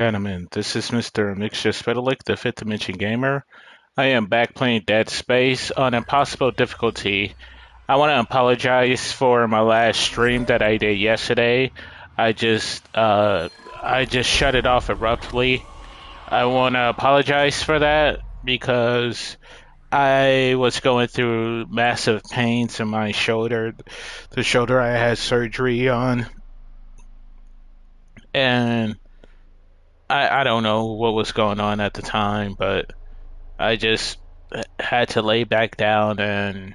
Gentlemen, this is Mr. Mixture Spitalik, the Fifth Dimension Gamer. I am back playing Dead Space on impossible difficulty. I want to apologize for my last stream that I did yesterday. I just I just shut it off abruptly. I want to apologize for that because I was going through massive pains in my shoulder, the shoulder I had surgery on, and I don't know what was going on at the time, but I just had to lay back down and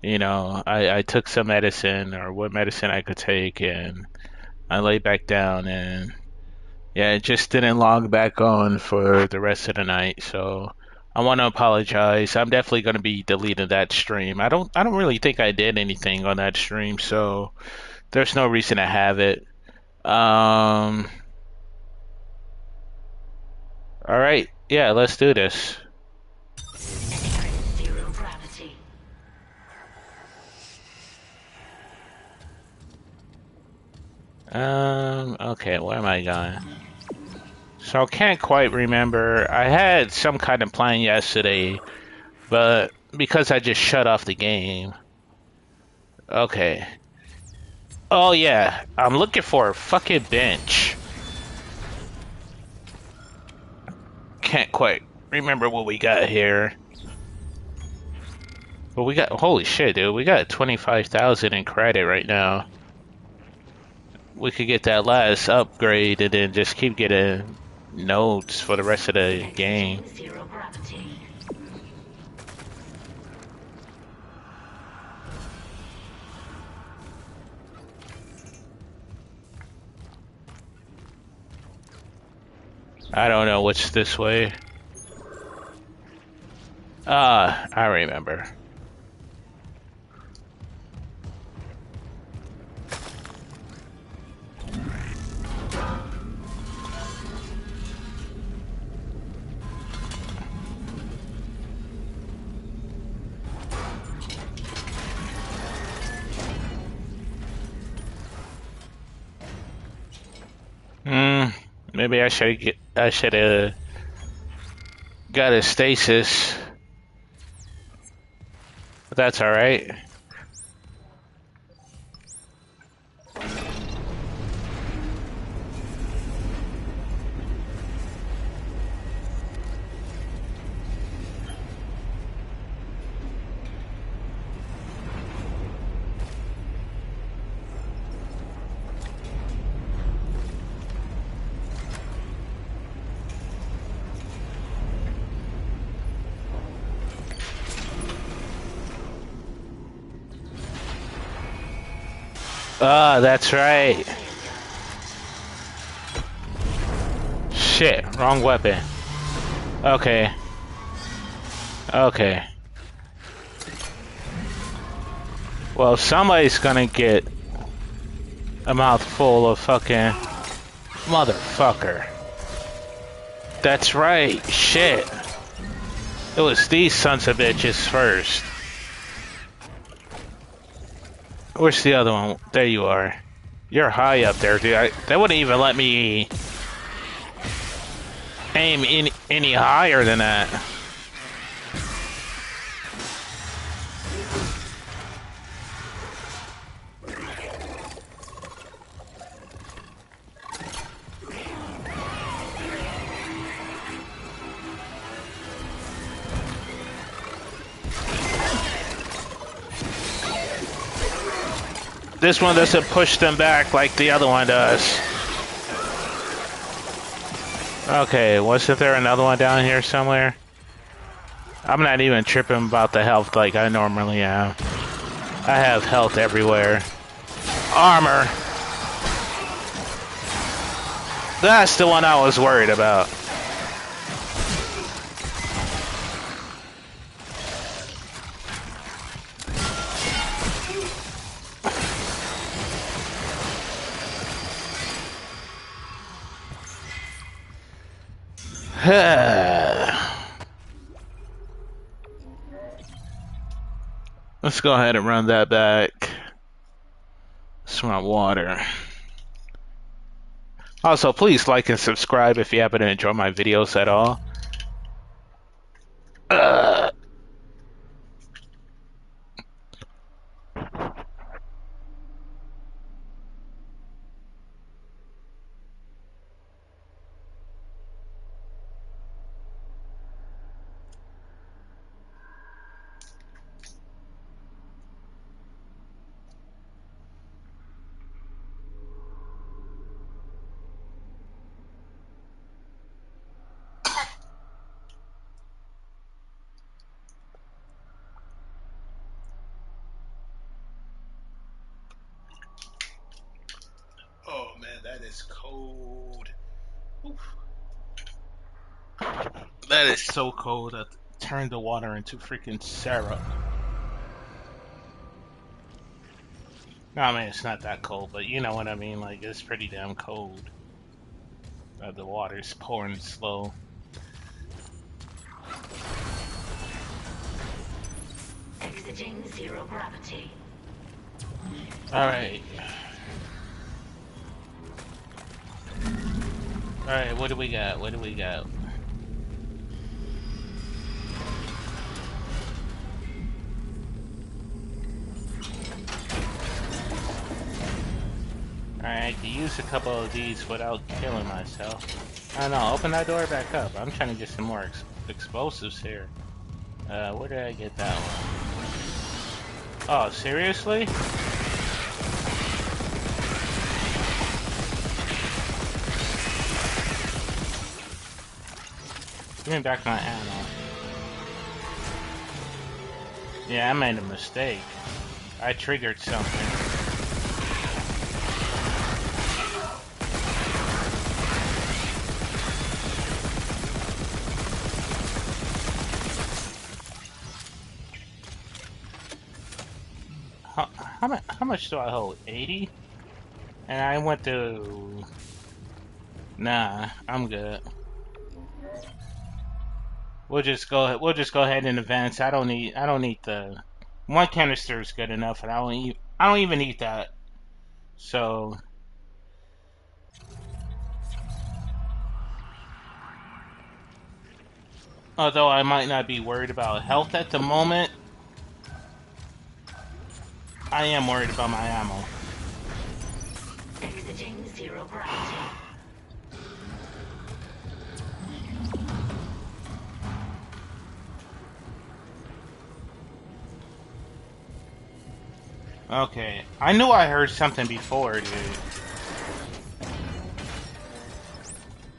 I took some medicine or what medicine I could take, and I lay back down, and yeah, it just didn't log back on for the rest of the night. So I want to apologize. I'm definitely going to be deleting that stream. I don't really think I did anything on that stream, so there's no reason to have it. Um all right. Yeah, let's do this. Zero gravity. Okay, where am I going? So I can't quite remember. I had some kind of plan yesterday, but because I just shut off the game. Okay. Oh yeah, I'm looking for a fucking bench. Can't quite remember what we got here. But we got, holy shit, dude, we got 25,000 in credit right now. We could get that last upgrade and then just keep getting nodes for the rest of the game. Zero gravity. I don't know what's this way. Ah, I remember. Hmm, maybe I should have got a stasis. But that's alright. Ah, that's right. Shit, wrong weapon. Okay. Okay. Well, somebody's gonna get a mouthful of fucking motherfucker. That's right. Shit. It was these sons of bitches first. Where's the other one? There you are. You're high up there, dude. They wouldn't even let me aim any higher than that. This one doesn't push them back like the other one does. Okay, wasn't there another one down here somewhere? I'm not even tripping about the health like I normally am. I have health everywhere. Armor! That's the one I was worried about. Let's go ahead and run that back. Swamp water. Also, please like and subscribe if you happen to enjoy my videos at all. Uh, oh man, that is cold. Oof. That is so cold. I turned the water into freaking syrup. No, I mean, it's not that cold, but you know what I mean. Like, it's pretty damn cold. The water's pouring slow. Exiting zero gravity. Alright. Alright, what do we got? What do we got? Alright, I can use a couple of these without killing myself. I don't know, open that door back up. I'm trying to get some more explosives here. Where did I get that one? Oh, seriously? Give me back my ammo. Yeah, I made a mistake. I triggered something. How much do I hold? 80? And I went to... Nah, I'm good. We'll just go ahead and advance. I don't need the one canister is good enough, and I don't even need that. So although I might not be worried about health at the moment, I am worried about my ammo. Exiting zero gravity. Okay, I knew I heard something before, dude.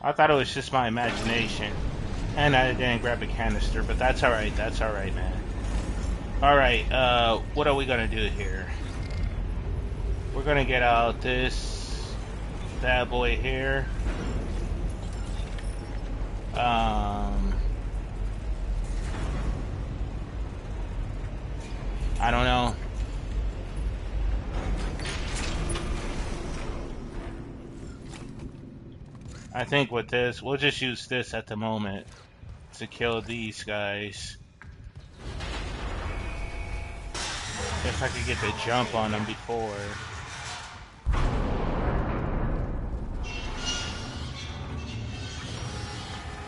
I thought it was just my imagination, and I didn't grab a canister, but that's all right. That's all right, man. All right, what are we gonna do here? We're gonna get out this bad boy here. I don't know. I think with this, we'll just use this at the moment to kill these guys. If I could get the jump on them before.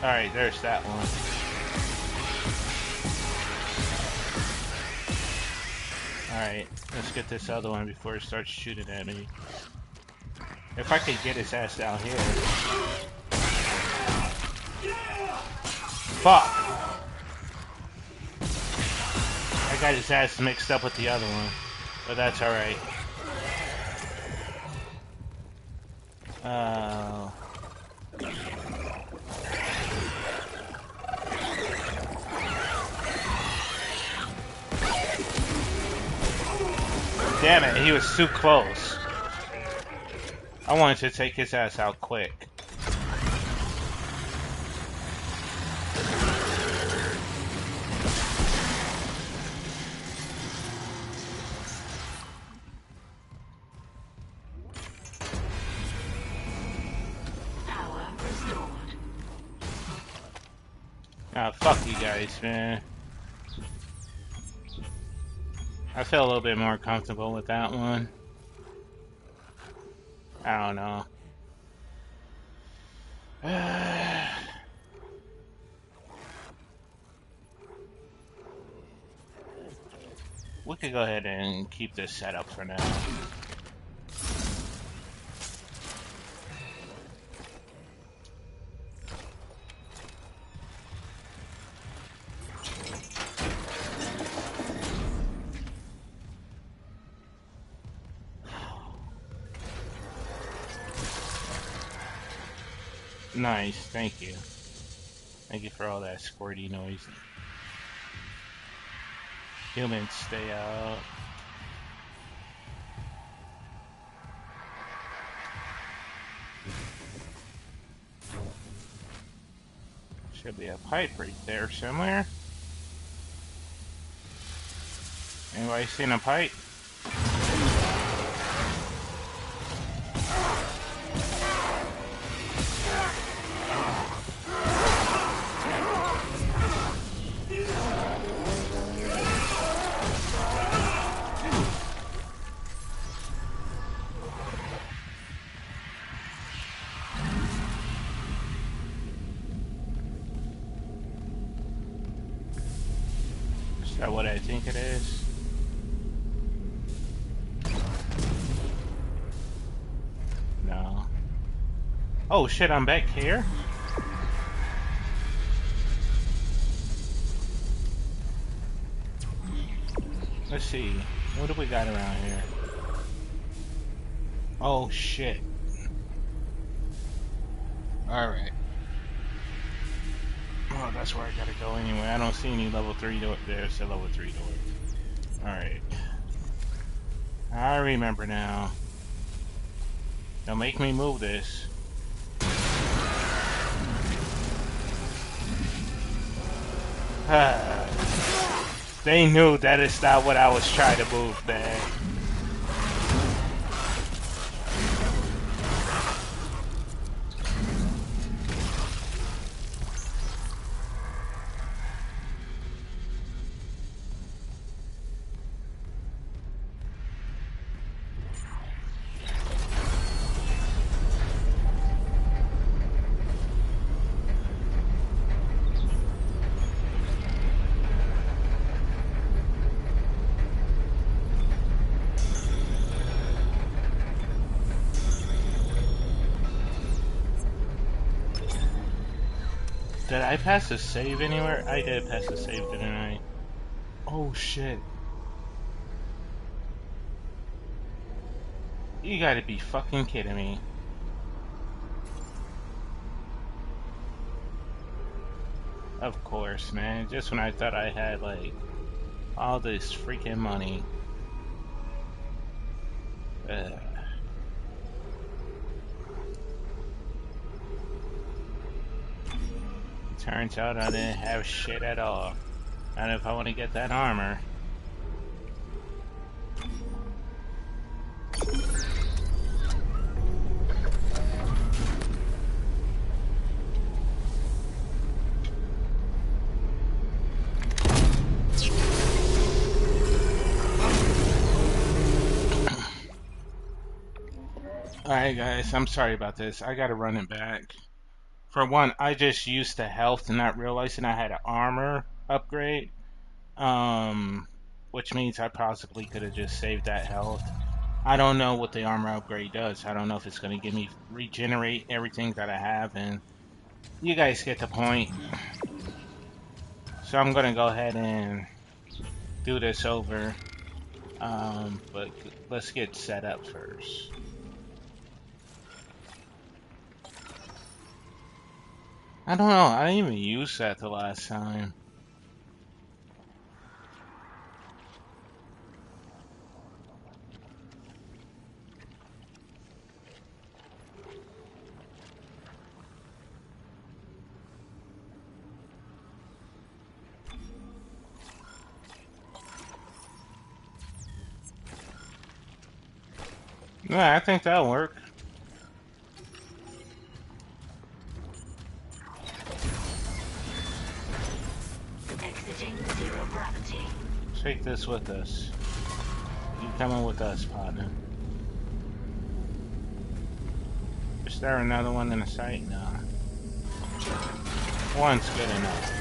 Alright, there's that one. Alright, let's get this other one before it starts shooting at me. If I could get his ass down here. Fuck! I got his ass mixed up with the other one. But that's alright. Damn it, he was too close. I wanted to take his ass out quick. Power restored. Ah, fuck you guys, man. I feel a little bit more comfortable with that one. I don't know. We could go ahead and keep this set up for now. Nice, thank you. Thank you for all that squirty noise. Humans, stay out. Should be a pipe right there somewhere. Anybody seen a pipe? Is that what I think it is? No. Oh shit, I'm back here? Let's see. What do we got around here? Oh shit. Alright. Oh, that's where I gotta go anyway. I don't see any level 3 door. There's a level 3 door. Alright. I remember now. Don't make me move this. They knew that is not what I was trying to move, man. Did I pass a save anywhere? I did pass a save, didn't I? Oh shit. You gotta be fucking kidding me. Of course, man. Just when I thought I had, like, all this freaking money. Turns out I didn't have shit at all. And if I want to get that armor. Alright guys, I'm sorry about this. I gotta run it back. For one, I just used the health and not realizing I had an armor upgrade. Which means I possibly could have just saved that health. I don't know what the armor upgrade does. I don't know if it's going to give me regenerate everything that I have, and you guys get the point. So I'm going to go ahead and do this over. But let's get set up first. I don't know. I didn't even use that the last time. Yeah, I think that'll work. Exiting zero gravity. Take this with us. You coming with us, partner. Is there another one in the sight? No. One's good enough.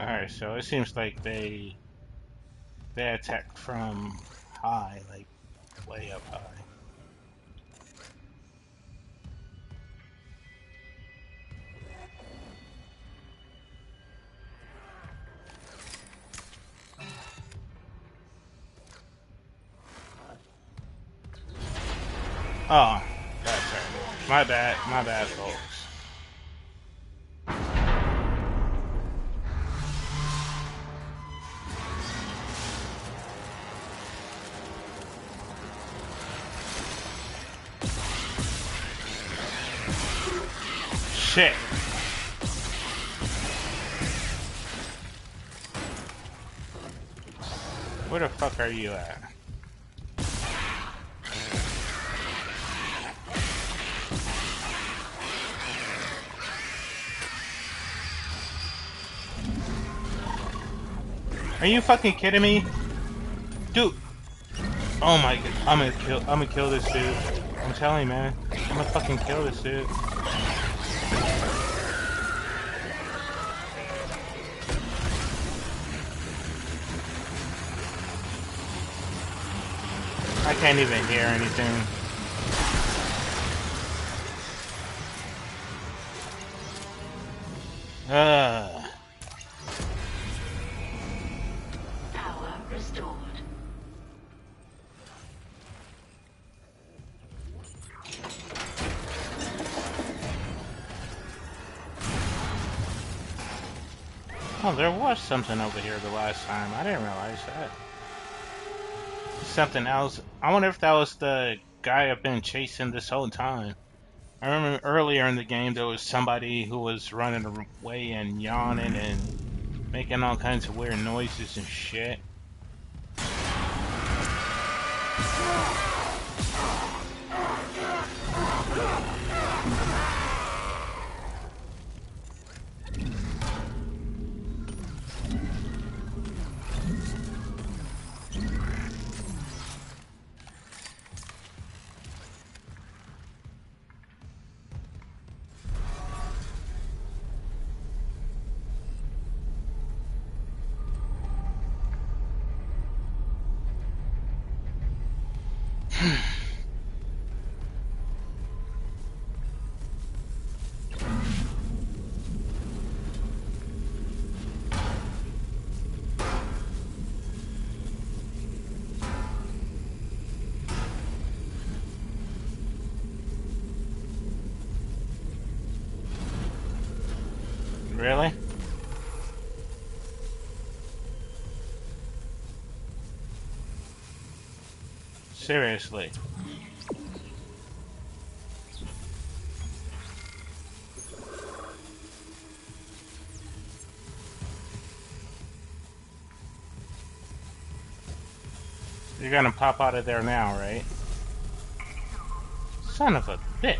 Alright, so it seems like they attack from high, like way up high. Oh, that's right. My bad, folks. Shit. Where the fuck are you at? Are you fucking kidding me? Dude. Oh my god. I'm gonna kill this dude. I'm telling you, man. I'm gonna fucking kill this dude. I can't even hear anything. Power restored. Oh, there was something over here the last time. I didn't realize that. Something else. I wonder if that was the guy I've been chasing this whole time. I remember earlier in the game there was somebody who was running away and yawning and making all kinds of weird noises and shit. Really? Seriously. You're gonna pop out of there now, right? Son of a bitch.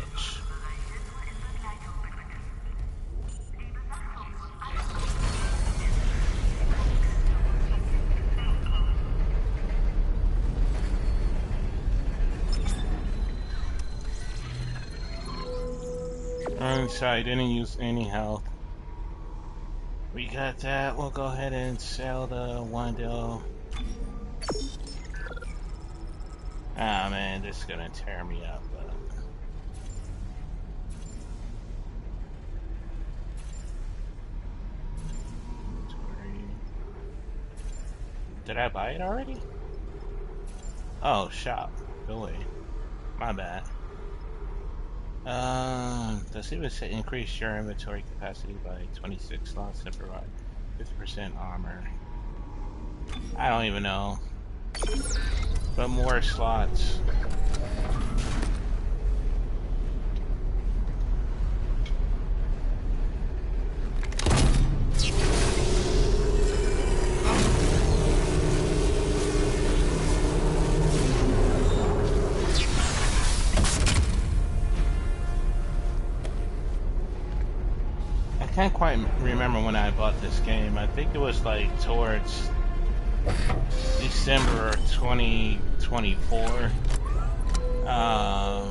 Inside, didn't use any health. We got that. We'll go ahead and sell the Wandale. Ah, man, this is gonna tear me up. Did I buy it already? Oh, shop. Go away. My bad. Does it say increase your inventory capacity by 26 slots and provide 50% armor? I don't even know. But more slots. can't quite remember when I bought this game. I think it was like towards December 2024. I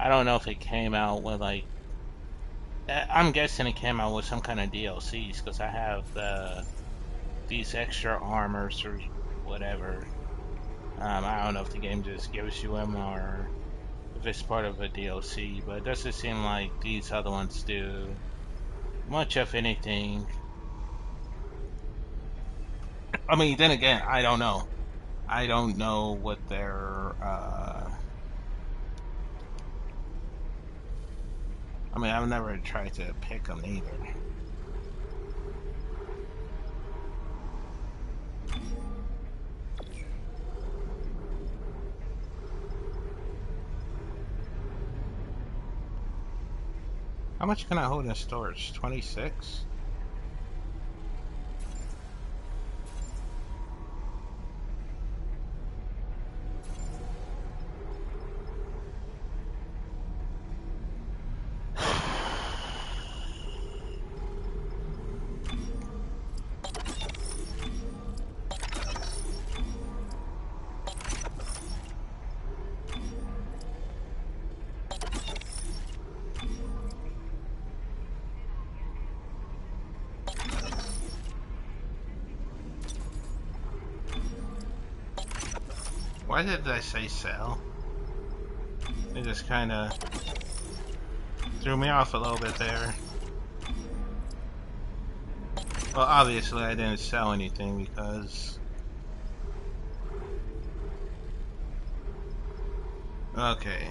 don't know if it came out with like. I'm guessing it came out with some kind of DLCs because I have these extra armors or whatever. I don't know if the game just gives you them or if it's part of a DLC, but it doesn't seem like these other ones do much of anything. I mean, then again, I don't know. I don't know what their. I mean, I've never tried to pick them either. How much can I hold in storage? 26? Why did I say sell? It just kind of threw me off a little bit there. Well, obviously I didn't sell anything because... Okay.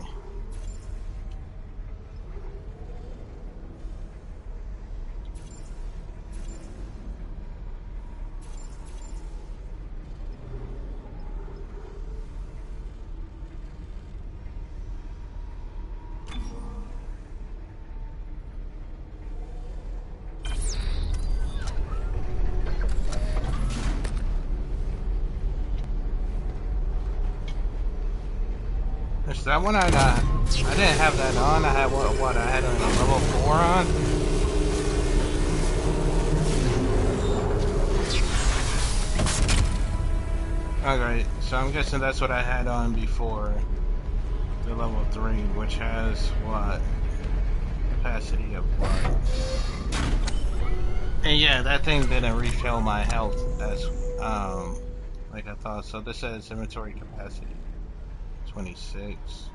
Is that one I got? I didn't have that on. I had what I had on level 4 on? Alright, so I'm guessing that's what I had on before the level 3, which has what? Capacity of what? And yeah, that thing didn't refill my health as like I thought. So this says inventory capacity 26.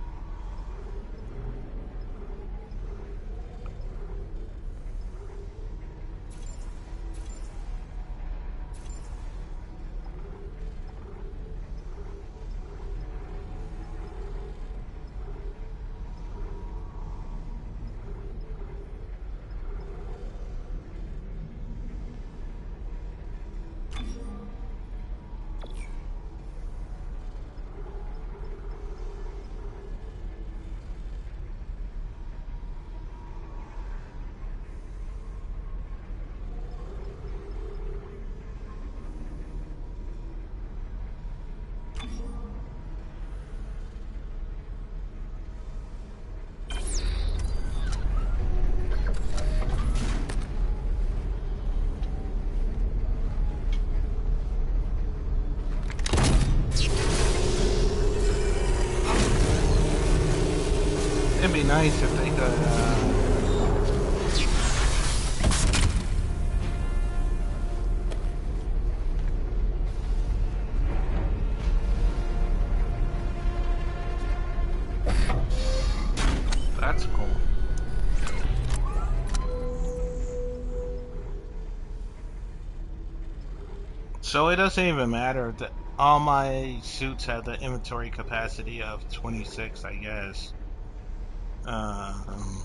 It'd be nice if they could, That's cool. So it doesn't even matter that all my suits have the inventory capacity of 26, I guess. Um,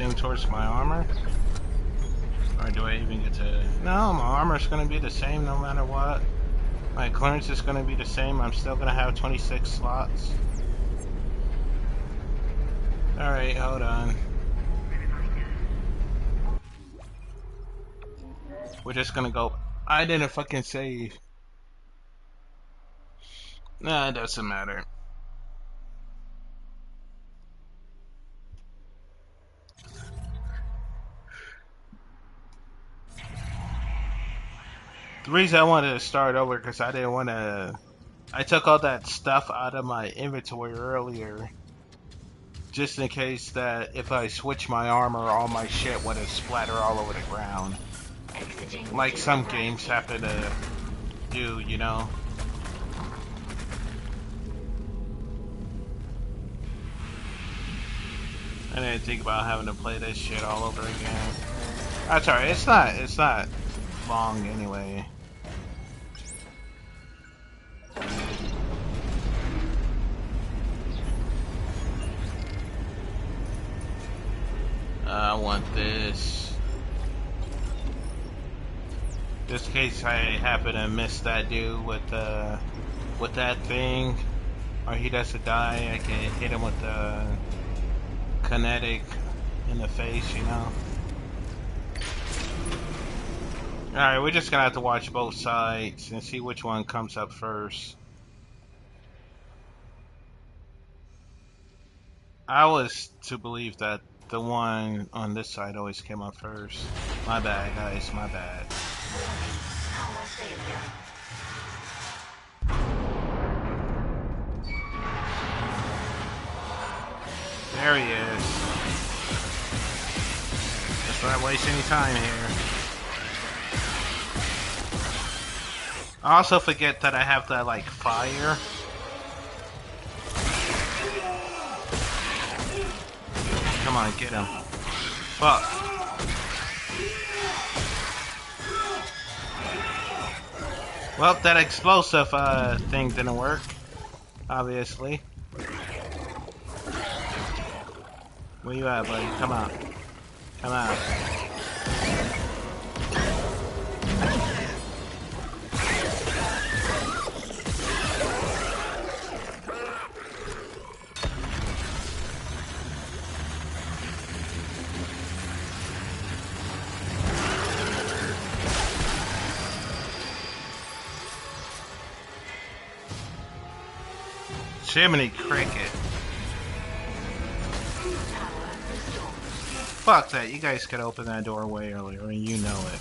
everything towards my armor? Or do I even get to... No, my armor's gonna be the same no matter what. My clearance is gonna be the same. I'm still gonna have 26 slots. Alright, hold on. We're just gonna go... I didn't fucking save. Nah, it doesn't matter. The reason I wanted to start over because I didn't want to... I took all that stuff out of my inventory earlier. Just in case that if I switch my armor, all my shit would have splattered all over the ground. Like some games have to do, you know? I didn't think about having to play this shit all over again. That's alright, it's not long anyway. I want this. Just in case I happen to miss that dude with that thing, or he doesn't die, I can hit him with the kinetic in the face, you know. Alright, we're just gonna have to watch both sides and see which one comes up first. I was to believe that the one on this side always came up first. My bad, guys, my bad. There he is. Let's not waste any time here. I also forget that I have that, like, fire. Come on, get him. Fuck. Well, that explosive thing didn't work. Obviously. Where you at, buddy? Come out. Come out. Jiminy Cricket. Fuck that, you guys could open that door way earlier, and you know it.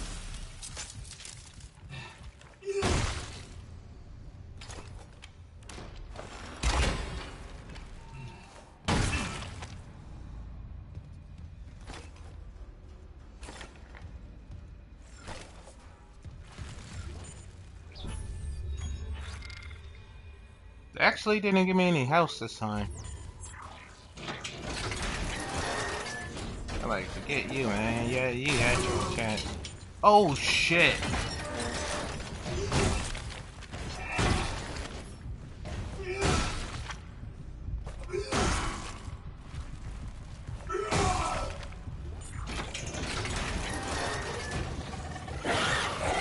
Actually didn't give me any health this time. I like forget you, man. Yeah, you had your chance. Oh shit!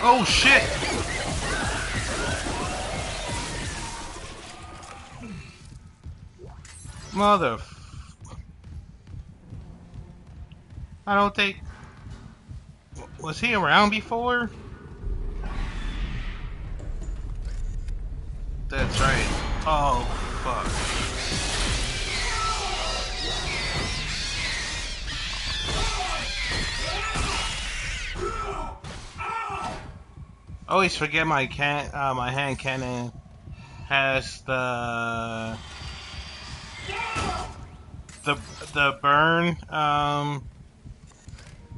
Oh shit! Mother... I don't think... Was he around before? That's right. Oh, fuck. Always forget my hand cannon has the burn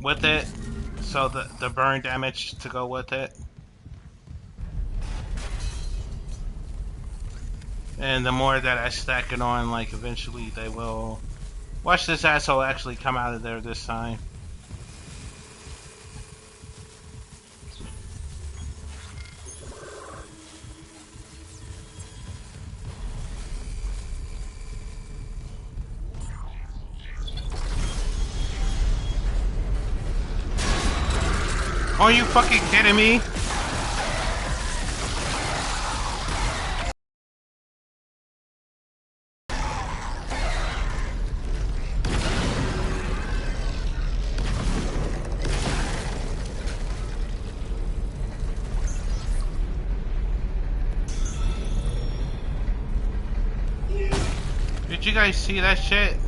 with it, so the burn damage to go with it. And the more that I stack it on, like, eventually they will... Watch this asshole actually come out of there this time. Are you fucking kidding me? Did you guys see that shit?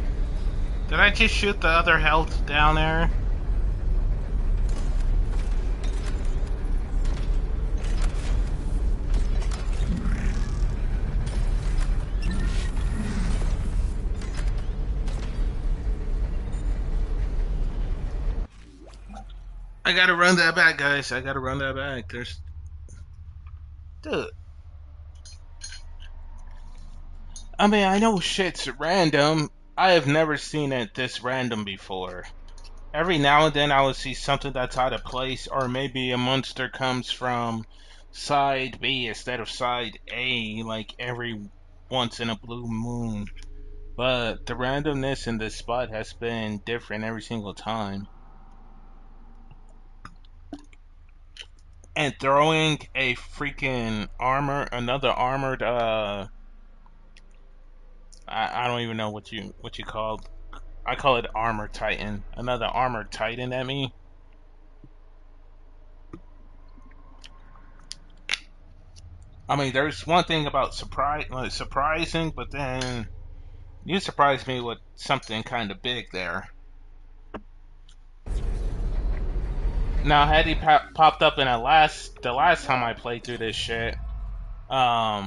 Did I just shoot the other health down there? I gotta run that back, guys. I gotta run that back. There's... Dude. I mean, I know shit's random. I have never seen it this random before. Every now and then I will see something that's out of place, or maybe a monster comes from side B instead of side A, like every once in a blue moon. But the randomness in this spot has been different every single time. And throwing a freaking another armored, I don't even know what you call. I call it armor titan. Another armored titan at me. I mean, there's one thing about surprising, but then you surprised me with something kind of big there. Now, had he popped up in the last time I played through this shit, I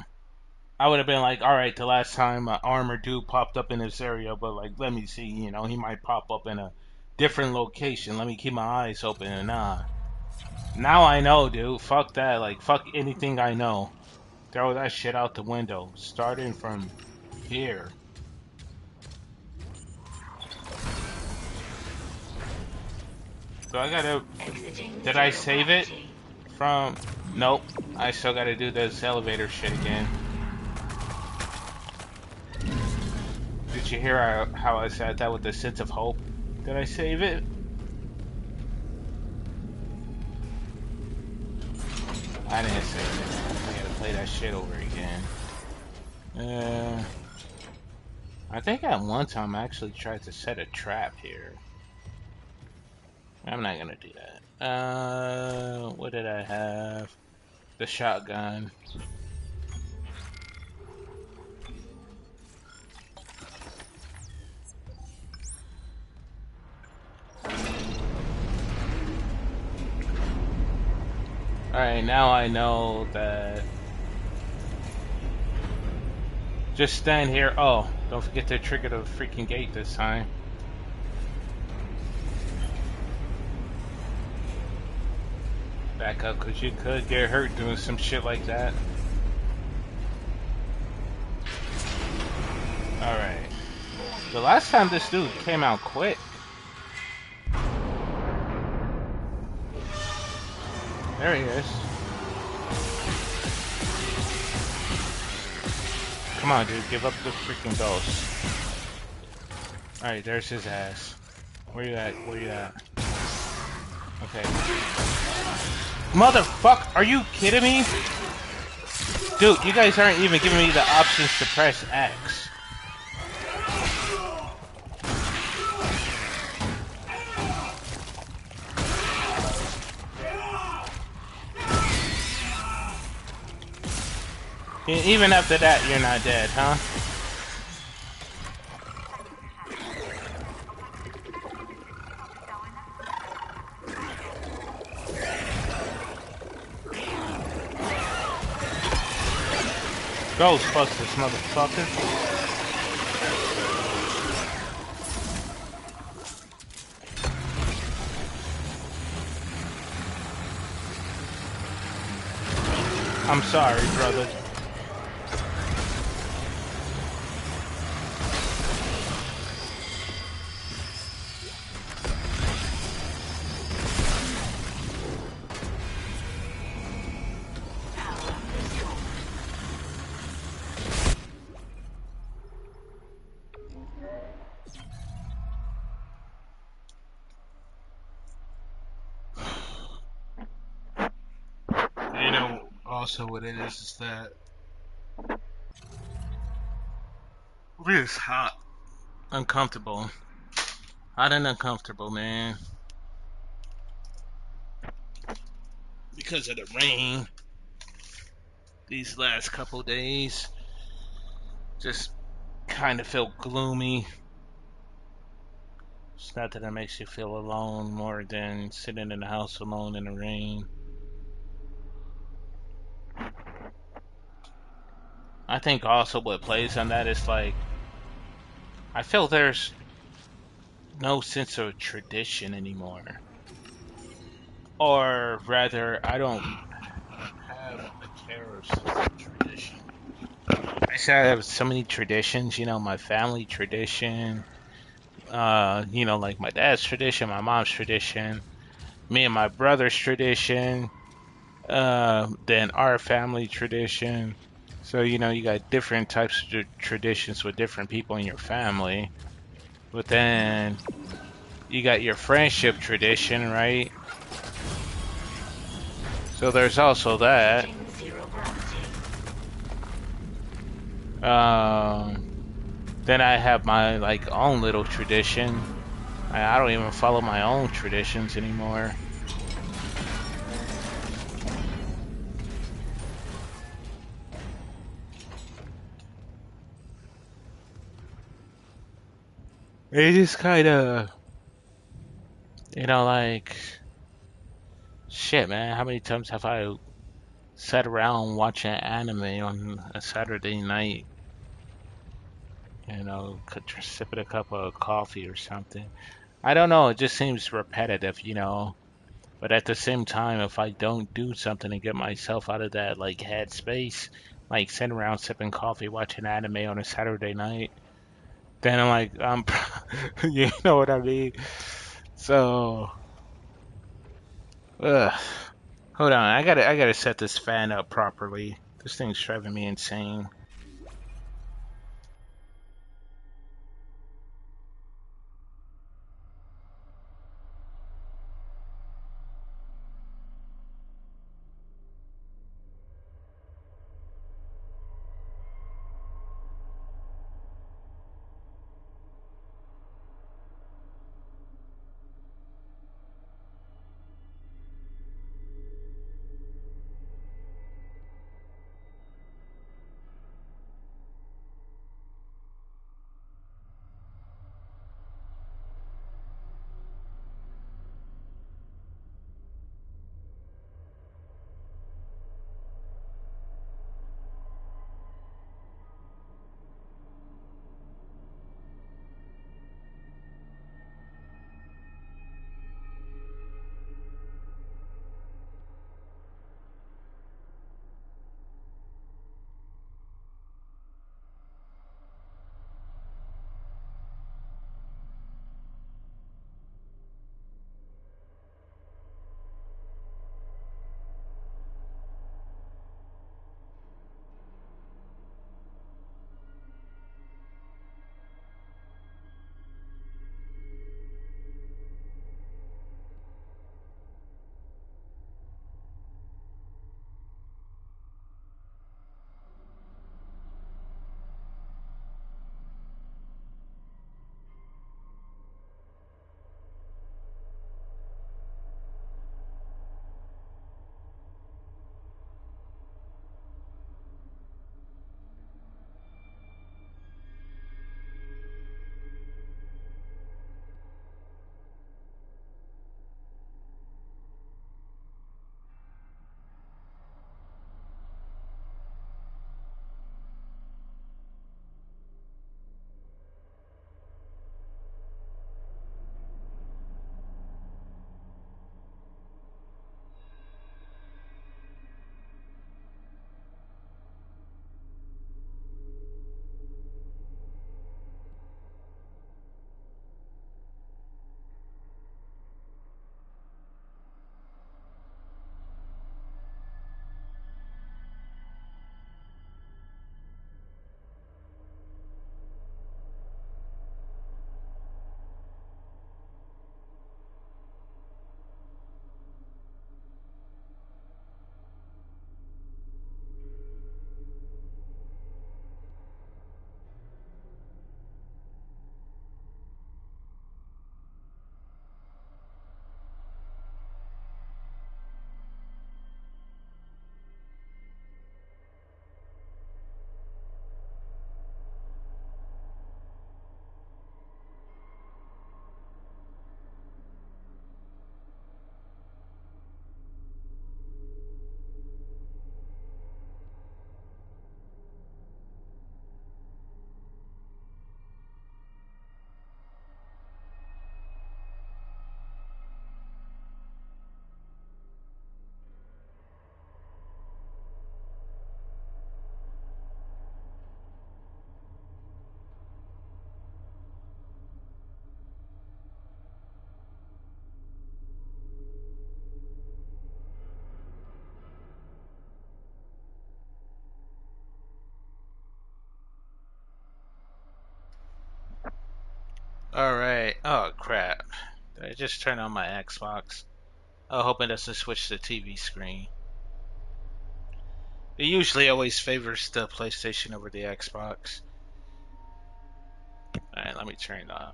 would have been like, all right, the last time armor dude popped up in this area, but like, let me see, you know, he might pop up in a different location. Let me keep my eyes open. And now I know, dude. Fuck that. Like, fuck anything I know. Throw that shit out the window. Starting from here. So I gotta... Did I save it? From... Nope. I still gotta do this elevator shit again. Did you hear how I said that with a sense of hope? Did I save it? I didn't save it. I gotta play that shit over again. I think at one time I actually tried to set a trap here. I'm not gonna do that. What did I have? The shotgun. Alright, now I know that... Just stand here. Oh, don't forget to trigger the freaking gate this time. Back up, because you could get hurt doing some shit like that. Alright. The last time this dude came out quick. There he is. Come on, dude, give up the freaking ghost. Alright, there's his ass. Where you at? Where you at? Okay. Motherfuck, are you kidding me? Dude, you guys aren't even giving me the options to press X. Even after that, you're not dead, huh? Ghostbusters, motherfucker. I'm sorry, brother. Also, what it is that it's hot, Uncomfortable. Hot and uncomfortable, man. Because of the rain these last couple days. Just kind of feel gloomy. It's not that it makes you feel alone more than sitting in the house alone in the rain. I think also what plays on that is like, I feel there's no sense of tradition anymore. Or rather, I don't have a care of sense of tradition. I say I have so many traditions, my family tradition, like my dad's tradition, my mom's tradition, me and my brother's tradition, than our family tradition. So, you got different types of traditions with different people in your family. But then you got your friendship tradition, right? So there's also that. Exiting zero gravity. Um, then I have my like own little tradition. I don't even follow my own traditions anymore. It just kind of, like, shit, man. How many times have I sat around watching anime on a Saturday night? Sipping a cup of coffee or something. I don't know. It just seems repetitive. But at the same time, if I don't do something to get myself out of that like headspace, like sitting around sipping coffee, watching anime on a Saturday night, then I'm like, you know what I mean? So, ugh. Hold on, I gotta set this fan up properly. This thing's driving me insane. Alright. Oh, crap. Did I just turn on my Xbox? I hope it doesn't switch to TV screen. It usually always favors the PlayStation over the Xbox. Alright, let me turn it on.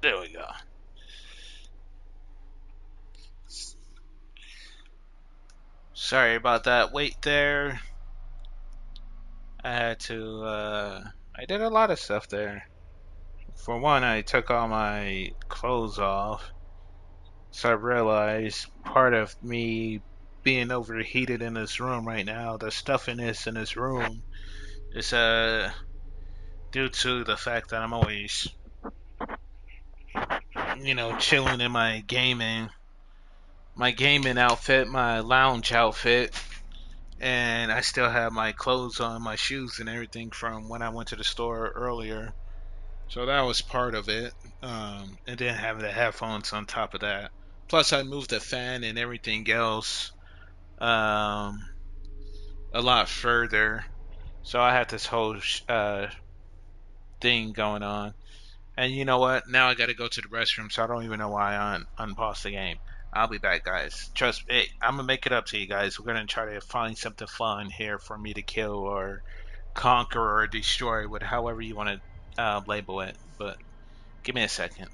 There we go. Sorry about that wait there. I had to, I did a lot of stuff there. For one, I took all my clothes off. So I realized part of me being overheated in this room right now, the stuffiness in this room, is due to the fact that I'm always, chilling in my gaming outfit, my lounge outfit, and I still have my clothes on, my shoes and everything from when I went to the store earlier. So that was part of it. And then having the headphones on top of that. Plus, I moved the fan and everything else um, a lot further. So I had this whole thing going on. And you know what? Now I got to go to the restroom, so I don't even know why I unpaused the game. I'll be back, guys. Trust me, I'm gonna make it up to you guys. We're gonna try to find something fun here for me to kill or conquer or destroy, with however you want to label it. But give me a second.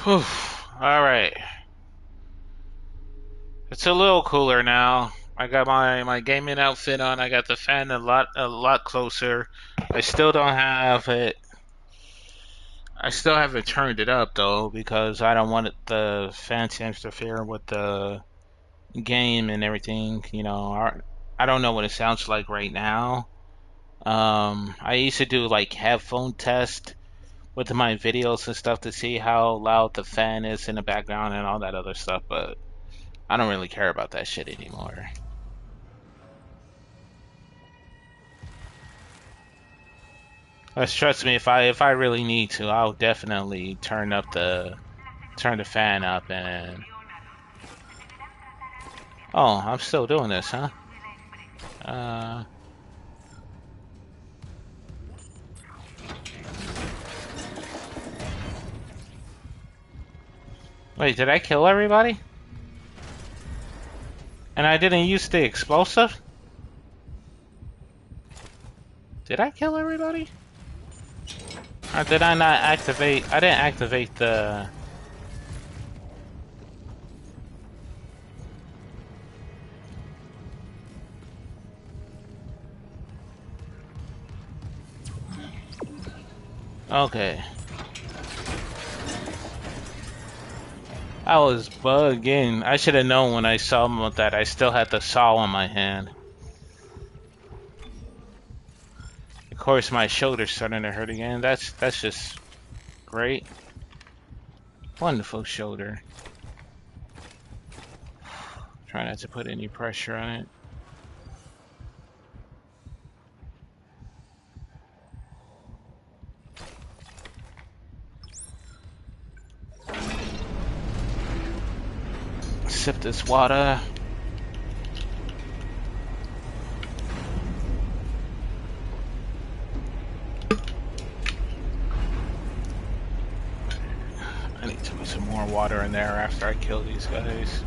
Whew. All right. It's a little cooler now. I got my gaming outfit on. I got the fan a lot closer. I still don't have it. I still haven't turned it up though because I don't want the fan to interfere with the game and everything. I don't know what it sounds like right now. I used to do like headphone test with my videos and stuff to see how loud the fan is in the background and all that other stuff, but I don't really care about that shit anymore. Trust me, if I really need to, I'll definitely turn the fan up and. Oh, I'm still doing this, huh? Uh. Wait, did I kill everybody? And I didn't use the explosive? Did I kill everybody? Or did I not activate? I didn't activate the. Okay. I was bugging. I should have known when I saw him with that. I still had the saw in my hand. Of course, my shoulder's starting to hurt again. That's just great. Wonderful shoulder. Try not to put any pressure on it. Sip this water. I need to put some more water in there after I kill these guys.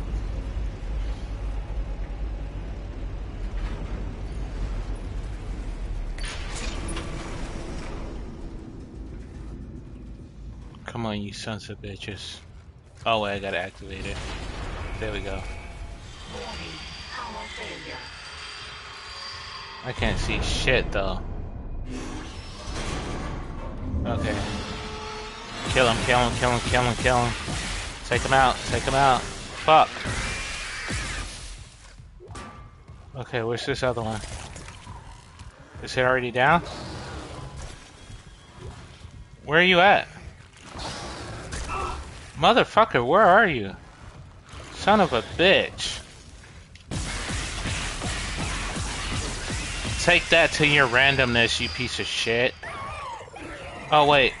Come on, you sons of bitches. Oh wait, I gotta activate it. There we go. Warning. Power failure. I can't see shit though. Okay. Kill him, kill him, kill him, kill him, kill him. Take him out, take him out. Fuck. Okay, where's this other one? Is it already down? Where are you at? Motherfucker, where are you? Son of a bitch. Take that to your randomness, you piece of shit. Oh, wait.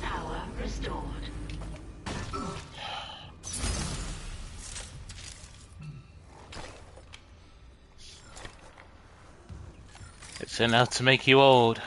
Power restored. It's enough to make you old.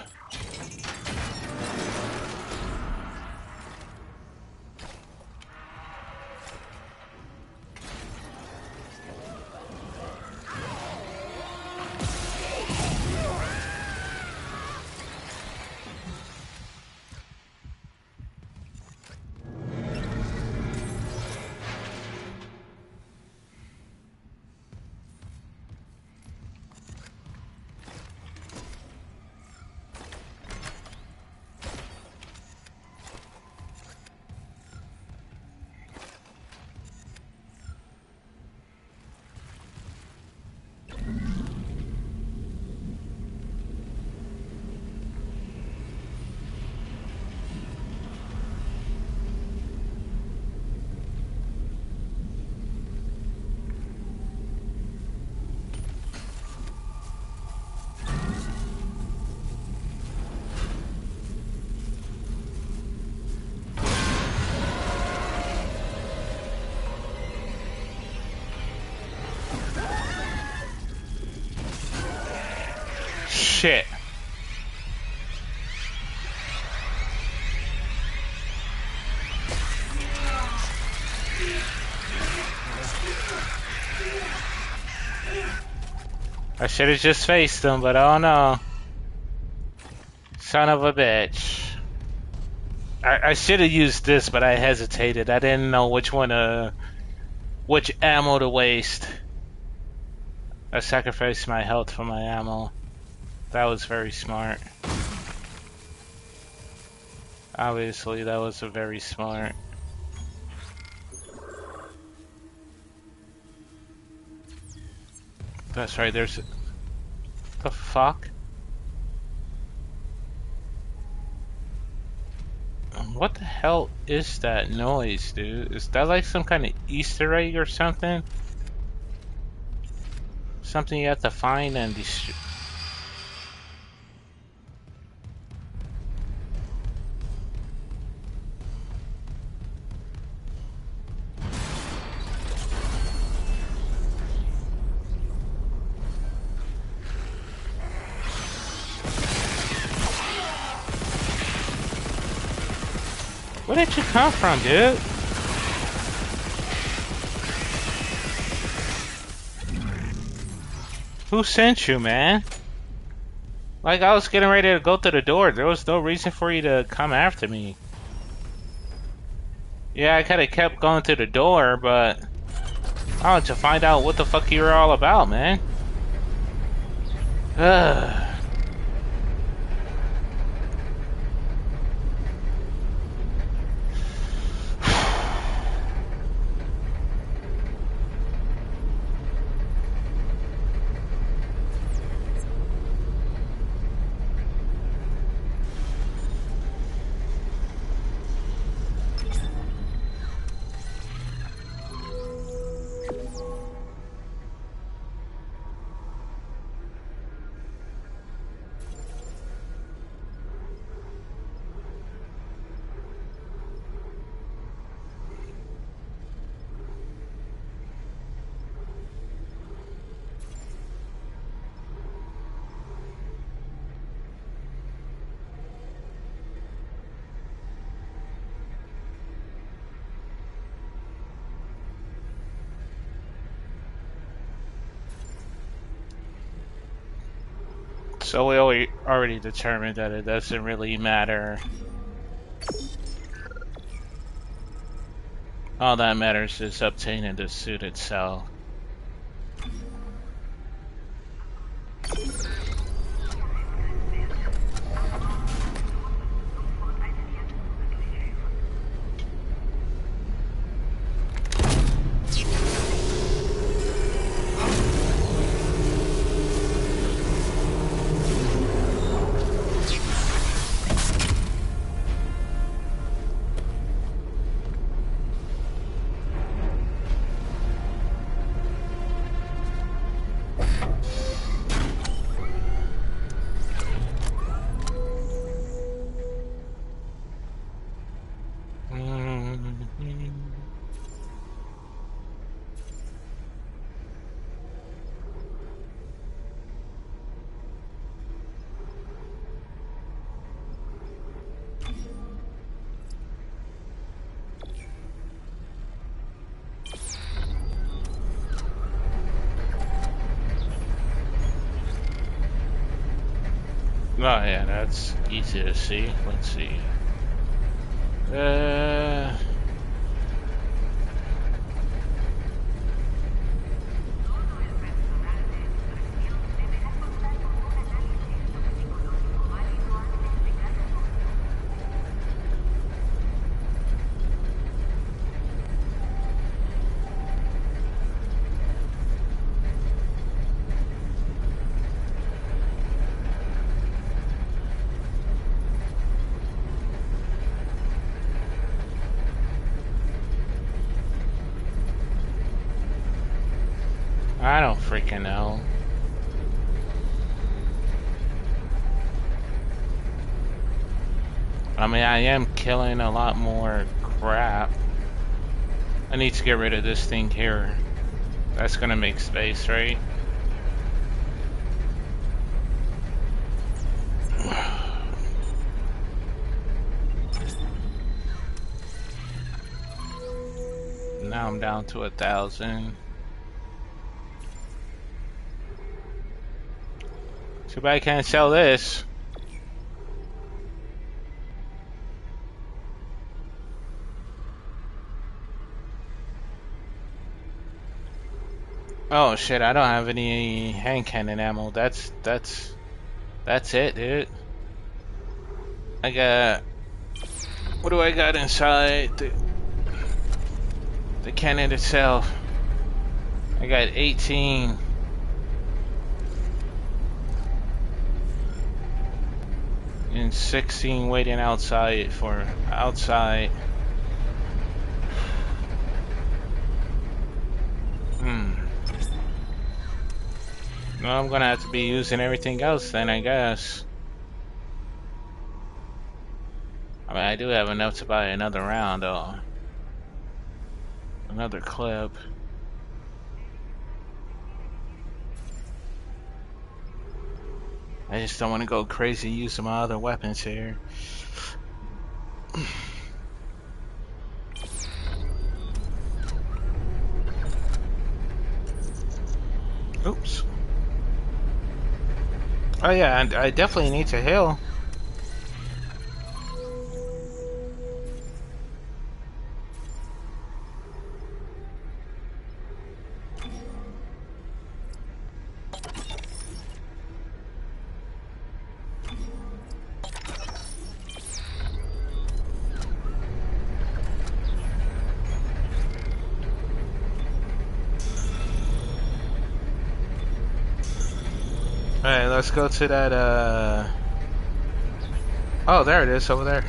Shit. I should have just faced him, but oh no. Son of a bitch. I should have used this, but I hesitated. I didn't know which one which ammo to waste. I sacrificed my health for my ammo. That was very smart. Obviously, that was a very smart. That's right, there's... The fuck? What the hell is that noise, dude? Is that like some kind of Easter egg or something? Something you have to find and destroy. Where did you come from, dude? Who sent you, man? Like, I was getting ready to go to the door. There was no reason for you to come after me. Yeah, I could have kept going to the door, but I wanted to find out what the fuck you were all about, man. Ugh. So we already determined that it doesn't really matter. All that matters is obtaining the suit itself. Oh yeah, that's easy to see. Let's see. I don't freaking know. I mean, I am killing a lot more crap. I need to get rid of this thing here. That's gonna make space, right? Now I'm down to 1,000. Too bad I can't sell this. Oh shit, I don't have any hand cannon ammo. That's it, dude. I got, what do I got inside the cannon itself? I got 18. And 16 waiting outside for outside. Well, I'm gonna have to be using everything else then, I guess. I mean, I do have enough to buy another round, though. Another clip. I just don't want to go crazy using my other weapons here. Oops. Oh yeah, and I definitely need to heal. Alright, let's go to that, Oh, there it is, over there.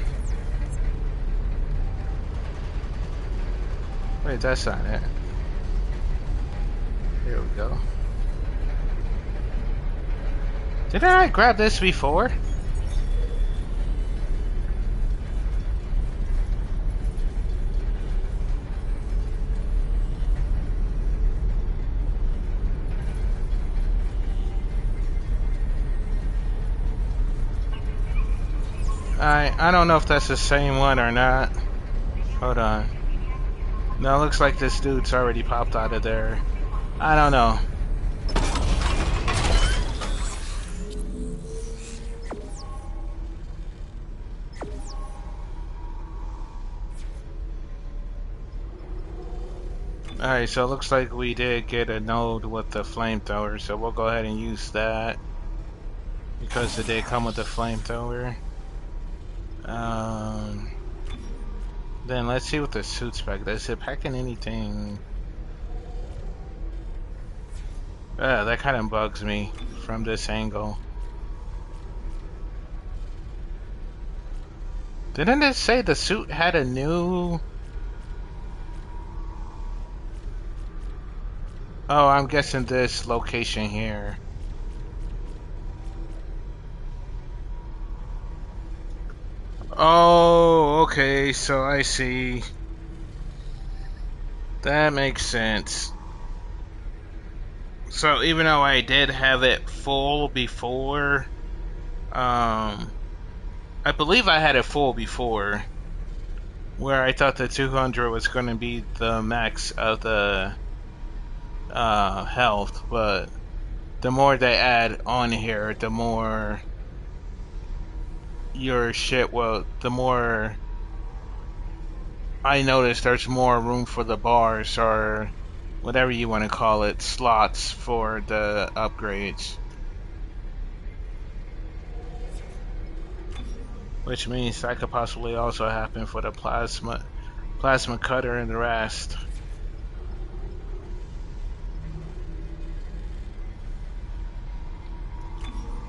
Wait, that's not it. Here we go. Didn't I grab this before? I don't know if that's the same one or not. Hold on. No, it looks like this dude's already popped out of there. I don't know. Alright, so it looks like we did get a node with the flamethrower, so we'll go ahead and use that. Because it did come with the flamethrower. Then let's see what the suit spec does. Is it packing anything? That kind of bugs me from this angle. Didn't it say the suit had a new... Oh, I'm guessing this location here. Oh, okay, so I see. That makes sense. So even though I did have it full before, I believe I had it full before, where I thought the 200 was going to be the max of the health, but the more they add on here, the more your shit will, the more I notice there's more room for the bars or whatever you want to call it, slots for the upgrades. Which means that could possibly also happen for the plasma cutter and the rest.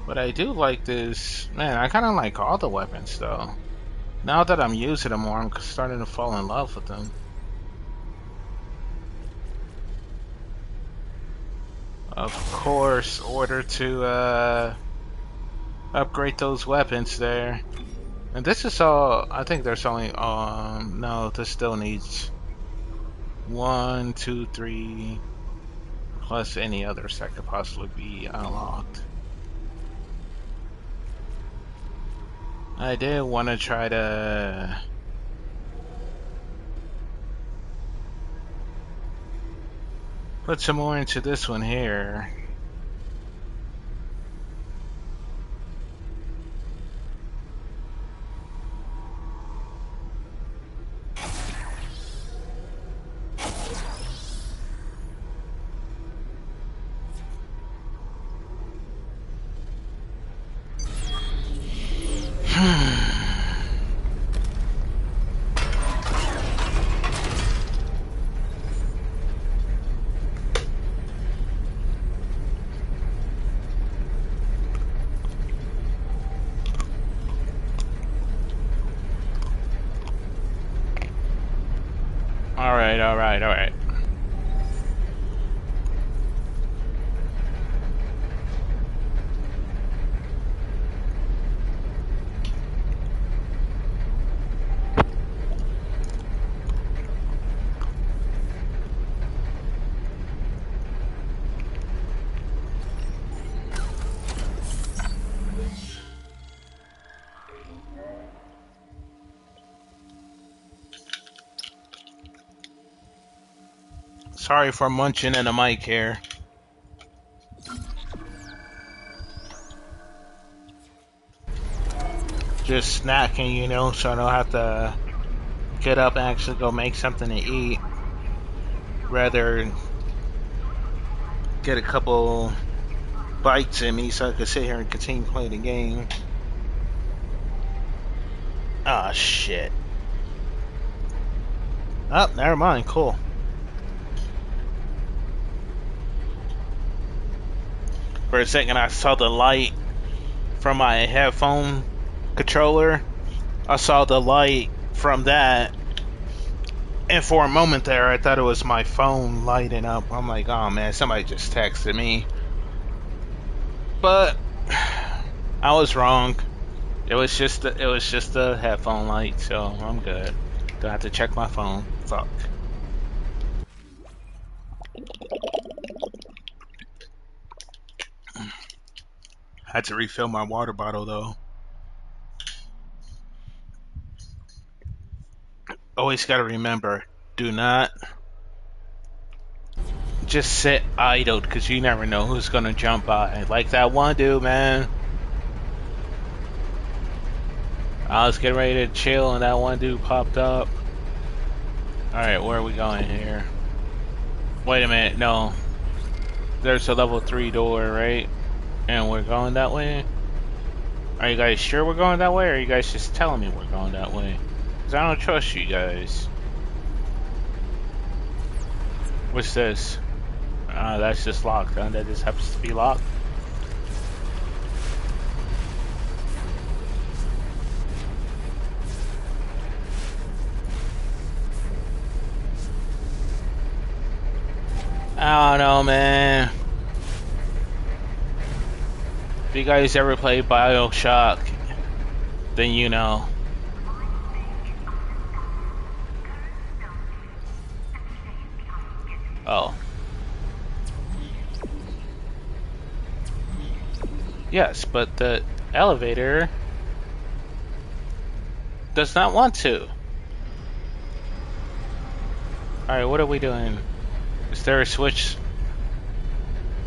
But I do like this. Man, I kind of like all the weapons though. Now that I'm using them more, I'm starting to fall in love with them. Of course, order to upgrade those weapons there. And this is all, I think there's only, no, this still needs 1, 2, 3, plus any others that could possibly be unlocked. I did want to try to put some more into this one here. Alright, alright, alright. Sorry for munching in the mic here. just snacking, you know, so I don't have to get up and actually go make something to eat. Rather get a couple bites in me so I can sit here and continue playing the game. Ah, shit. Oh, never mind. Cool. For a second, I saw the light from my headphone controller. I saw the light from that. And for a moment there, I thought it was my phone lighting up. I'm like, oh man, somebody just texted me. But I was wrong. It was just a headphone light, so I'm good. Don't have to check my phone. Fuck. Had to refill my water bottle though. Always gotta remember, do not just sit idle because you never know who's gonna jump by. Like that one dude, man. I was getting ready to chill and that one dude popped up. Alright, where are we going here? Wait a minute, no. There's a level 3 door, right? And we're going that way? Are you guys sure we're going that way, or are you guys just telling me we're going that way? Because I don't trust you guys. What's this? That's just locked, huh? That just happens to be locked. I don't know, man. If you guys ever play BioShock, then you know. Oh. Yes, but the elevator does not want to. Alright, what are we doing? Is there a switch?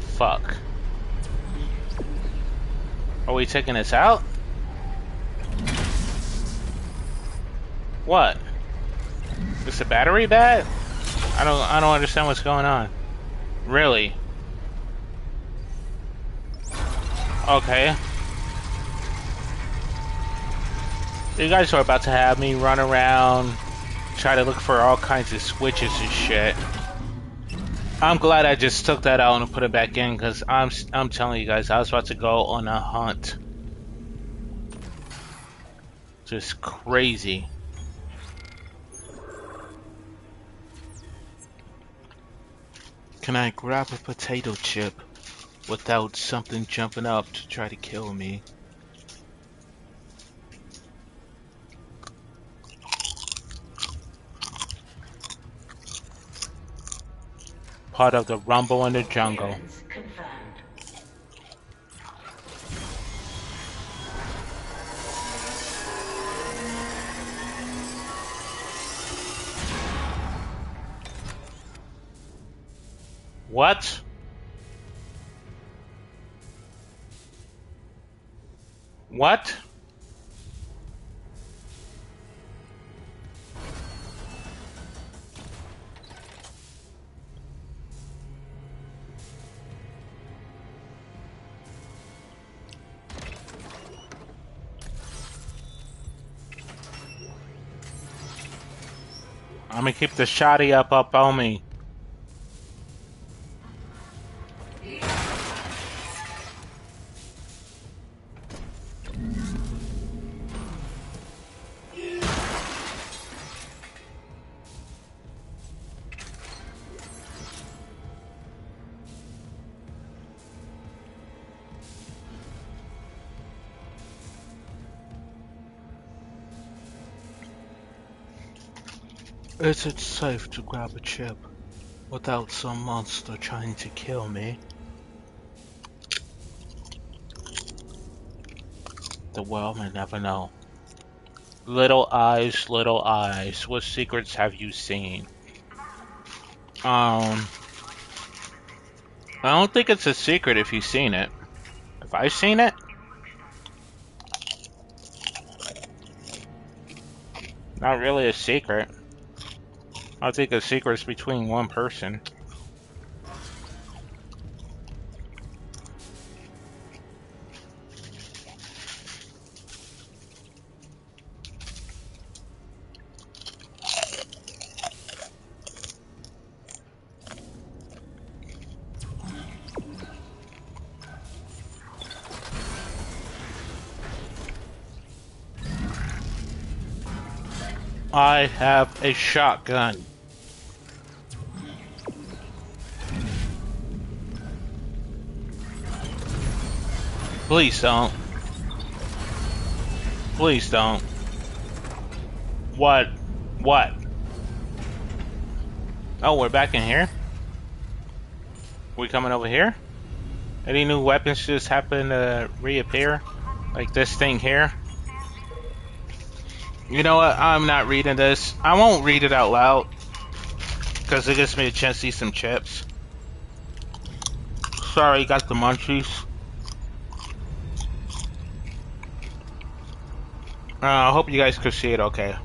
Fuck. Are we taking this out? What? Is the battery bad? I don't understand what's going on. Really? Okay. You guys are about to have me run around, try to look for all kinds of switches and shit. I'm glad I just took that out and put it back in, because I'm telling you guys, I was about to go on a hunt. Just crazy. Can I grab a potato chip without something jumping up to try to kill me? Part of the rumble in the jungle. Clearance confirmed. What? What? I'm gonna keep the shotty up on me. Is it safe to grab a chip without some monster trying to kill me? The world may never know. Little eyes, what secrets have you seen? I don't think it's a secret if you've seen it. Have I seen it? Not really a secret. I think a secret's between one person. I have a shotgun. Please don't. Please don't. What? What? Oh, we're back in here? We coming over here? Any new weapons just happen to reappear? Like this thing here? You know what? I'm not reading this. I won't read it out loud because it gives me a chance to see some chips. Sorry, got the munchies. I hope you guys could see it okay.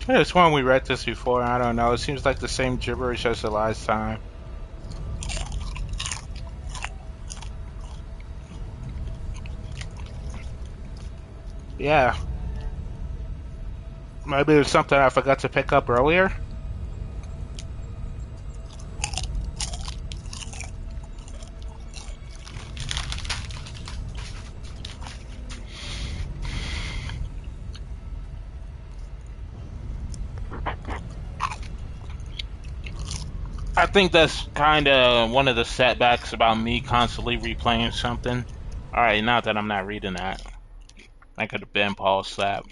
Yeah, it's one we read this before. I don't know. It seems like the same gibberish as the last time. Yeah. Maybe there's something I forgot to pick up earlier. I think that's kind of one of the setbacks about me constantly replaying something. Alright, not that I'm not reading that. I could have been Paul slap.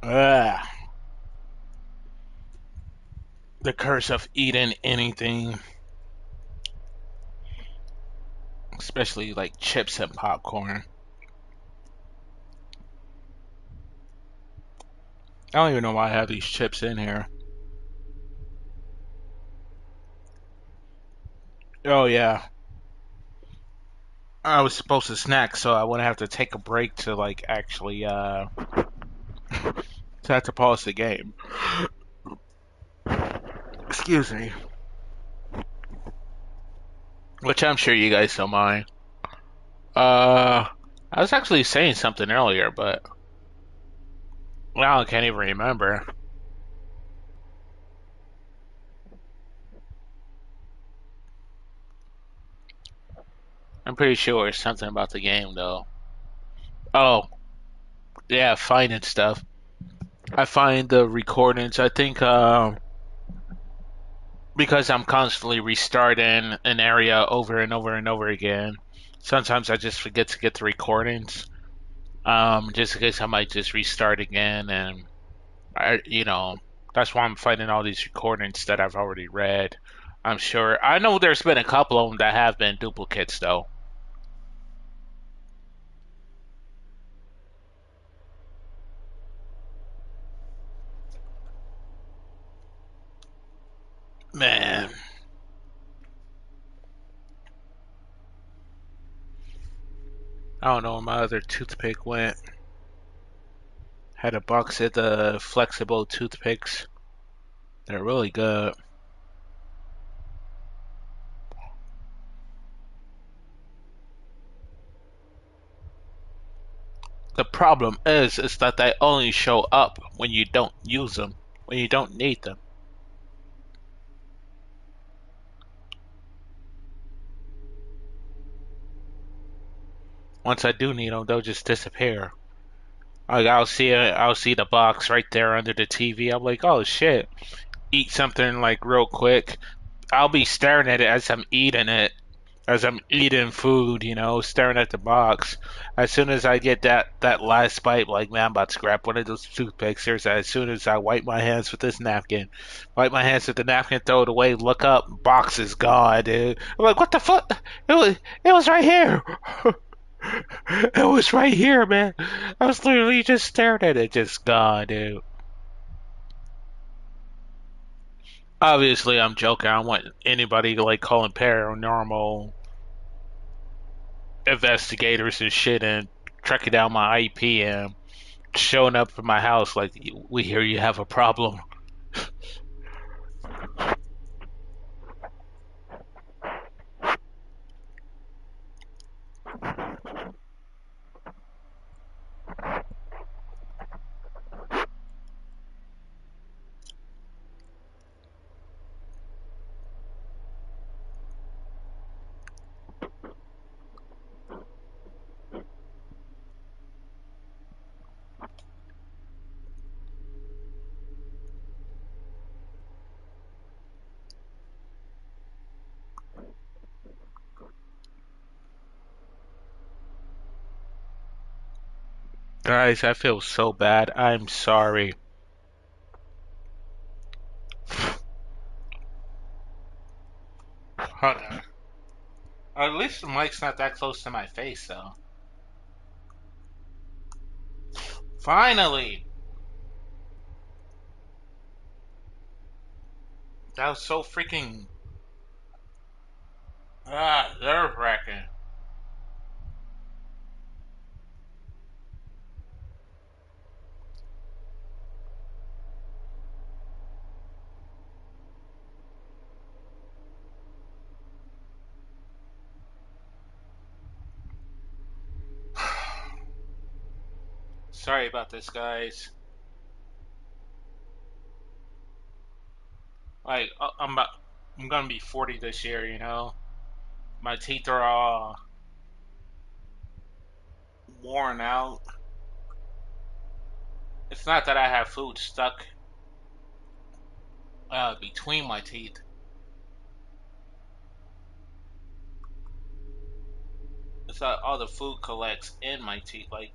Ugh. The curse of eating anything, especially like chips and popcorn. I don't even know why I have these chips in here. Oh yeah, I was supposed to snack, so I wouldn't have to take a break to like actually to have to pause the game. Excuse me. Which I'm sure you guys don't mind. I was actually saying something earlier, but now I can't even remember. I'm pretty sure it's something about the game though. Oh, yeah, finding stuff. I find the recordings. I think because I'm constantly restarting an area over and over and over again. Sometimes I just forget to get the recordings. Just in case I might just restart again, and that's why I'm finding all these recordings that I've already read. I'm sure. I know there's been a couple of them that have been duplicates, though. Man, I don't know where my other toothpick went. Had a box of the flexible toothpicks. They're really good. The problem is that they only show up when you don't use them, when you don't need them. Once I do need them, they'll just disappear. Like I'll see the box right there under the TV. I'm like, oh shit. Eat something like real quick. I'll be staring at it as I'm eating it, as I'm eating food, staring at the box. As soon as I get that last bite, like man, I'm about to grab one of those toothpicks. Seriously, as soon as I wipe my hands with this napkin, wipe my hands with the napkin, throw it away, look up, box is gone, dude. I'm like, what the fuck? It was right here. It was right here, man. I was literally just staring at it, just gone, dude. Obviously, I'm joking. I don't want anybody to like calling paranormal investigators and shit and tracking down my IP and showing up at my house like we hear you have a problem. Guys, I feel so bad. I'm sorry. Hold on. At least the mic's not that close to my face, though. Finally! That was so freaking nerve wracking. Sorry about this, guys. Like, I'm gonna be 40 this year. My teeth are all worn out. It's not that I have food stuck between my teeth. It's that all the food collects in my teeth, like,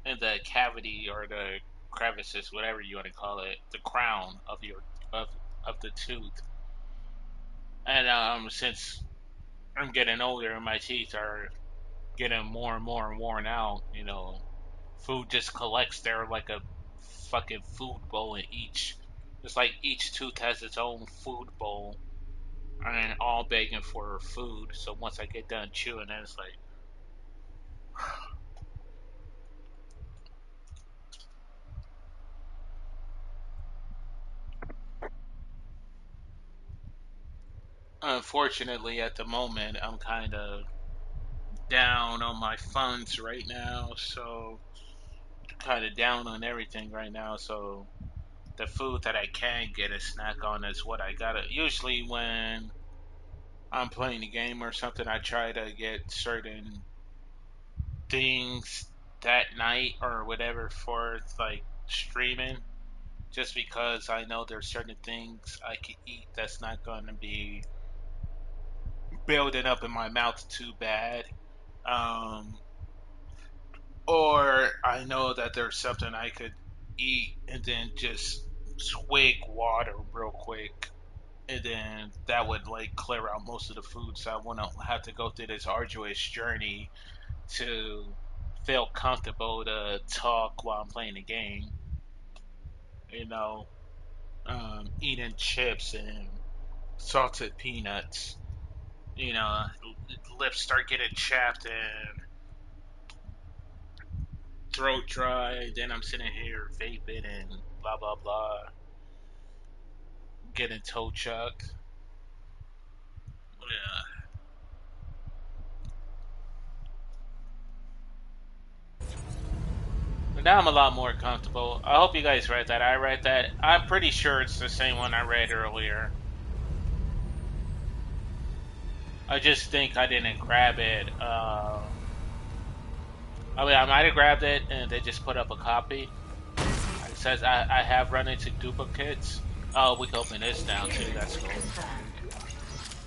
in the cavity or the crevices, whatever you want to call it, the crown of of the tooth. And since I'm getting older and my teeth are getting more and more worn out, food just collects there like a fucking food bowl in each. It's like each tooth has its own food bowl and all begging for food. So once I get done chewing, then it's like, unfortunately, at the moment, I'm kind of down on my funds right now. So kind of down on everything right now. So the food that I can get a snack on is what I gotta. Usually when I'm playing a game or something, I try to get certain things that night or whatever for like streaming. Just because I know there's certain things I can eat that's not going to be building up in my mouth too bad. Um, or I know that there's something I could eat and then just swig water real quick. And then that would like clear out most of the food, so I wouldn't have to go through this arduous journey to feel comfortable to talk while I'm playing the game. You know, eating chips and salted peanuts. You know, lips start getting chapped and throat dry. Then I'm sitting here vaping and blah blah blah, getting toe chucked. Yeah. But now I'm a lot more comfortable. I hope you guys read that. I read that. I'm pretty sure it's the same one I read earlier. I just think I didn't grab it. I mean, I might have grabbed it and they just put up a copy. It says I have run into duplicates. Oh, we can open this down too. That's cool.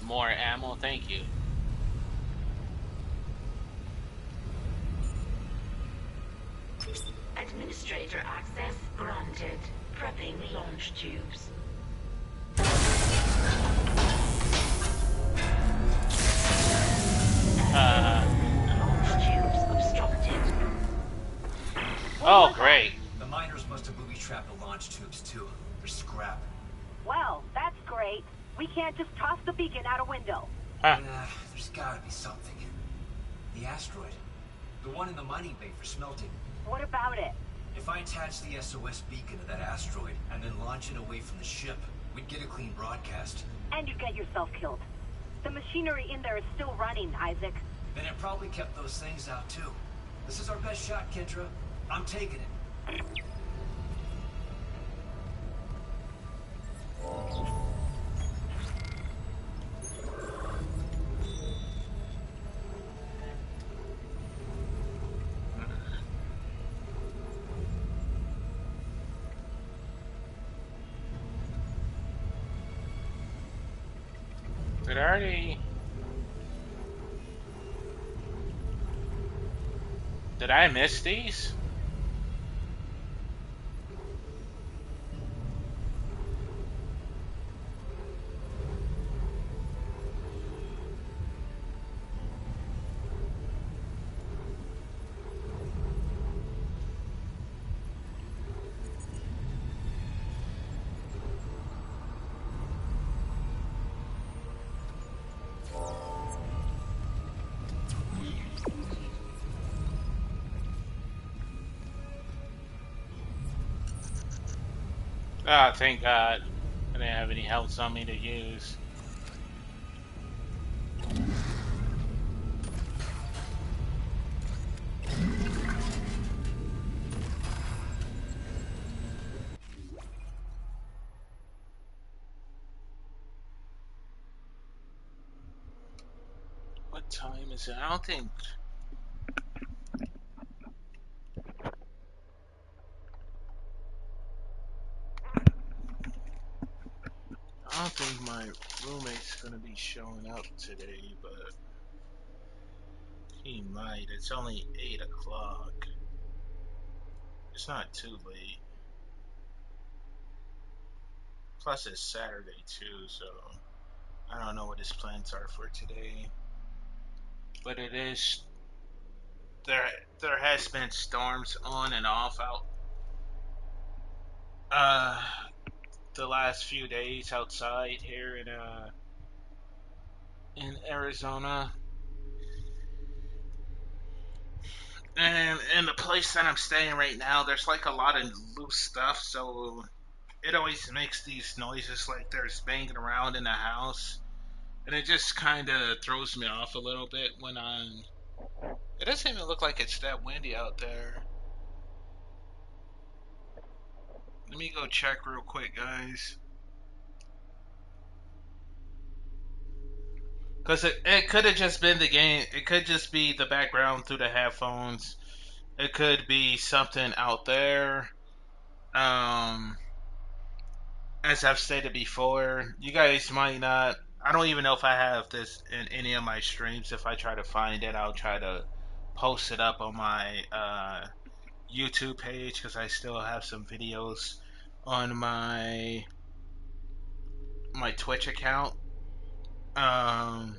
More ammo. Thank you. Administrator access granted. Prepping launch tubes. Launch tubes obstructed. Oh, great. The miners must have booby-trapped the launch tubes, too. They're scrap. Well, that's great. We can't just toss the beacon out a window. Huh. There's gotta be something. The asteroid. The one in the mining bay for smelting. What about it? If I attach the SOS beacon to that asteroid and then launch it away from the ship, we'd get a clean broadcast. And you get yourself killed. The machinery in there is still running, Isaac. Then it probably kept those things out, too. This is our best shot, Kendra. I'm taking it. Did I already... Did I miss these? Ah, thank God. I didn't have any health on me to use. What time is it? I don't think... I don't think my roommate's gonna be showing up today, but he might. It's only 8 o'clock. It's not too late. Plus it's Saturday too, so I don't know what his plans are for today. But it is there has been storms on and off out the last few days outside here in Arizona. And in the place that I'm staying right now, there's like a lot of loose stuff, so it always makes these noises like there's banging around in the house. And it just kind of throws me off a little bit when I'm... It doesn't even look like it's that windy out there. Let me go check real quick, guys. Because it could have just been the game. It could just be the background through the headphones. It could be something out there. As I've stated before, you guys might not... I don't even know if I have this in any of my streams. If I try to find it, I'll try to post it up on my YouTube page, because I still have some videos on my Twitch account. But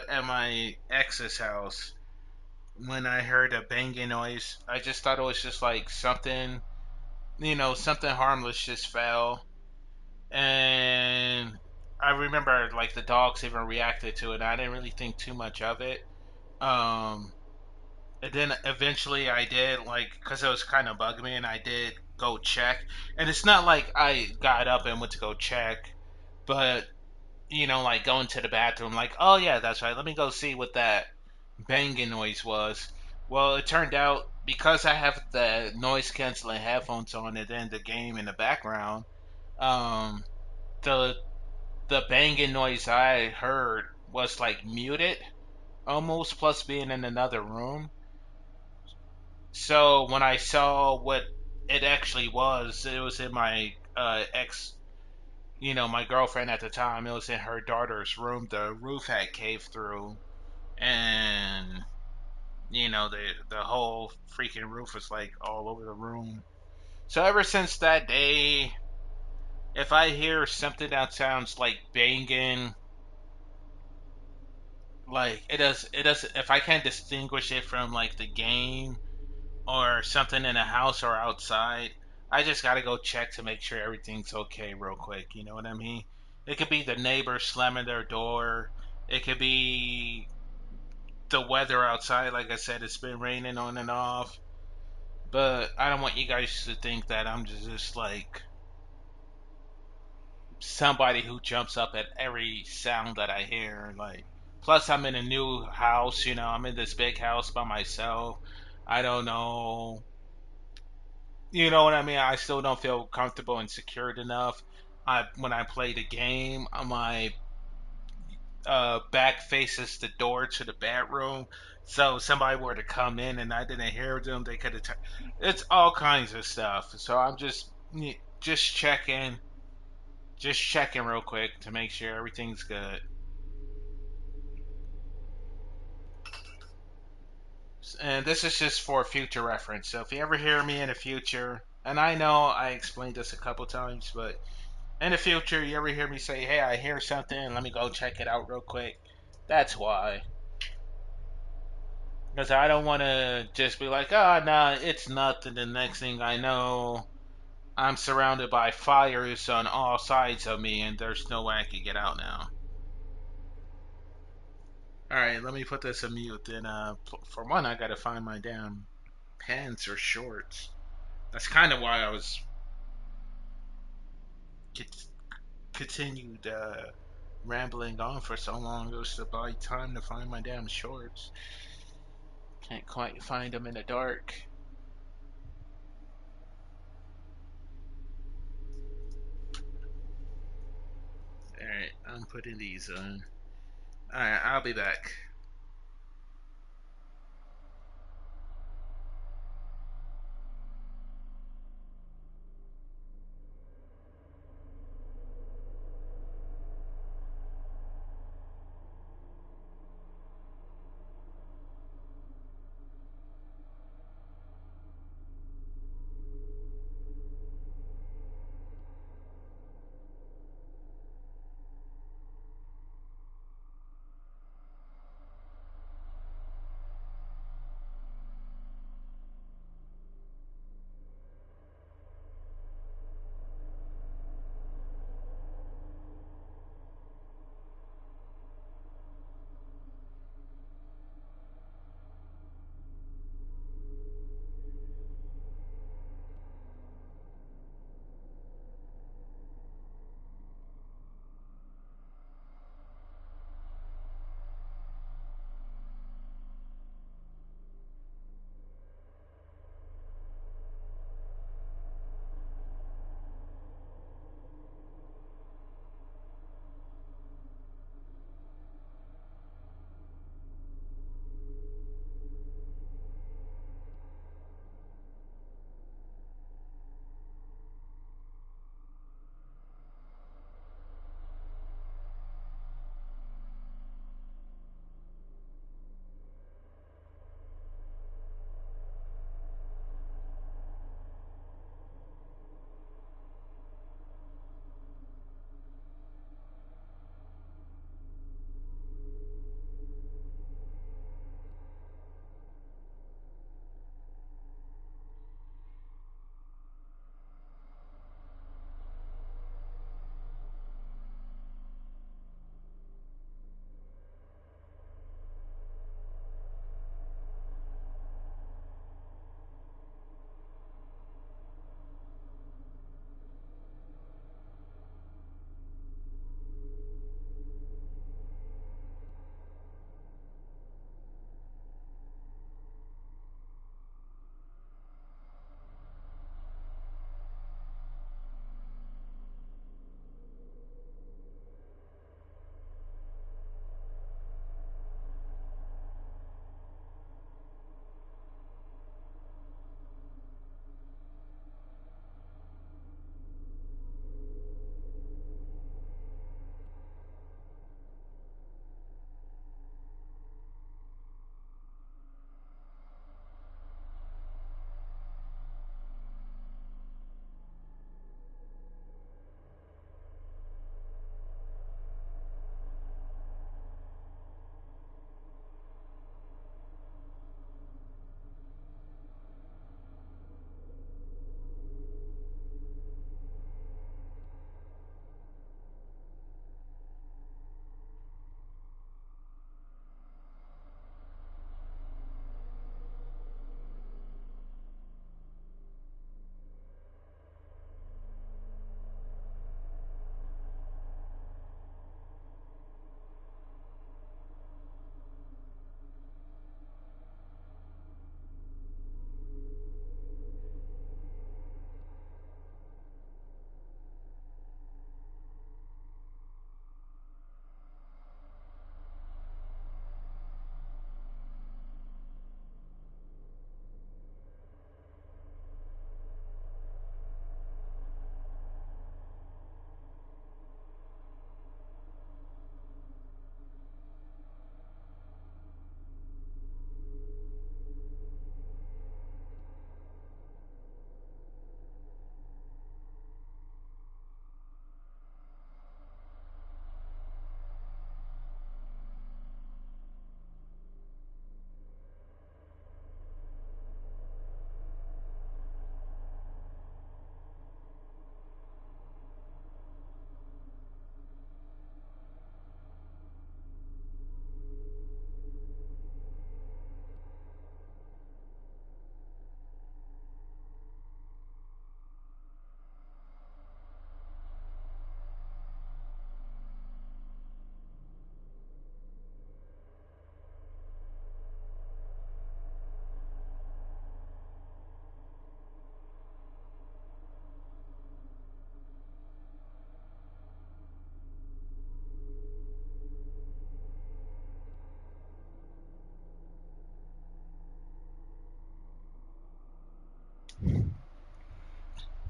at my ex's house, when I heard a banging noise, I just thought it was just like something, something harmless just fell. And I remember like the dogs even reacted to it. I didn't really think too much of it. Um, and then eventually I did, like, because it was kind of bugging me, and I did go check. And it's not like I got up and went to go check, but like going to the bathroom, like, oh yeah, that's right. Let me go see what that banging noise was. Well, it turned out because I have the noise canceling headphones on and then the game in the background, um, the banging noise I heard was like muted almost, plus being in another room. So when I saw what it actually was, it was in my ex, my girlfriend at the time. It was in her daughter's room. The roof had caved through, and the whole freaking roof was like all over the room. So ever since that day, if I hear something that sounds like banging, like it does if I can't distinguish it from like the game or something in a house or outside, I just gotta go check to make sure everything's okay real quick. You know what I mean? It could be the neighbor slamming their door. It could be the weather outside. Like I said, it's been raining on and off. But I don't want you guys to think that I'm just like somebody who jumps up at every sound that I hear. Like, plus I'm in a new house. I'm in this big house by myself. I don't know. You know what I mean? I still don't feel comfortable and secured enough. When I play the game, my back faces the door to the bedroom. So if somebody were to come in and I didn't hear them, they could have. It's all kinds of stuff. So I'm just checking, real quick to make sure everything's good. And this is just for future reference. So if you ever hear me in the future, and I know I explained this a couple times, but in the future, you ever hear me say, "Hey, I hear something. Let me go check it out real quick." That's why. Because I don't want to just be like, "Oh, nah, it's nothing." The next thing I know, I'm surrounded by fires on all sides of me, and there's no way I can get out now. All right, let me put this on mute. And for one, I gotta find my damn pants or shorts. That's kind of why I was continued rambling on for so long. It was to buy time to find my damn shorts. Can't quite find them in the dark. Alright, I'm putting these on. Alright, I'll be back.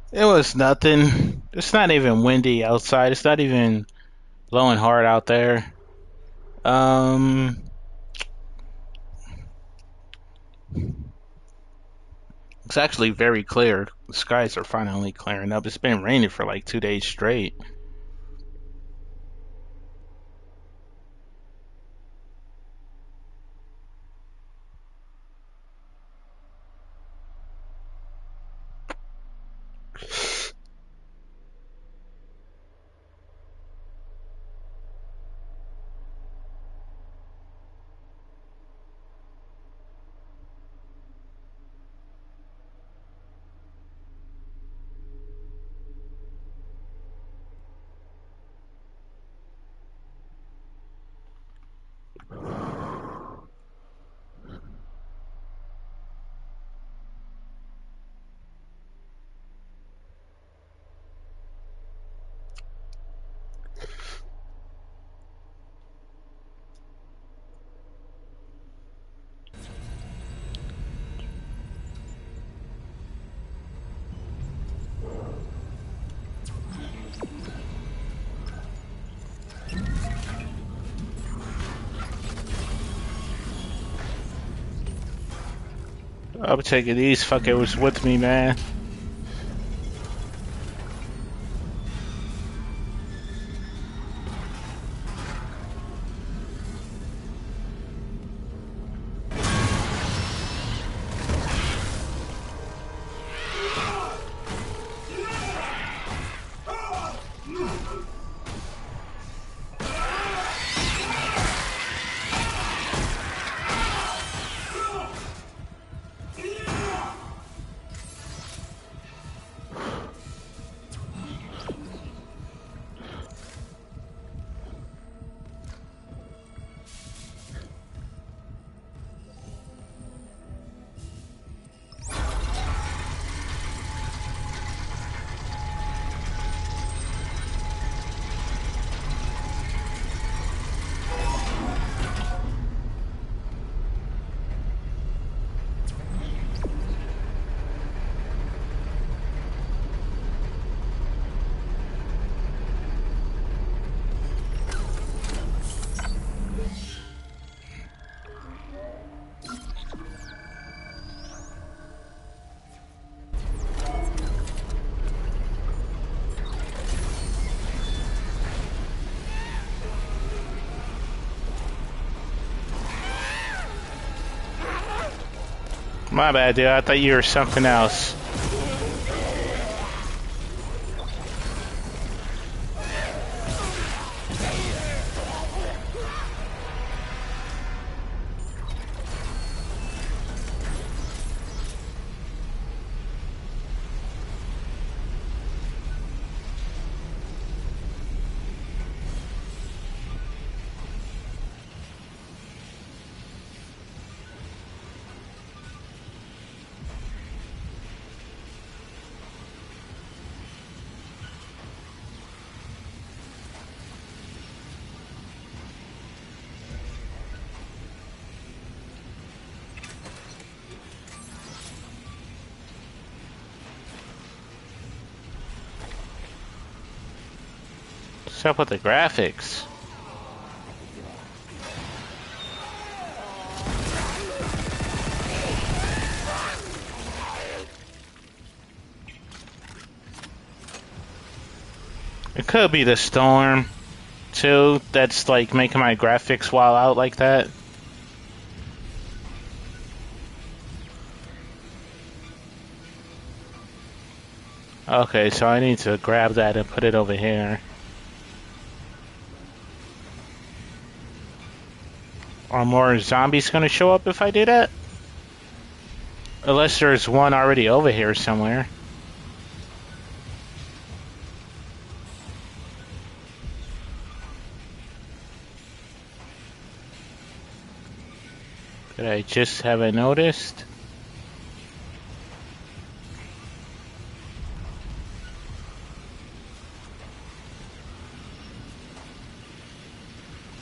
It was nothing. It's not even windy outside. It's not even blowing hard out there. Um, it's actually very clear. The skies are finally clearing up. It's been raining for like 2 days straight. I'm taking these fuckers with me, man. My bad, dude. I thought you were something else. What's up with the graphics? It could be the storm, too, that's like making my graphics while out like that. Okay, so I need to grab that and put it over here. Are more zombies gonna show up if I do that? Unless there's one already over here somewhere. Did I just haven't noticed?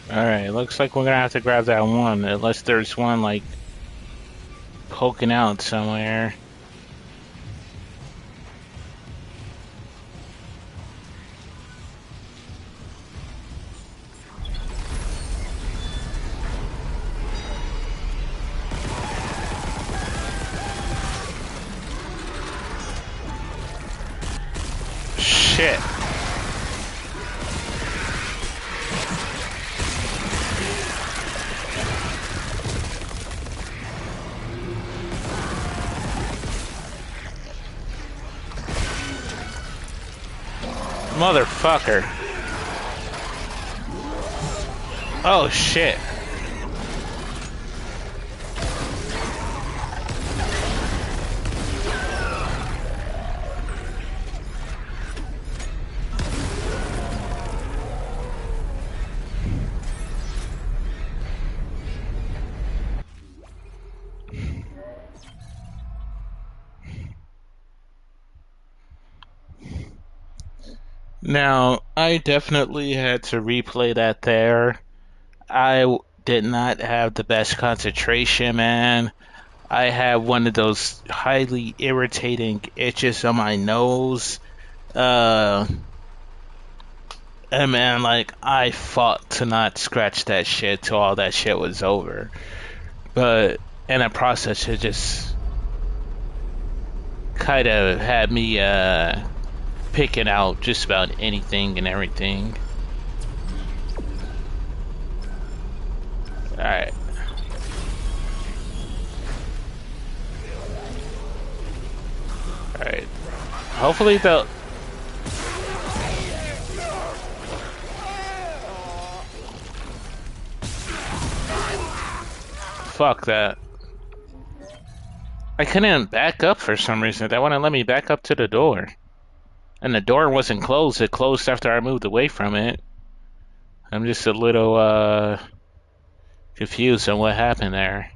Alright, looks like we're gonna have to grab that one, unless there's one, like, poking out somewhere. shit. Motherfucker. Oh shit. Now, I definitely had to replay that there. Did not have the best concentration, man. I had one of those highly irritating itches on my nose. Uh, and man, like, I fought to not scratch that shit till all that shit was over. But in the process, it just kind of had me, picking out just about anything and everything. Alright. Alright. Hopefully they'll... Fuck that. I couldn't back up for some reason. They wouldn't let me back up to the door. And the door wasn't closed. It closed after I moved away from it. I'm just a little, confused on what happened there.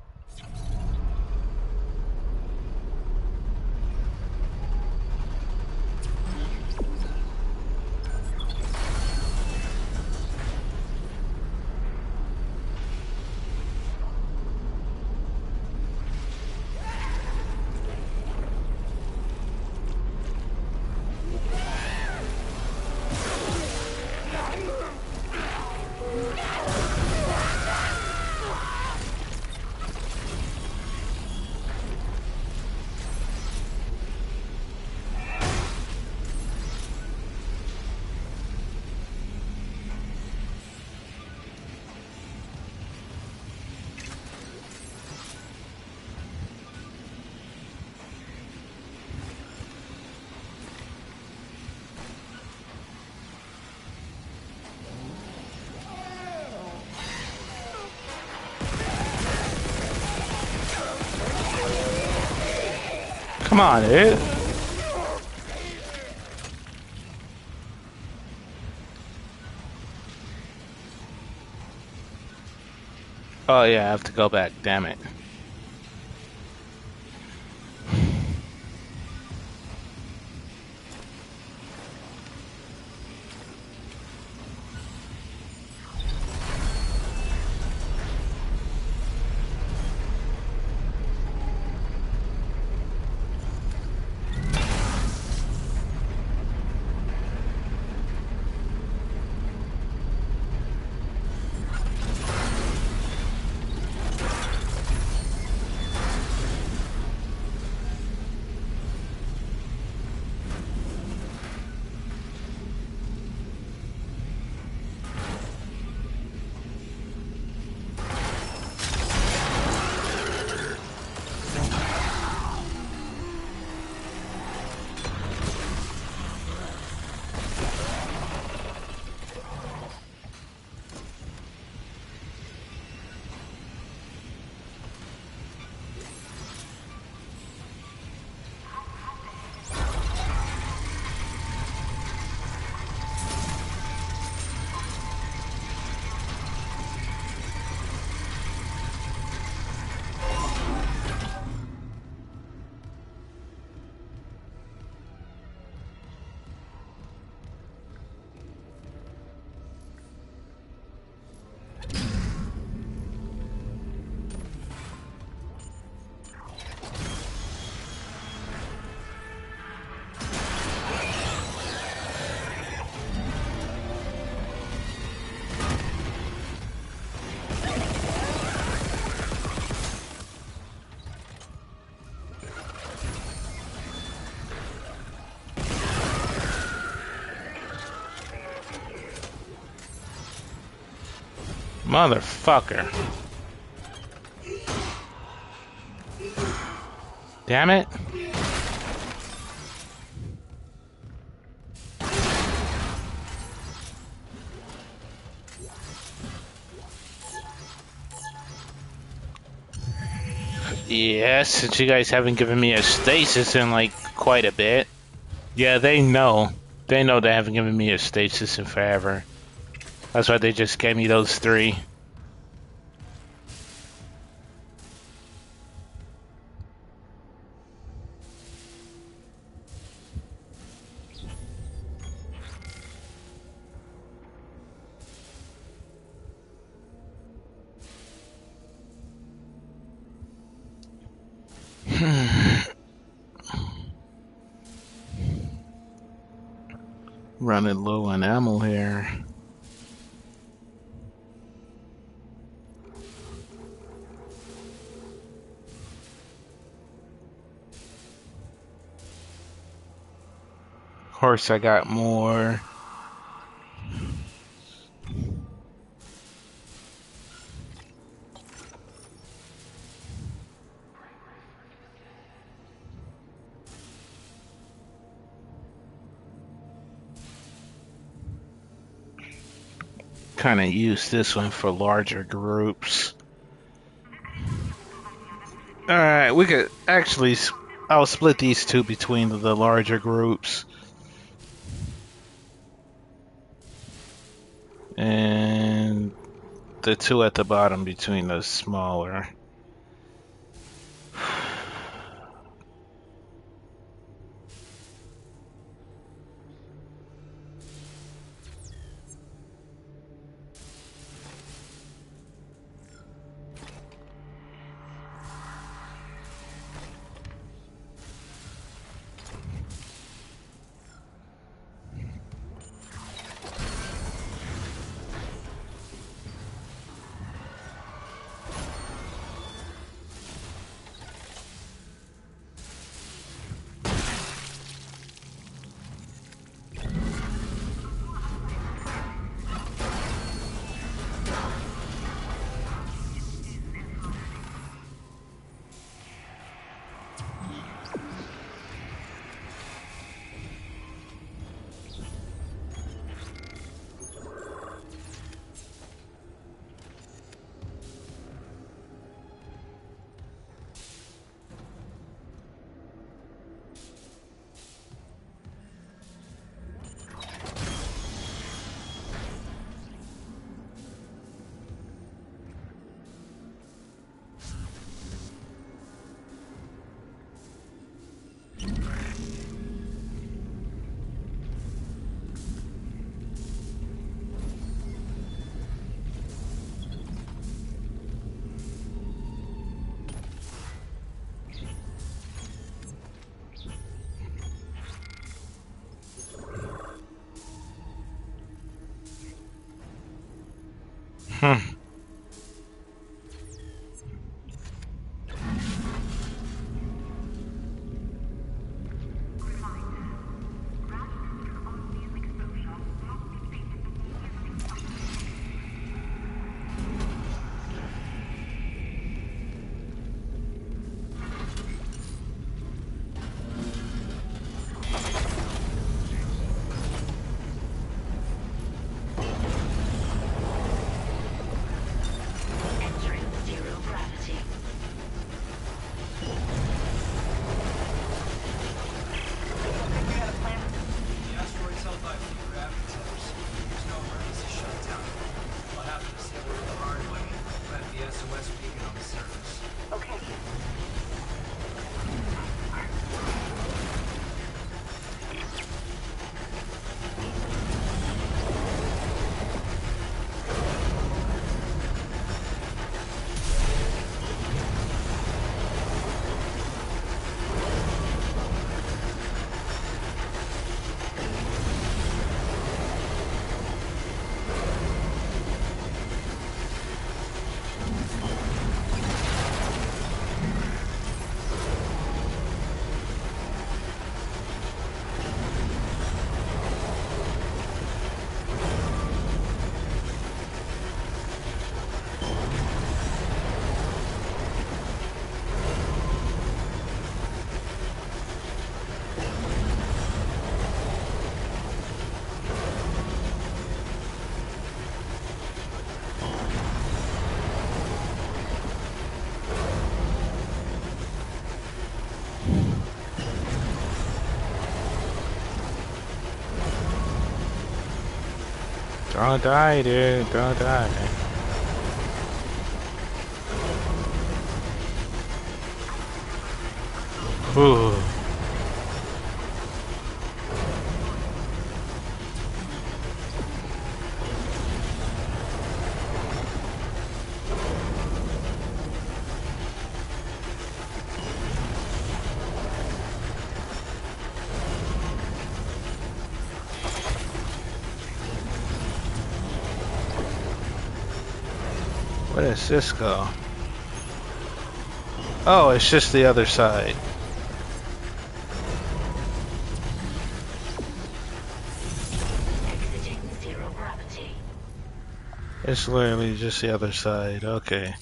Come on, dude. Oh yeah, I have to go back, damn it. Motherfucker. Damn it. Yes, since you guys haven't given me a stasis in like quite a bit. Yeah, they know. They know they haven't given me a stasis in forever. That's why they just gave me those 3. Running low on ammo here. Of course, I got more. Kind of use this one for larger groups. Alright, we could actually... I'll split these 2 between the larger groups. And the 2 at the bottom between the smaller. Don't die, dude. Don't die. Ooh. Where does this go? Oh, it's just the other side. Exiting zero gravity. It's literally just the other side. Okay.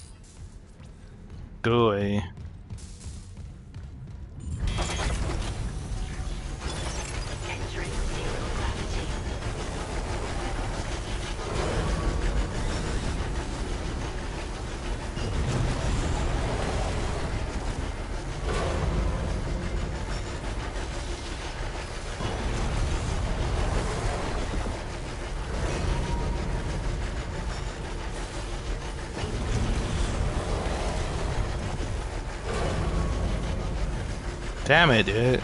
Gooey. Entering zero gravity. Damn it, dude.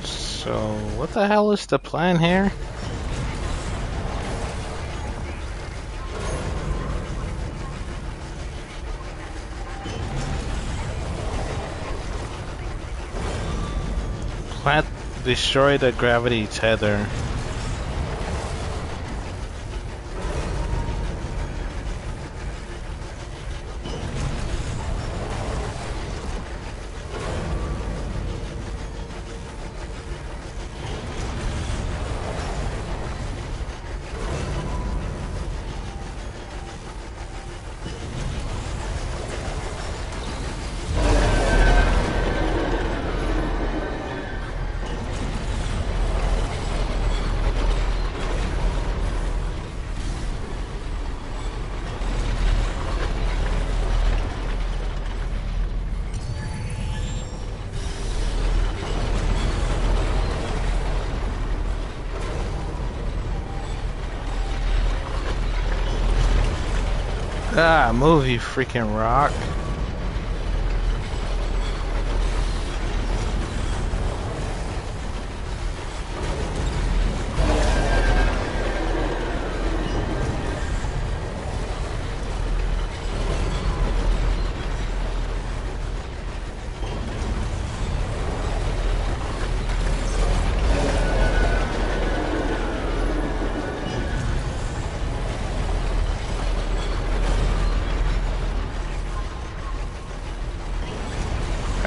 So, what the hell is the plan here? Plant destroy the gravity tether. Ah, move, you freaking rock.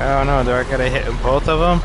I don't know, do I gotta hit both of them?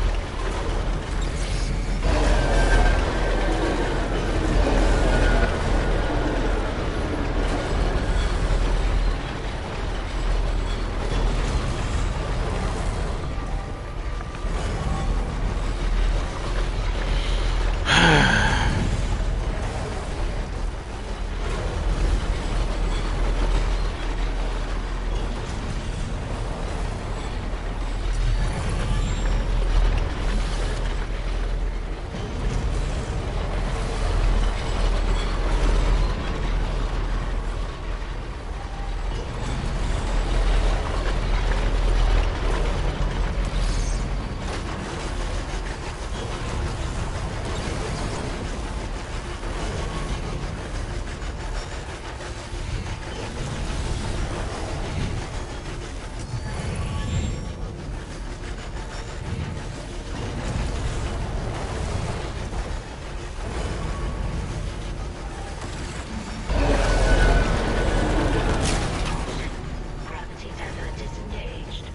Gravity tether disengaged.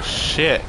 Shit.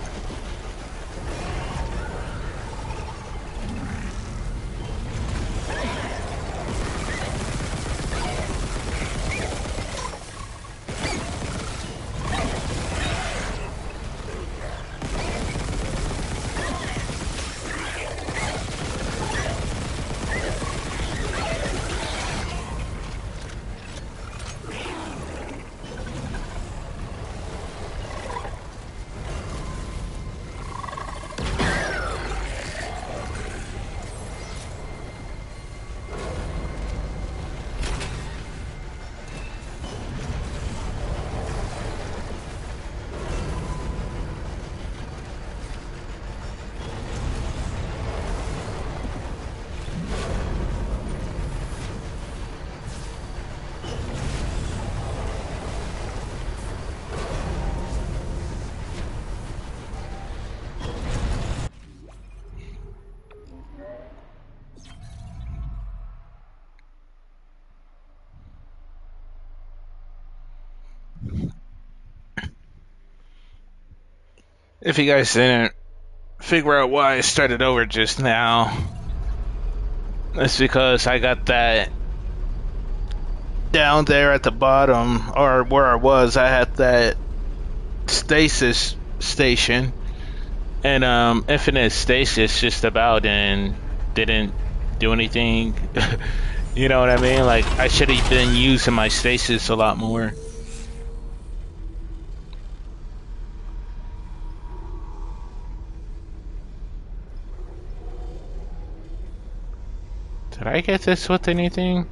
If you guys didn't figure out why I started over just now, it's because I got that down there at the bottom, or where I was, I had that stasis station, and infinite stasis just about and didn't do anything. You know what I mean? Like, I should have been using my stasis a lot more. Did I get this with anything?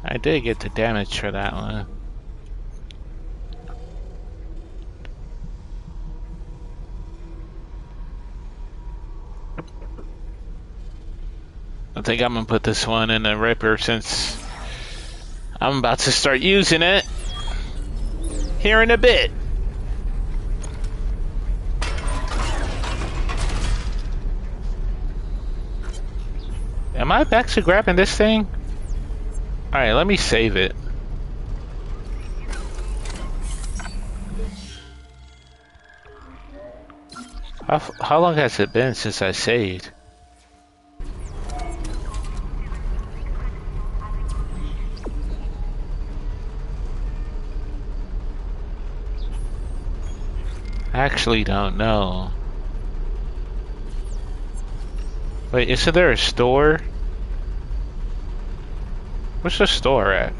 I did get the damage for that one. I think I'm gonna put this one in the Ripper since I'm about to start using it here in a bit. Am I back to grabbing this thing? Alright, let me save it. How long has it been since I saved? I actually don't know. Wait, isn't there a store? Where's the store at?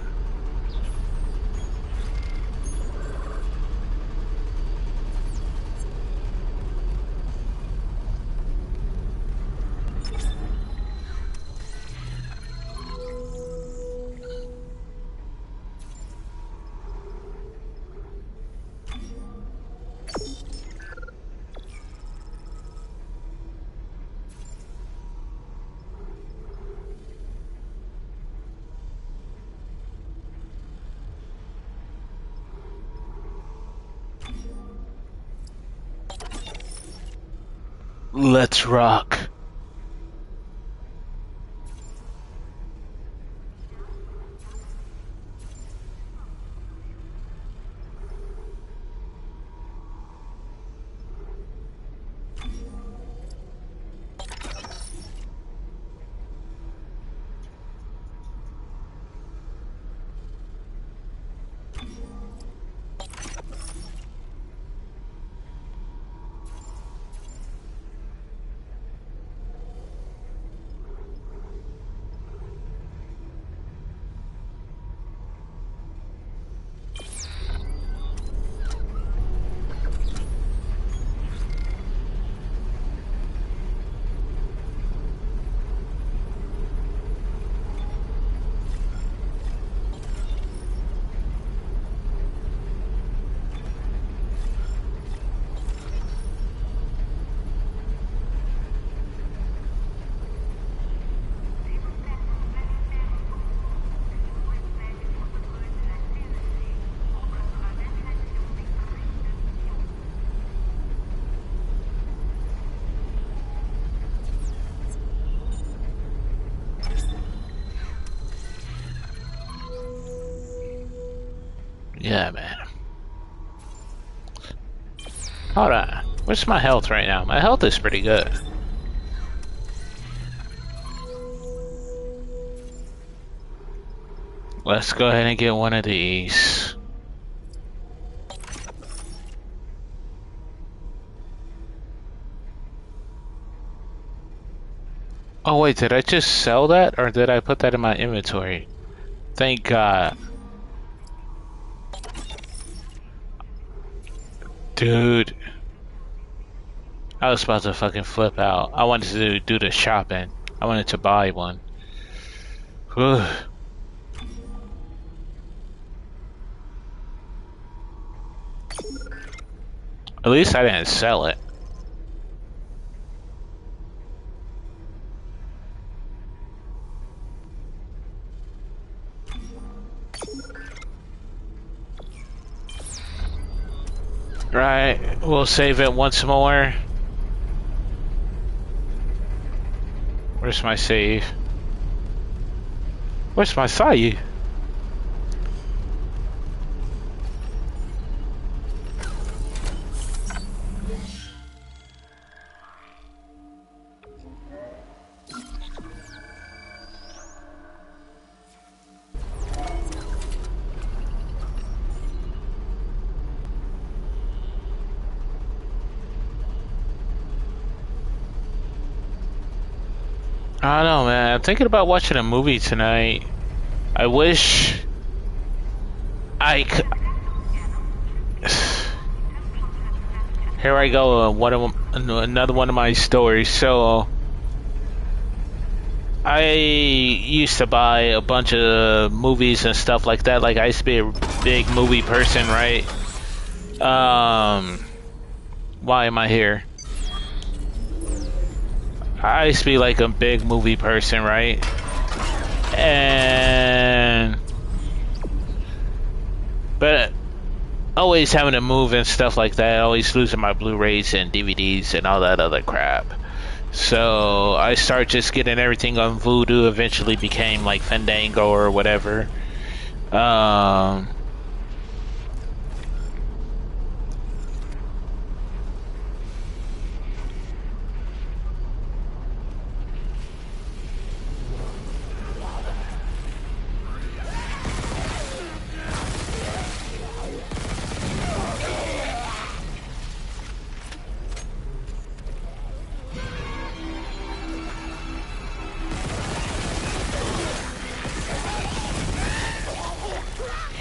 Let's rock. Yeah, man. Hold on. What's my health right now? My health is pretty good. Let's go ahead and get one of these. Oh wait, did I just sell that or did I put that in my inventory? Thank God. Dude. I was about to fucking flip out. I wanted to do the shopping. I wanted to buy one. Whew. At least I didn't sell it. Right, we'll save it once more. Where's my save? Where's my Sayu? I don't know, man. I'm thinking about watching a movie tonight. I wish I could. Here I go. Another one of my stories. So I used to buy a bunch of movies and stuff like that. Like I used to be a big movie person, right? Why am I here? I used to be like a big movie person, right? But always having to move and stuff like that, always losing my Blu-rays and DVDs and all that other crap. So I started just getting everything on Vudu. Eventually became like Fandango or whatever.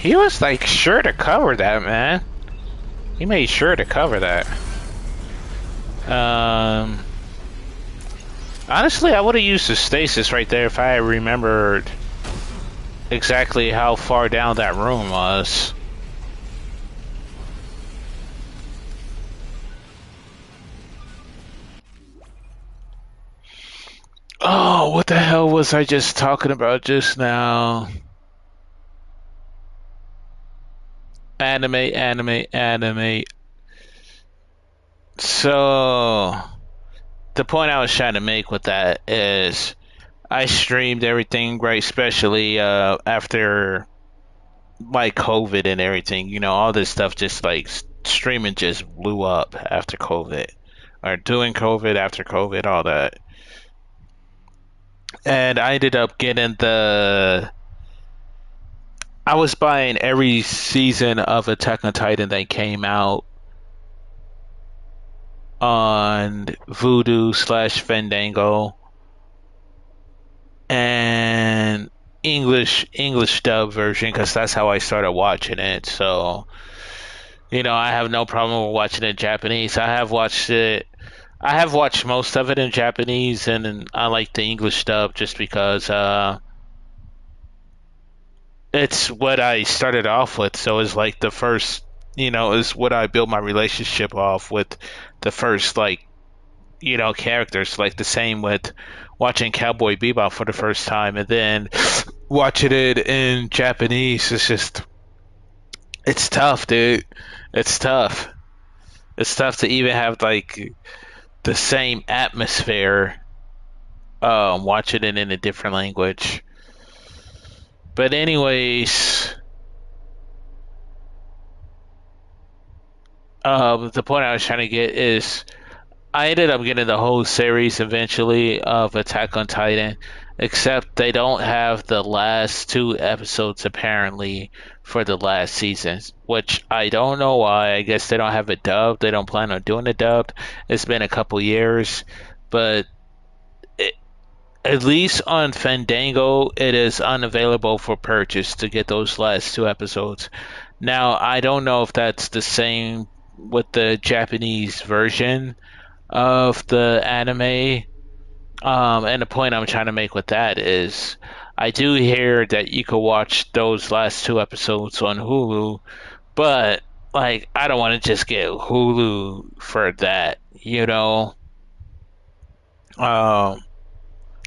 He was like sure to cover that, man. He made sure to cover that. Honestly, I would have used the stasis right there if I had remembered exactly how far down that room was. Oh, what the hell was I just talking about just now? Anime. So, the point I was trying to make with that is I streamed everything, right? Especially after like COVID and everything. You know, all this stuff just like streaming just blew up after COVID. Or doing COVID, after COVID, all that. And I ended up getting I was buying every season of Attack on Titan that came out on Vudu/Fandango and English dub version because that's how I started watching it. So, you know, I have no problem with watching it in Japanese. I have watched most of it in Japanese, and I like the English dub just because it's what I started off with. So it's like the first, you know, is what I built my relationship off with, the first, like, you know, characters. Like the same with watching Cowboy Bebop for the first time and then watching it in Japanese. It's tough, dude. It's tough. It's tough to even have like the same atmosphere watching it in a different language. But anyways, the point I was trying to get is I ended up getting the whole series eventually of Attack on Titan, except they don't have the last two episodes apparently for the last season, which I don't know why. I guess they don't have it dubbed. They don't plan on doing it dubbed. It's been a couple years, but at least on Fandango, it is unavailable for purchase to get those last two episodes. Now, I don't know if that's the same with the Japanese version of the anime. And the point I'm trying to make with that is I do hear that you could watch those last two episodes on Hulu, but like I don't want to just get Hulu for that, you know. Um,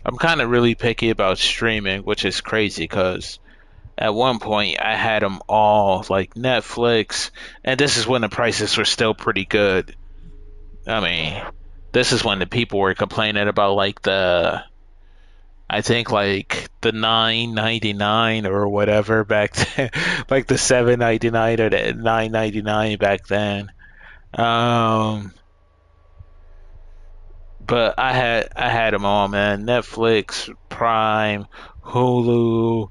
I'm kind of really picky about streaming, which is crazy because at one point I had them all like Netflix, and this is when the prices were still pretty good. I mean, this is when the people were complaining about like I think like the 9.99 or whatever back then, like the 7.99 or the 9.99 back then. Um, but I had them all, man. Netflix, Prime, Hulu,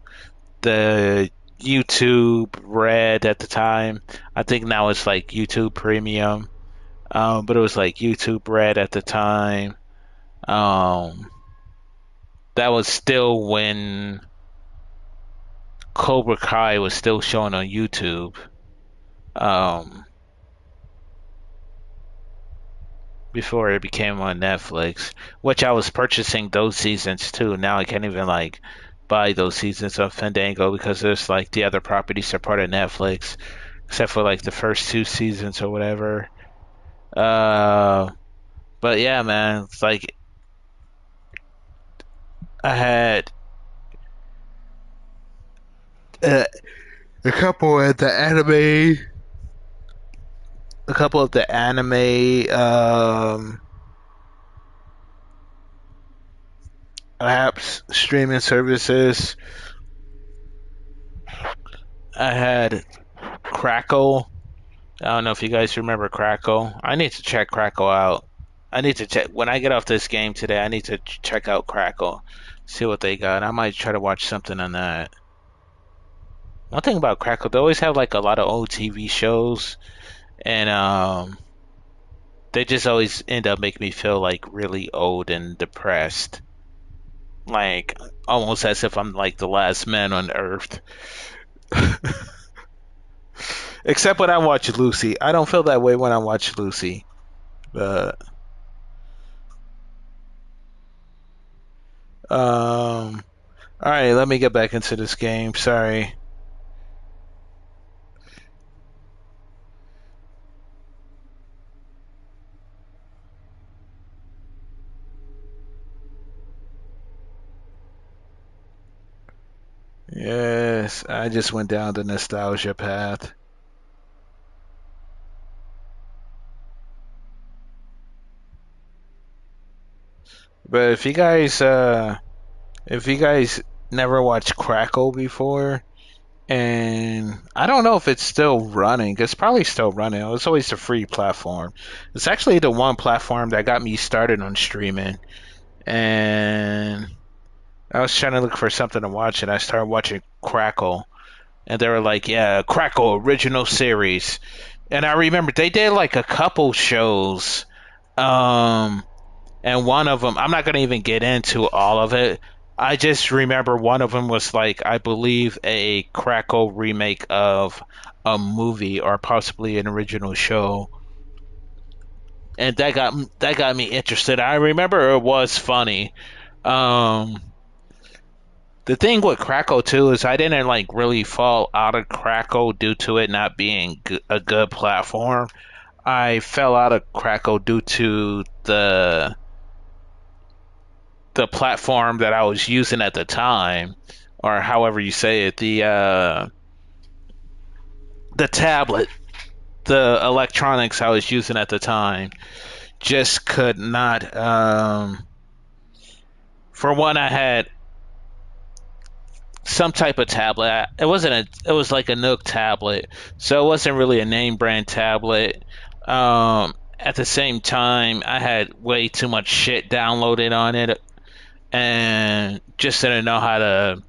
the YouTube Red at the time. I think now it's like YouTube Premium. But it was like YouTube Red at the time. Um, that was still when Cobra Kai was still showing on YouTube. Um, before it became on Netflix, which I was purchasing those seasons too. Now I can't even like buy those seasons of Fandango because there's like the other properties are part of Netflix, except for like the first two seasons or whatever. Uh, but yeah, man, it's like I had uh, a couple of the anime, a couple of the anime apps, streaming services. I had Crackle. I don't know if you guys remember Crackle. I need to check Crackle out. I need to check when I get off this game today. I need to check out Crackle, see what they got. I might try to watch something on that. One thing about Crackle, they always have like a lot of old TV shows, and they just always end up making me feel like really old and depressed, like almost as if I'm like the last man on Earth. Except when I watch Lucy, I don't feel that way when I watch Lucy. But all right, let me get back into this game. Sorry. Yes, I just went down the nostalgia path. But if you guys never watched Crackle before, and I don't know if it's still running. It's probably still running. It's always a free platform. It's actually the one platform that got me started on streaming. And I was trying to look for something to watch, and I started watching Crackle. And they were like, "Yeah, Crackle original series." And I remember they did like a couple shows. Um, and one of them, I'm not going to even get into all of it. I just remember one of them was like, I believe, a Crackle remake of a movie or possibly an original show, and that got me interested. I remember it was funny. Um, the thing with Crackle too is I didn't like really fall out of Crackle due to it not being a good platform. I fell out of Crackle due to the platform that I was using at the time, or however you say it, the tablet, the electronics I was using at the time, just could not. For one, I had some type of tablet. It wasn't a. It was like a Nook tablet, so it wasn't really a name brand tablet. At the same time, I had way too much shit downloaded on it, and just didn't know how to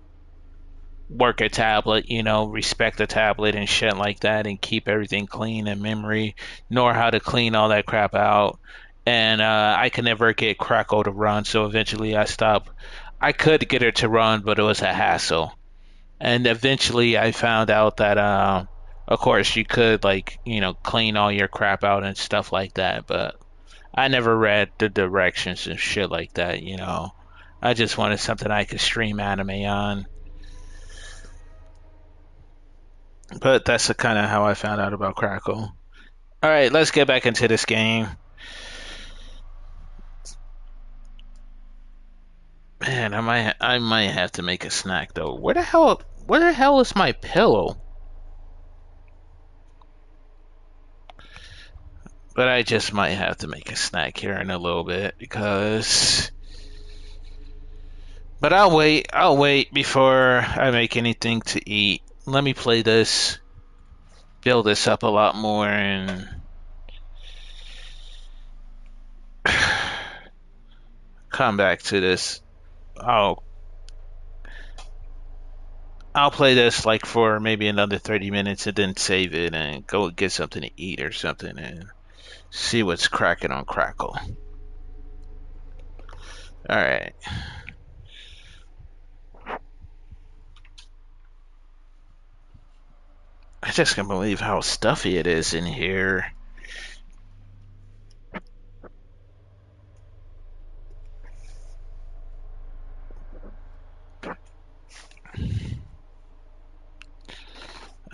work a tablet, respect a tablet and shit like that, and keep everything clean in memory, nor how to clean all that crap out. And I could never get Crackle to run, so eventually I stopped. I could get it to run, but it was a hassle. And eventually I found out that, of course, you could, like, clean all your crap out and stuff like that, but I never read the directions and shit like that. I just wanted something I could stream anime on. But that's kind of how I found out about Crackle. All right, let's get back into this game. Man, I might have to make a snack though. Where the hell is my pillow? But I just might have to make a snack here in a little bit because But I'll wait. I'll wait before I make anything to eat. Let me play this, build this up a lot more, and come back to this. I'll play this like for maybe another 30 minutes and then save it and go get something to eat or something and see what's cracking on Crackle. Alright. I just can't believe how stuffy it is in here.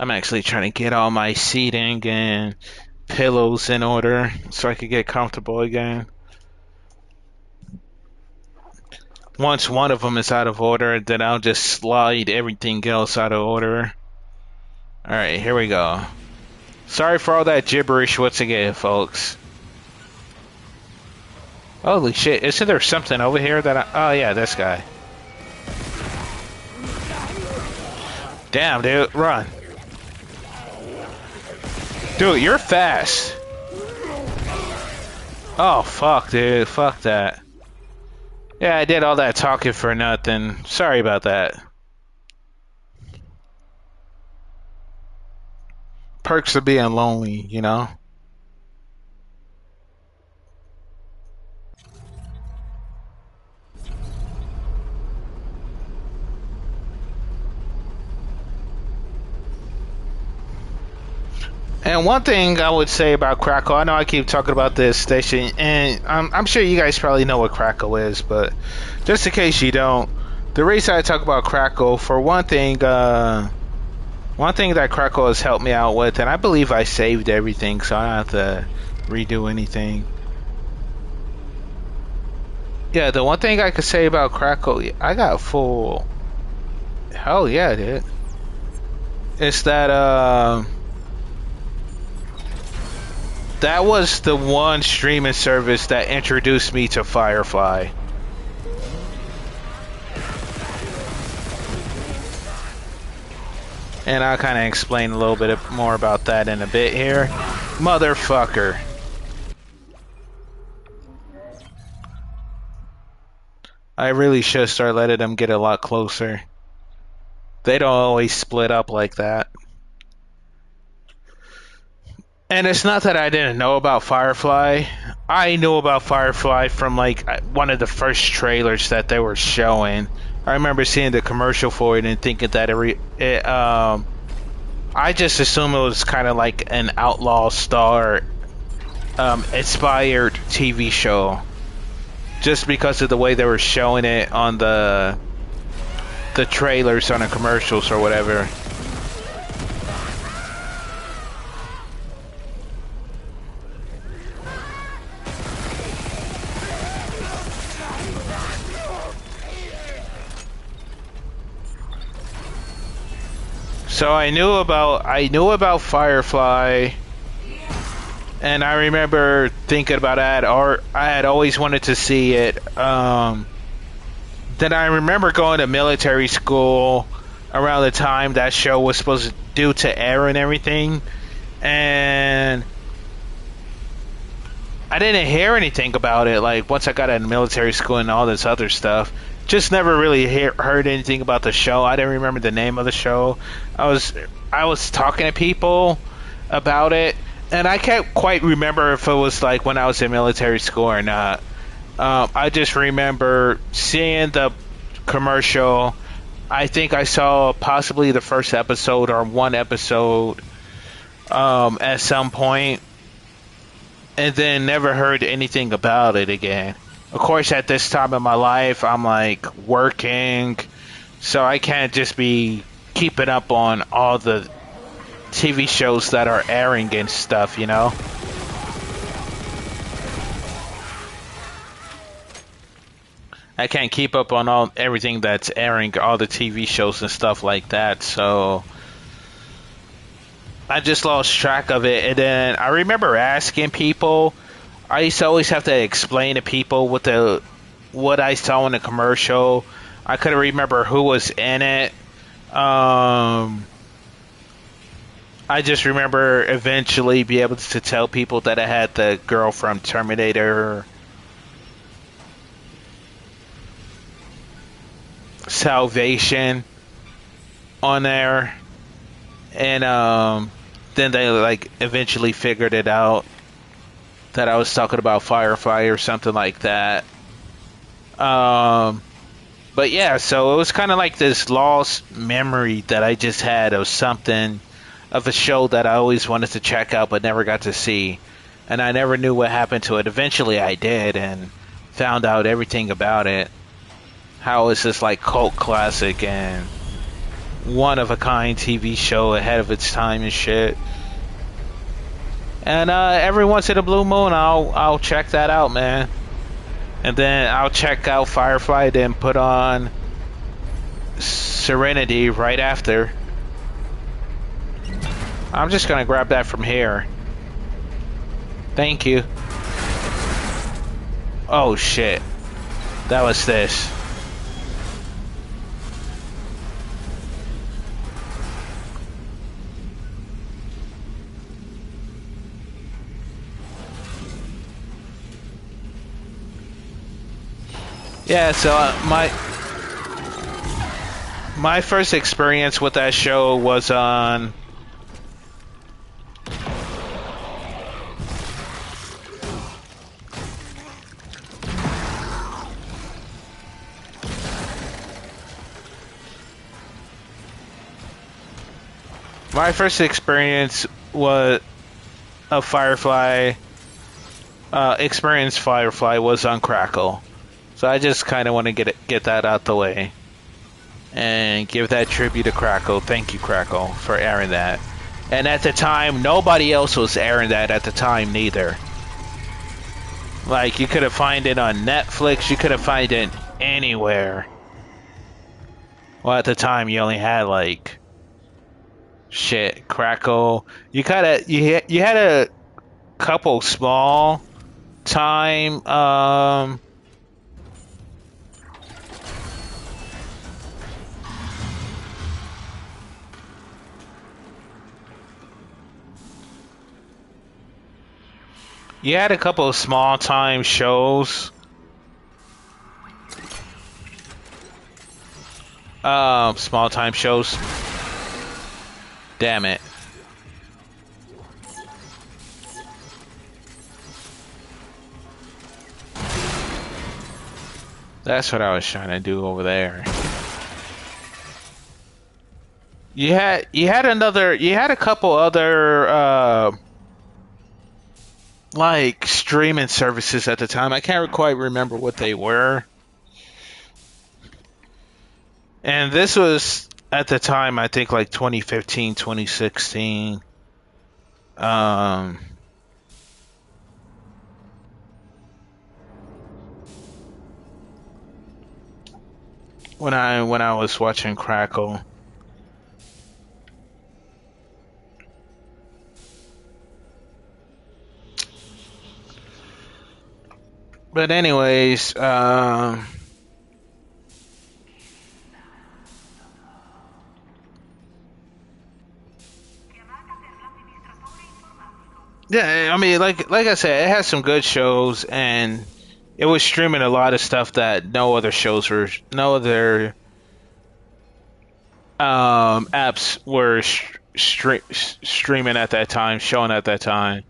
I'm actually trying to get all my seating and pillows in order so I could get comfortable again. Once one of them is out of order, then I'll just slide everything else out of order. Alright, here we go. Sorry for all that gibberish once again, folks. Holy shit, isn't there something over here that oh yeah, this guy. Damn, dude, run. Dude, you're fast. Oh, fuck, dude. Fuck that. Yeah, I did all that talking for nothing. Sorry about that. Perks of being lonely, you know? And one thing I would say about Crackle, I know I keep talking about this station, and I'm sure you guys probably know what Crackle is, but just in case you don't, the reason I talk about Crackle, for one thing that Crackle has helped me out with, and I believe I saved everything, so I don't have to redo anything. Yeah, the one thing I could say about Crackle, I got full. Hell yeah, dude. It's that, that was the one streaming service that introduced me to Firefly. And I'll kind of explain a little bit more about that in a bit here. Motherfucker. I really should start letting them get a lot closer. They don't always split up like that. And it's not that I didn't know about Firefly. I knew about Firefly from like one of the first trailers that they were showing. I remember seeing the commercial for it and thinking that I just assumed it was kind of like an Outlaw Star inspired TV show, just because of the way they were showing it on the trailers on the commercials or whatever. So I knew about Firefly, and I remember thinking about that, or I had always wanted to see it. Then I remember going to military school around the time that show was supposed to due to air and everything, and I didn't hear anything about it. Like once I got out of military school and all this other stuff. Just never really heard anything about the show. I didn't remember the name of the show. I was talking to people about it, and I can't quite remember if it was like when I was in military school or not. I just remember seeing the commercial. I think I saw possibly the first episode or one episode at some point, and then never heard anything about it again. Of course, at this time in my life, I'm like working, so I can't just be keeping up on all the TV shows that are airing and stuff, you know? I can't keep up on everything that's airing, all the TV shows and stuff like that, so I just lost track of it. And then I remember asking people. I used to always have to explain to people what I saw in the commercial. I couldn't remember who was in it. I just remember eventually be able to tell people that I had the girl from Terminator Salvation on there, and then they like eventually figured it out that I was talking about Firefly or something like that. But yeah, so it was kind of like this lost memory that I just had of something, of a show that I always wanted to check out but never got to see, and I never knew what happened to it. Eventually I did and found out everything about it, how it's this like cult classic and one of a kind TV show ahead of its time and shit. And every once in a blue moon I'll check that out, man. And then I'll check out Firefly, then put on Serenity right after. I'm just gonna grab that from here. Thank you. Oh shit. That was this. Yeah, so my first experience with that show was on my first experience was of Firefly. Experience Firefly was on Crackle. So I just kind of want to get that out the way and give that tribute to Crackle. Thank you, Crackle, for airing that. And at the time, nobody else was airing that at the time neither. Like, you could have find it on Netflix, you could have find it anywhere. Well, at the time, you only had like shit, Crackle. You had a couple small time you had a couple of small time shows. Small time shows. Damn it. That's what I was trying to do over there. You had a couple other like streaming services at the time. I can't quite remember what they were. And this was at the time, I think like 2015, 2016. When I was watching Crackle. But anyways, yeah, I mean, like I said, it has some good shows, and it was streaming a lot of stuff that no other apps were streaming at that time, showing at that time.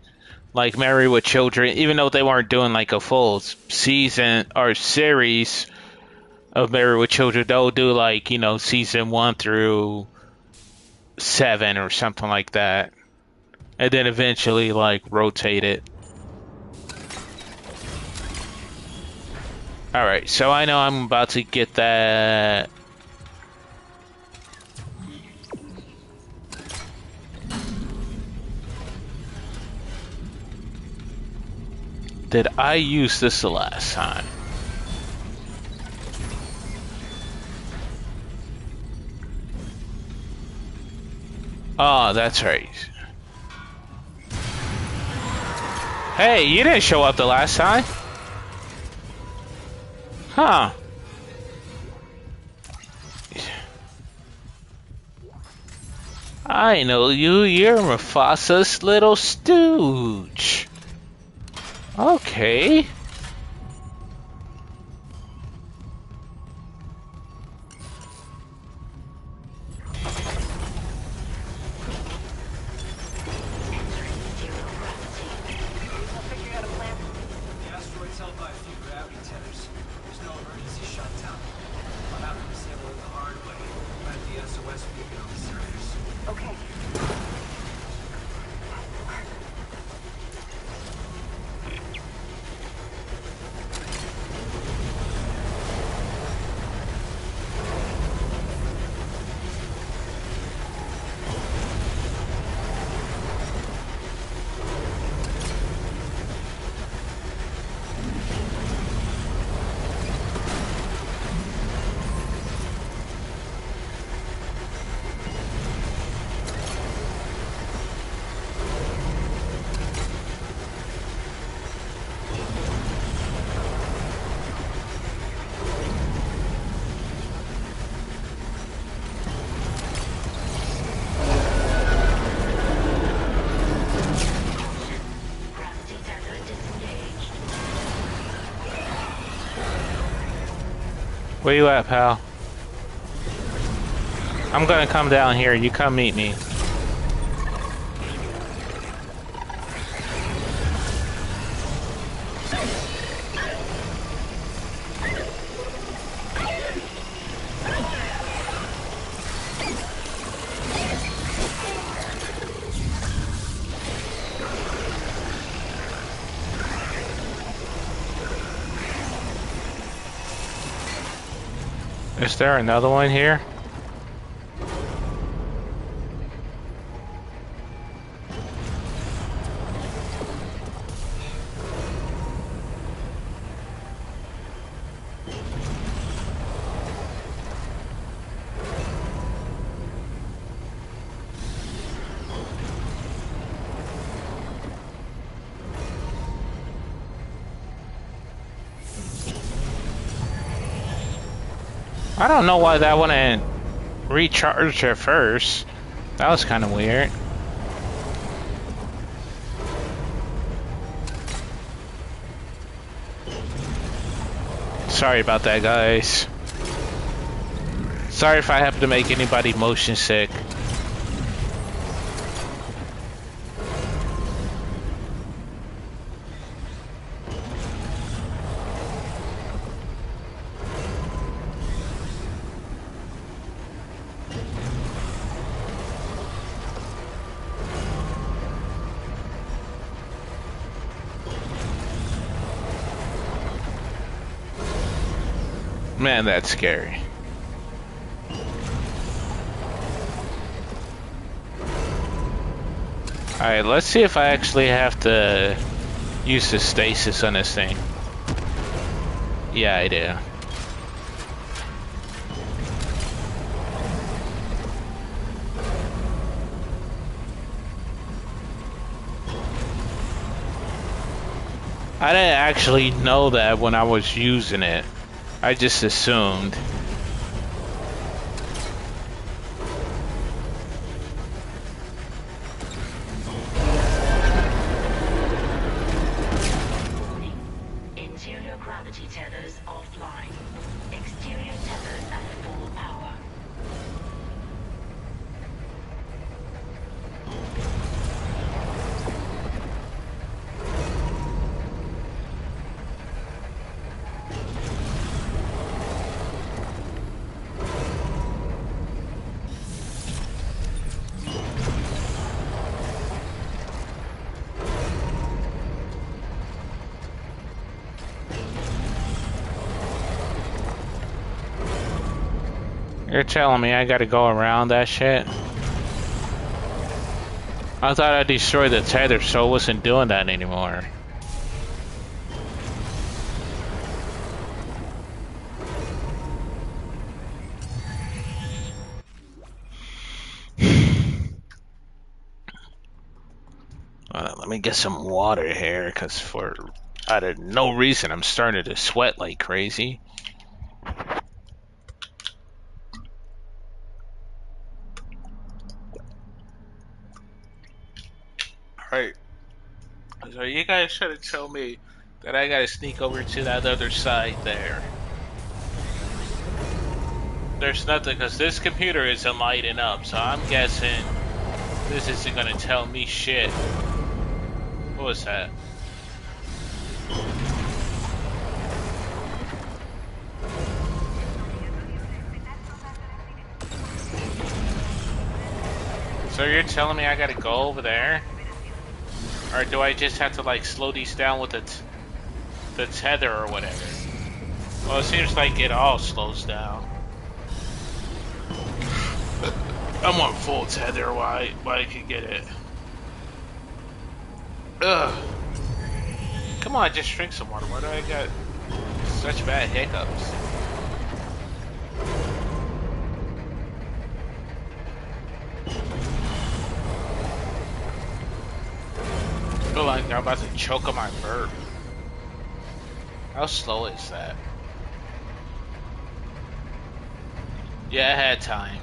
Like Married with Children, even though they weren't doing like a full season or series of Married with Children, they'll do like, season 1 through 7 or something like that. And then eventually like rotate it. Alright, so I know I'm about to get that. Did I use this the last time? Oh, that's right. Hey, you didn't show up the last time. Huh. I know you. You're Mufasa's little stooge. Okay. Entering zero gravity. I'll figure out a plan. The asteroid's held by a few gravity tethers. There's no emergency shutdown. I'll have to disable it the hard way. Plant the SOS beacon on the surface. Okay. Gravity tether disengaged. Where you at, pal? I'm gonna come down here. You come meet me. Is there another one here? I don't know why that wouldn't recharge at first. That was kind of weird. Sorry about that, guys. Sorry if I happen to make anybody motion sick. Man, that's scary. Alright, let's see if I actually have to use the stasis on this thing. Yeah, I do. I didn't actually know that when I was using it. I just assumed. Warning. Interior gravity tethers offline. Exterior tethers at full power. You're telling me I gotta go around that shit? I thought I destroyed the tether, so I wasn't doing that anymore. Let me get some water here, because for out of no reason I'm starting to sweat like crazy. Right. So you guys should have told me that I gotta sneak over to that other side there. There's nothing, because this computer isn't lighting up, so I'm guessing this isn't gonna tell me shit. What was that? So you're telling me I gotta go over there? Or do I just have to like slow these down with the tether or whatever? Well, it seems like it all slows down. I'm on full tether, why I can get it. Ugh. Come on, just drink some water. Why do I got such bad hiccups? I feel like I'm about to choke on my burp. How slow is that? Yeah, I had time.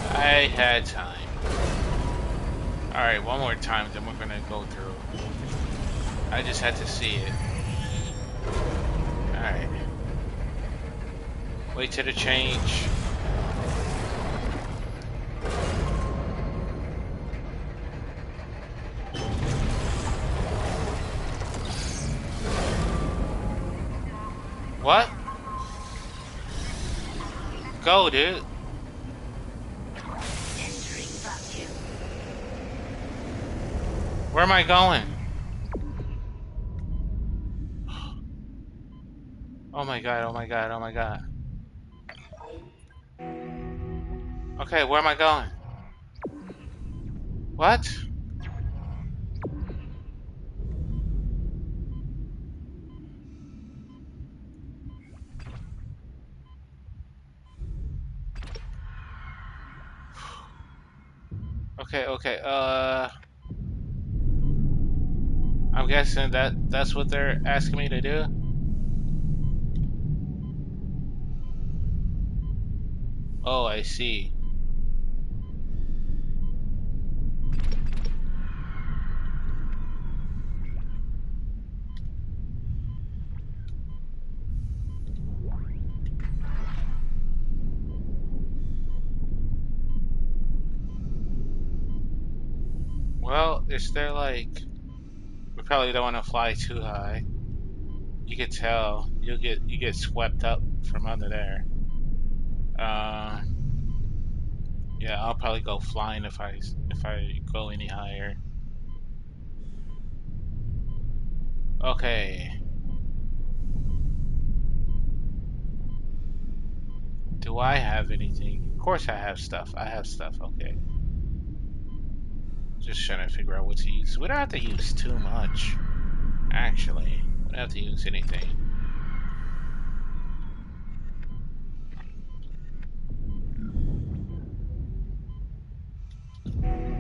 I had time. Alright, one more time, then we're gonna go through. I just had to see it. Alright. Wait till the change. What? Go, dude. Entering vacuum. Where am I going? Oh my god, oh my god, oh my god. Okay, where am I going? What? Okay, I'm guessing that's what they're asking me to do. Oh, I see. Well, is there like... We probably don't want to fly too high. You could tell. You get swept up from under there. Yeah, I'll probably go flying if I go any higher. Okay. Do I have anything? Of course I have stuff. I have stuff. Okay. Just trying to figure out what to use. We don't have to use too much. Actually, we don't have to use anything.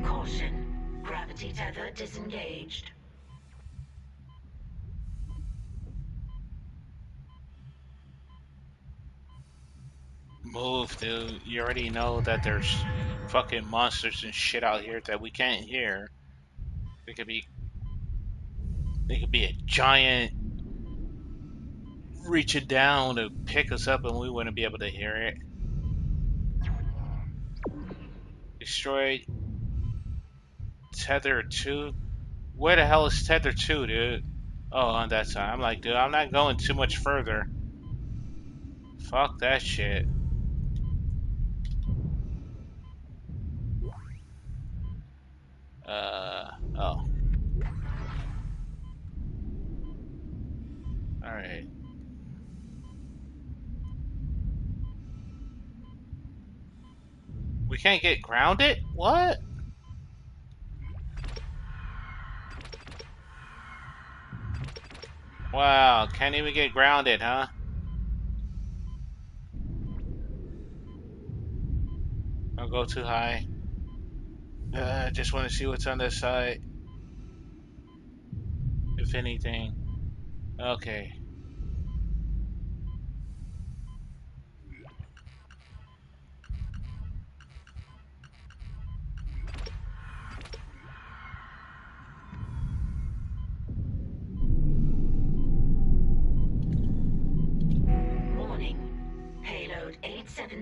Caution. Gravity tether disengaged. Move, dude. You already know that there's fucking monsters and shit out here that we can't hear. They could be a giant reaching down to pick us up and we wouldn't be able to hear it. Destroyed Tether 2? Where the hell is Tether 2, dude? Oh, on that side. I'm like, dude, I'm not going too much further. Fuck that shit. Oh. Alright. We can't get grounded? What? Wow, can't even get grounded, huh? Don't go too high. Just want to see what's on this side. If anything. Okay.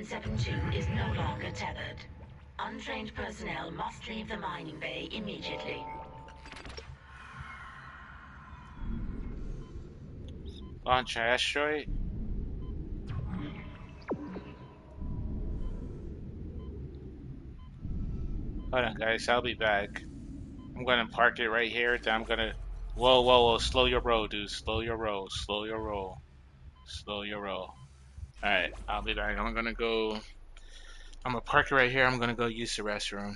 772 is no longer tethered. Untrained personnel must leave the mining bay immediately. Launch asteroid? Hold on, guys. I'll be back. I'm gonna park it right here. Then I'm gonna. Whoa, whoa, whoa! Slow your roll, dude. Slow your roll. Slow your roll. Slow your roll. All right, I'll be back. I'm gonna go. I'm gonna park it right here. I'm gonna go use the restroom.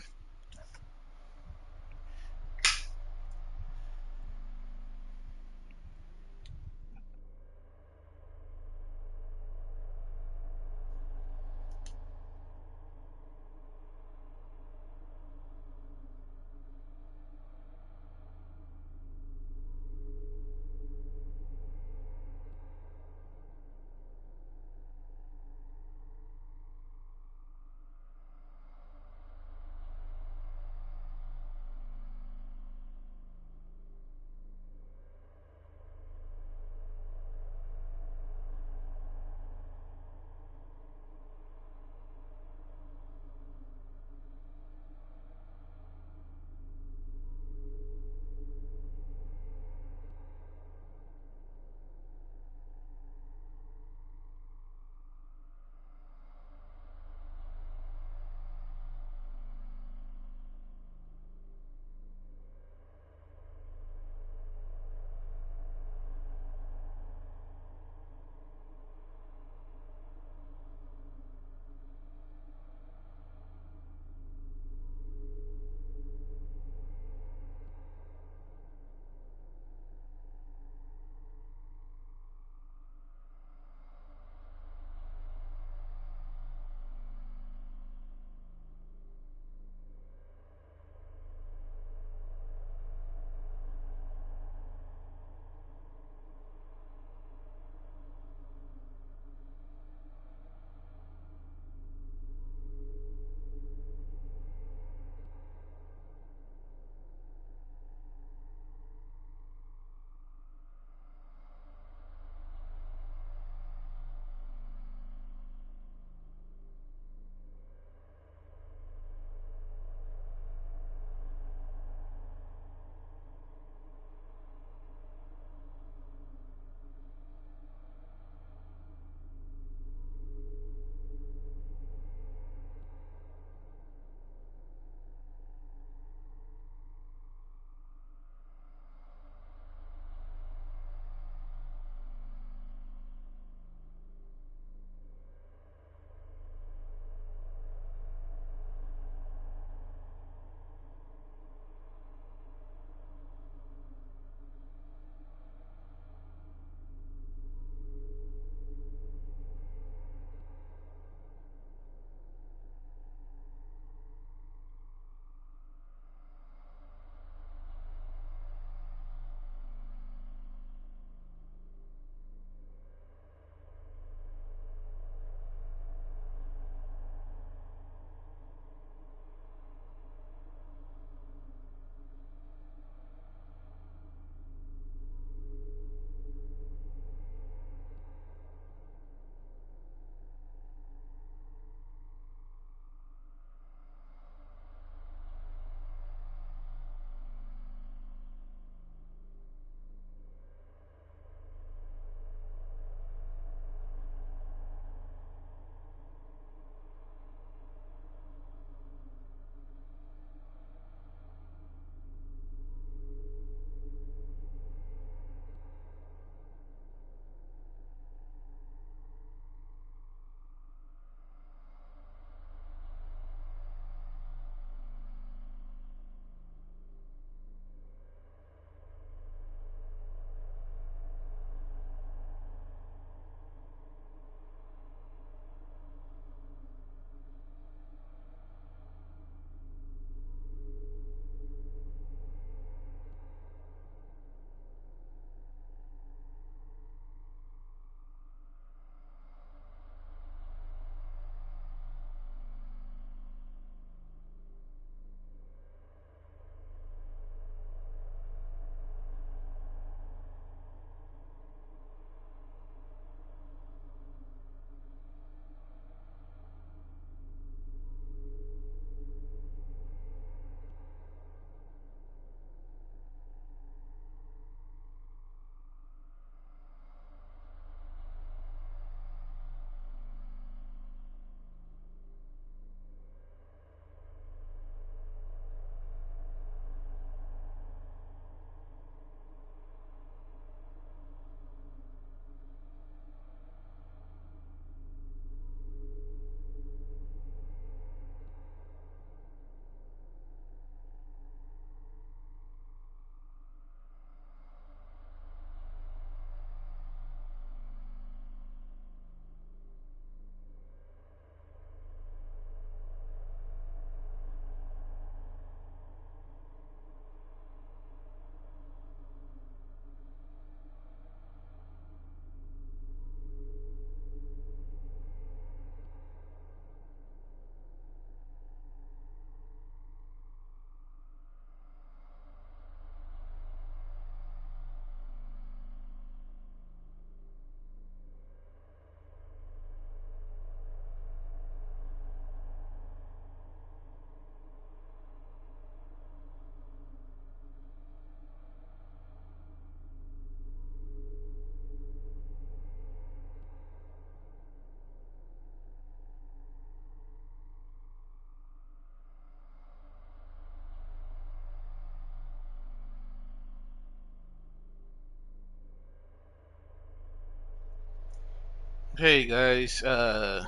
Hey guys, I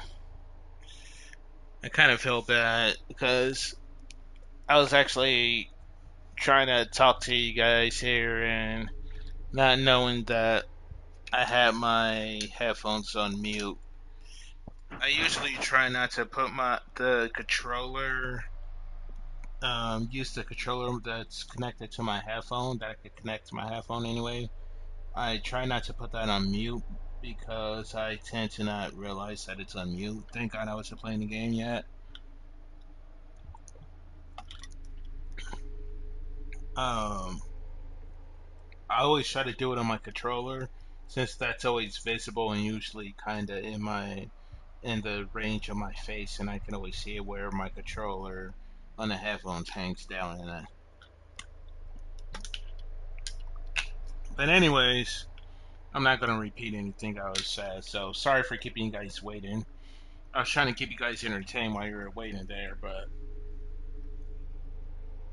kind of feel bad because I was actually trying to talk to you guys here and not knowing that I had my headphones on mute. I usually try not to put the controller, use the controller that's connected to my headphone that I could connect to my headphone anyway. I try not to put that on mute because I tend to not realize that it's on mute. Thank God I wasn't playing the game yet. Um, I always try to do it on my controller since that's always visible and usually kind of in the range of my face, and I can always see it where my controller on the headphones hangs down. But anyways, I'm not gonna repeat anything I was said. So sorry for keeping you guys waiting. I was trying to keep you guys entertained while you were waiting there, but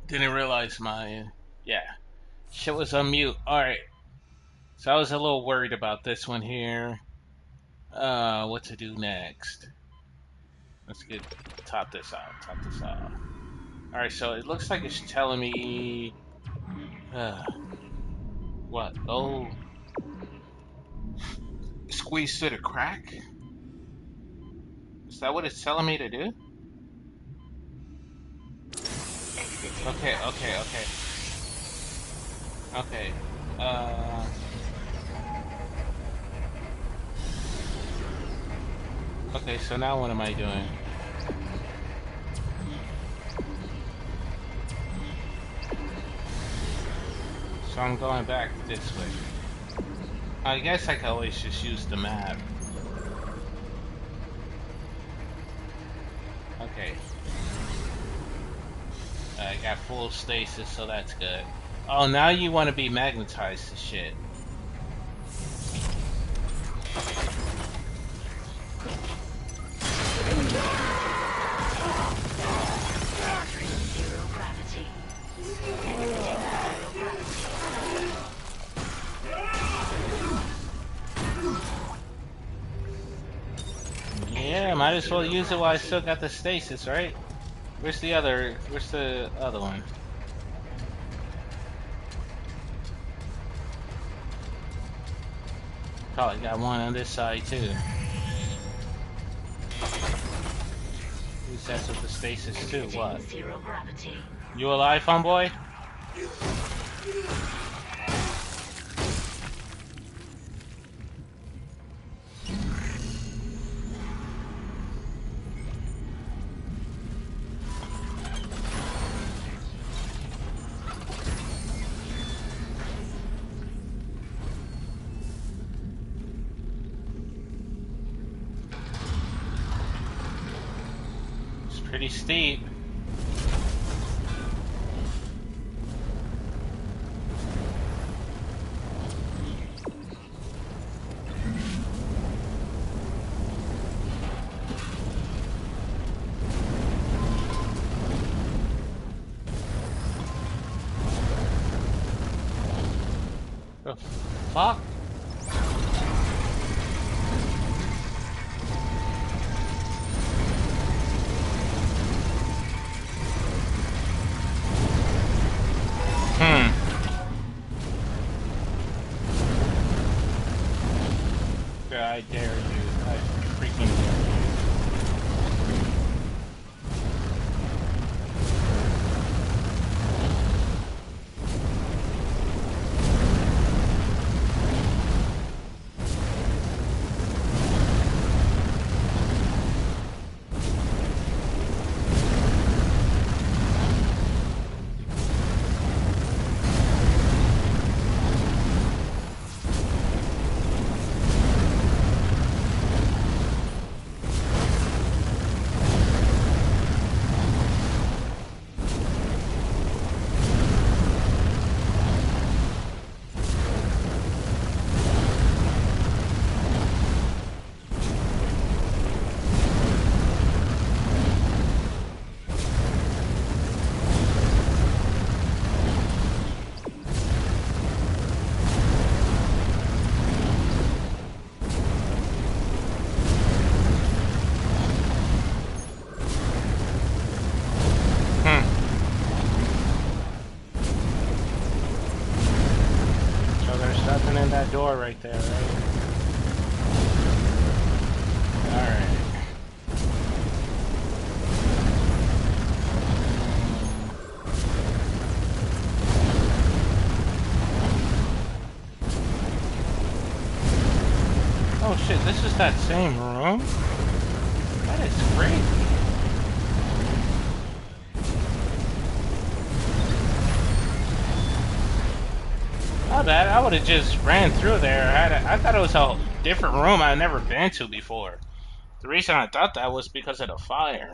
didn't realize my yeah shit was on mute. All right, so I was a little worried about this one here. What to do next? Let's get top this out. Top this out. All right, so it looks like it's telling me uh, what? Oh, squeeze through the crack. Is that what it's telling me to do? Okay, okay, okay, okay. Uh, okay. So now what am I doing? So I'm going back this way. I guess I could always just use the map. Okay. I got full stasis, so that's good. Oh, now you want to be magnetized to shit. Zero gravity. Exiting zero gravity. Yeah, might as well use it while I still got the stasis, right? Where's the other one? Probably got one on this side too. Who's that with the stasis too? What? Zero gravity. You alive, homeboy? It's pretty steep. The fuck? Yeah, I dare you. I freaking dare you. that door right there, right? Alright. Oh shit, this is that same room? That is crazy. Not bad, I would have just ran through there. I thought it was a different room I'd never been to before. The reason I thought that was because of the fire.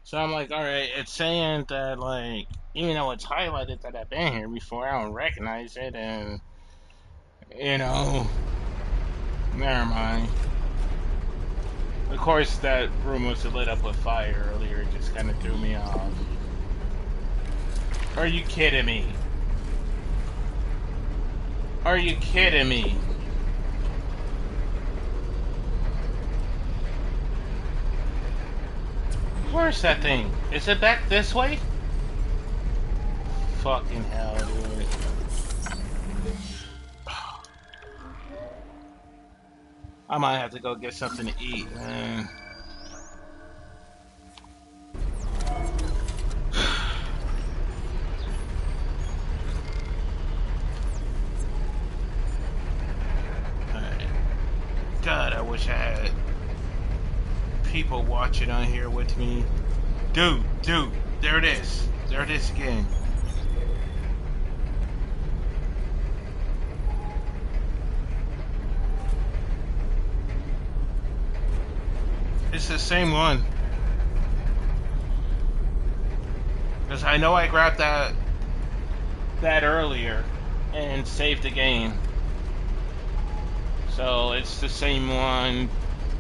So I'm like, alright, it's saying that, like, even though it's highlighted that I've been here before, I don't recognize it, and, you know, never mind. Of course, that room was lit up with fire earlier, it just kind of threw me off. Are you kidding me? Are you kidding me? Where's that thing? Is it back this way? Fucking hell, dude. I might have to go get something to eat, man. Alright. God, I wish I had people watching on here with me. Dude, there it is. There it is again. It's the same one. Because I know I grabbed that earlier and saved the game. So it's the same one.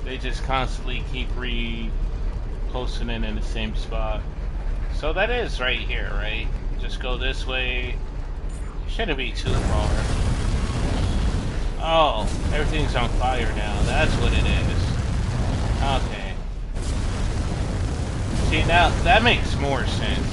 They just constantly keep posting it in the same spot. So that is right here, right? Just go this way. Shouldn't be too far. Oh, everything's on fire now. That's what it is. Okay. See, now that makes more sense.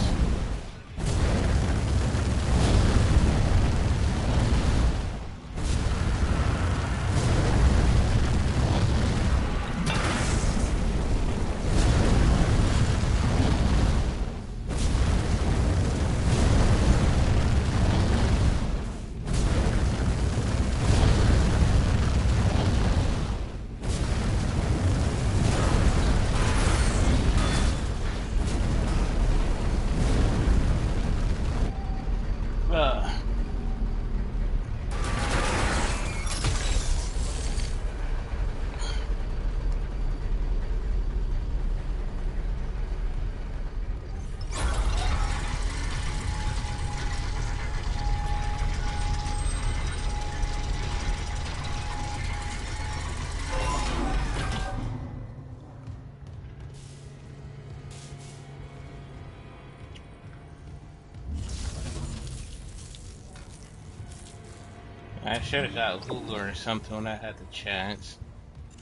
I should have got Hulu or something when I had the chance.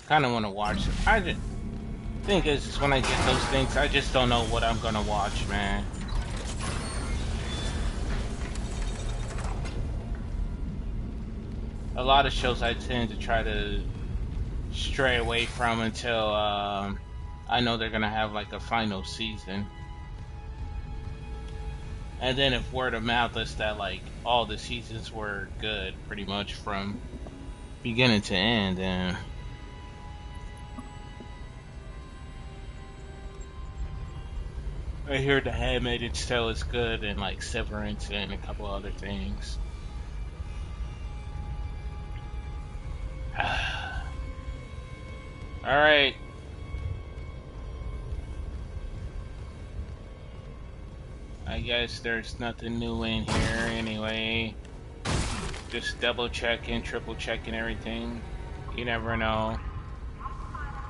Kind of want to watch it. I just think is when I get those things, I just don't know what I'm gonna watch, man. A lot of shows I tend to try to stray away from until I know they're gonna have like a final season. And then if word of mouth is that like all the seasons were good pretty much from beginning to end, and I hear The Handmaid's Tale is good, and like Severance and a couple other things. Alright. I guess there's nothing new in here anyway. Just double checking, triple checking everything. You never know.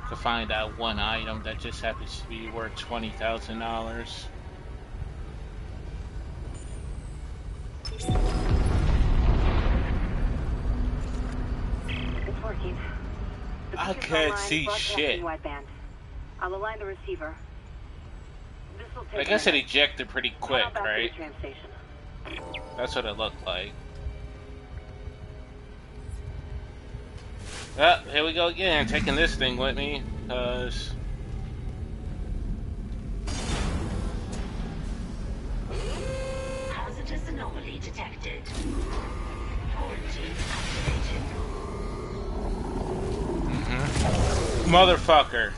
To find out one item that just happens to be worth $20,000. It's working. The I picture's can't online, see shit. broadcasting wideband. I'll align the receiver. This will take I guess a it minute. ejected pretty quick, Head on back to right? the train station. That's what it looked like. Here we go again, taking this thing with me, because... Hazardous anomaly detected. Quarantine activated. Motherfucker.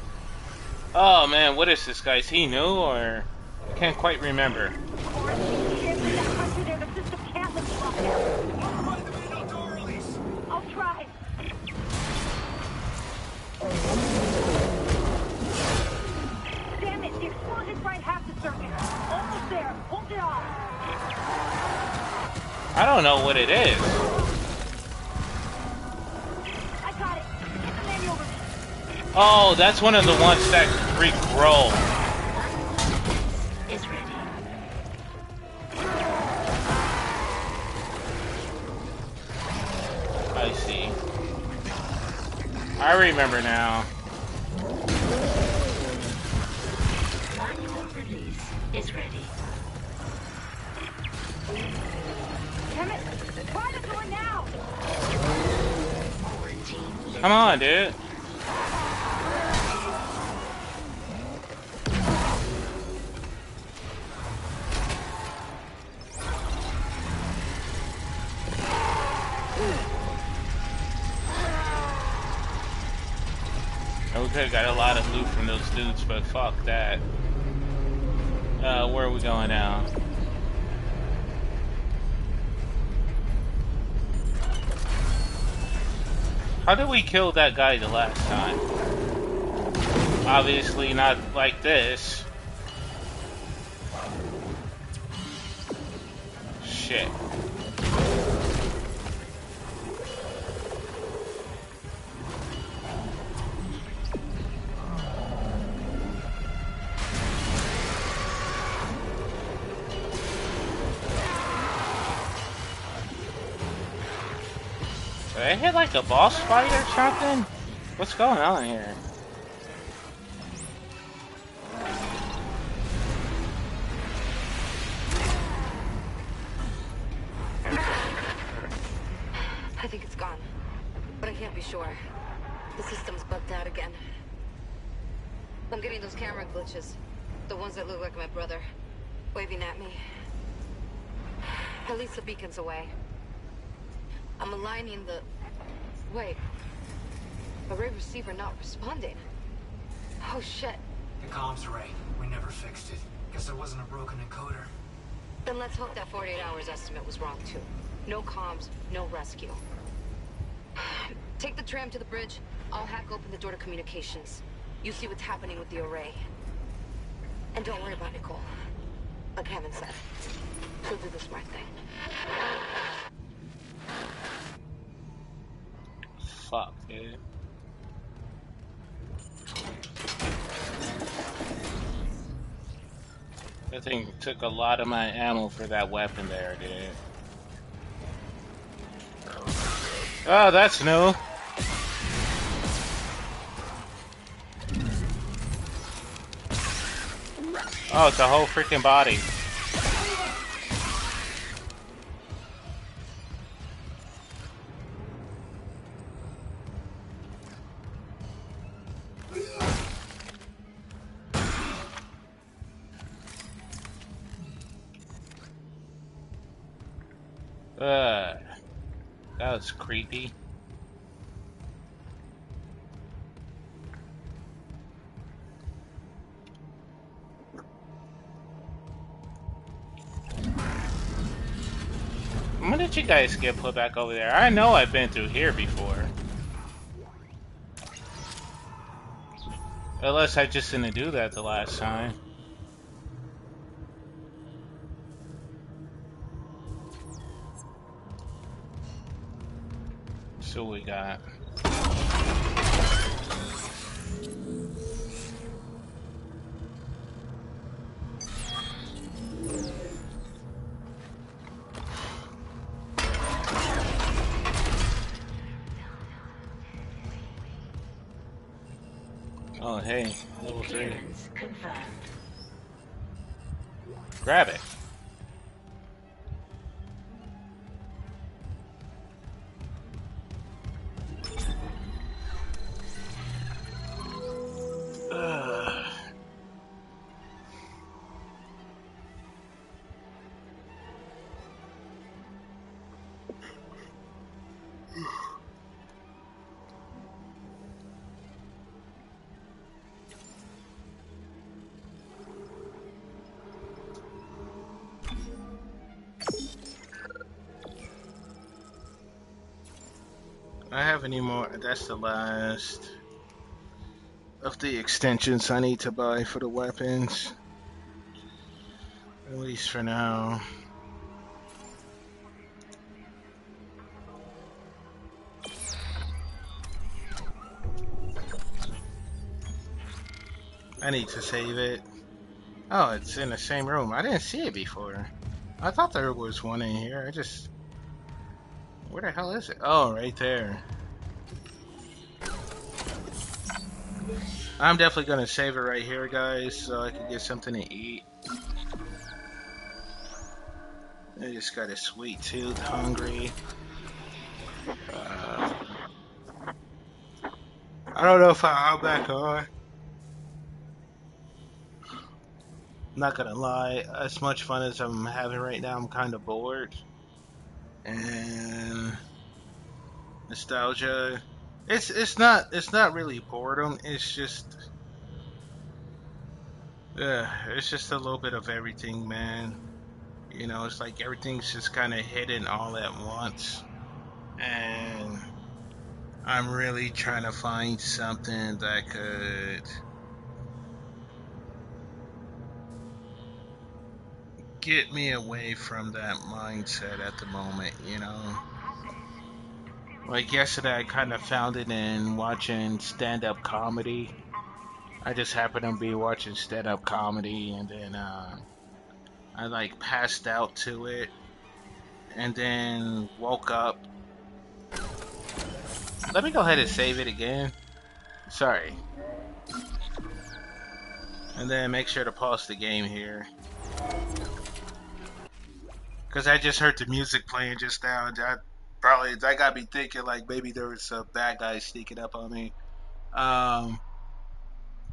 Oh man, what is this, guys? He new, or... I can't quite remember. Quarantine ship with that country there, the system can't lift you up now. Override the main outdoor release. I'll try. Damn it, the explosion's right half the circuit. Almost there. Hold it off. I don't know what it is. I got it. Get the manual release. Oh, that's one of the ones that regrow. Is ready. I see. I remember now. Manual release is ready. Damn it. Try the door now. Quarantine. Come on, dude. We could have got a lot of loot from those dudes, but fuck that. Where are we going now? How did we kill that guy the last time? Obviously not like this. Shit. Did I hit like a boss fight or something? What's going on here? I think it's gone, but I can't be sure. The system's bugged out again. I'm getting those camera glitches. The ones that look like my brother, waving at me. At least the beacon's away. I'm aligning the... Wait. Array receiver not responding. Oh shit. The comms array. We never fixed it. Guess there wasn't a broken encoder. Then let's hope that 48 hours estimate was wrong too. No comms, no rescue. Take the tram to the bridge. I'll hack open the door to communications. You see what's happening with the array. And don't worry about Nicole. Like Hammond said, she'll do the smart thing. Fuck, dude. That thing took a lot of my ammo for that weapon there, dude. Oh, that's new. Oh, it's a whole freaking body. That was creepy. When did you guys get put back over there? I know I've been through here before. Unless I just didn't do that the last time. So we got... Oh, hey, level 3. Clearance confirmed. Grab it. I have any more. That's the last of the extensions I need to buy for the weapons. At least for now. I need to save it. Oh, it's in the same room. I didn't see it before. I thought there was one in here. I just... Where the hell is it? Oh, right there. I'm definitely going to save it right here, guys, so I can get something to eat. I just got a sweet tooth, hungry. I don't know if I'll back on. Not gonna lie, as much fun as I'm having right now, I'm kind of bored. And nostalgia, it's not really boredom. It's just it's just a little bit of everything, man. You know, it's like everything's just kind of hidden all at once, and I'm really trying to find something that could get me away from that mindset at the moment, you know. Like yesterday, I kind of found it in watching stand-up comedy. I just happened to be watching stand-up comedy, and then I like passed out to it, and then woke up. Let me go ahead and save it again. Sorry. And then make sure to pause the game here. Because I just heard the music playing just now. That got me thinking like maybe there was a bad guy sneaking up on me. But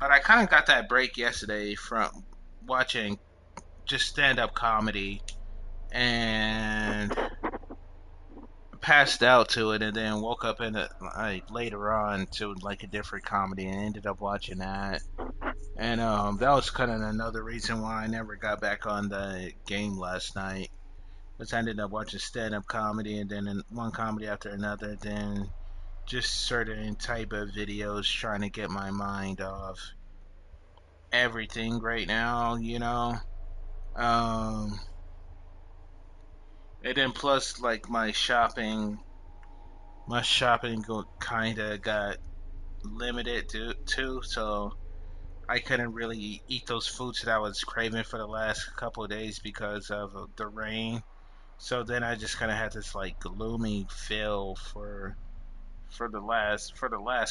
I kind of got that break yesterday from watching just stand-up comedy and passed out to it, and then woke up in it like later on to like a different comedy and ended up watching that. And that was kind of another reason why I never got back on the game last night. Because I ended up watching stand-up comedy and then one comedy after another, then just certain type of videos trying to get my mind off everything right now, you know. And then plus like my shopping kind of got limited too, so I couldn't really eat those foods that I was craving for the last couple of days because of the rain. So then I just kind of had this like gloomy feel for the last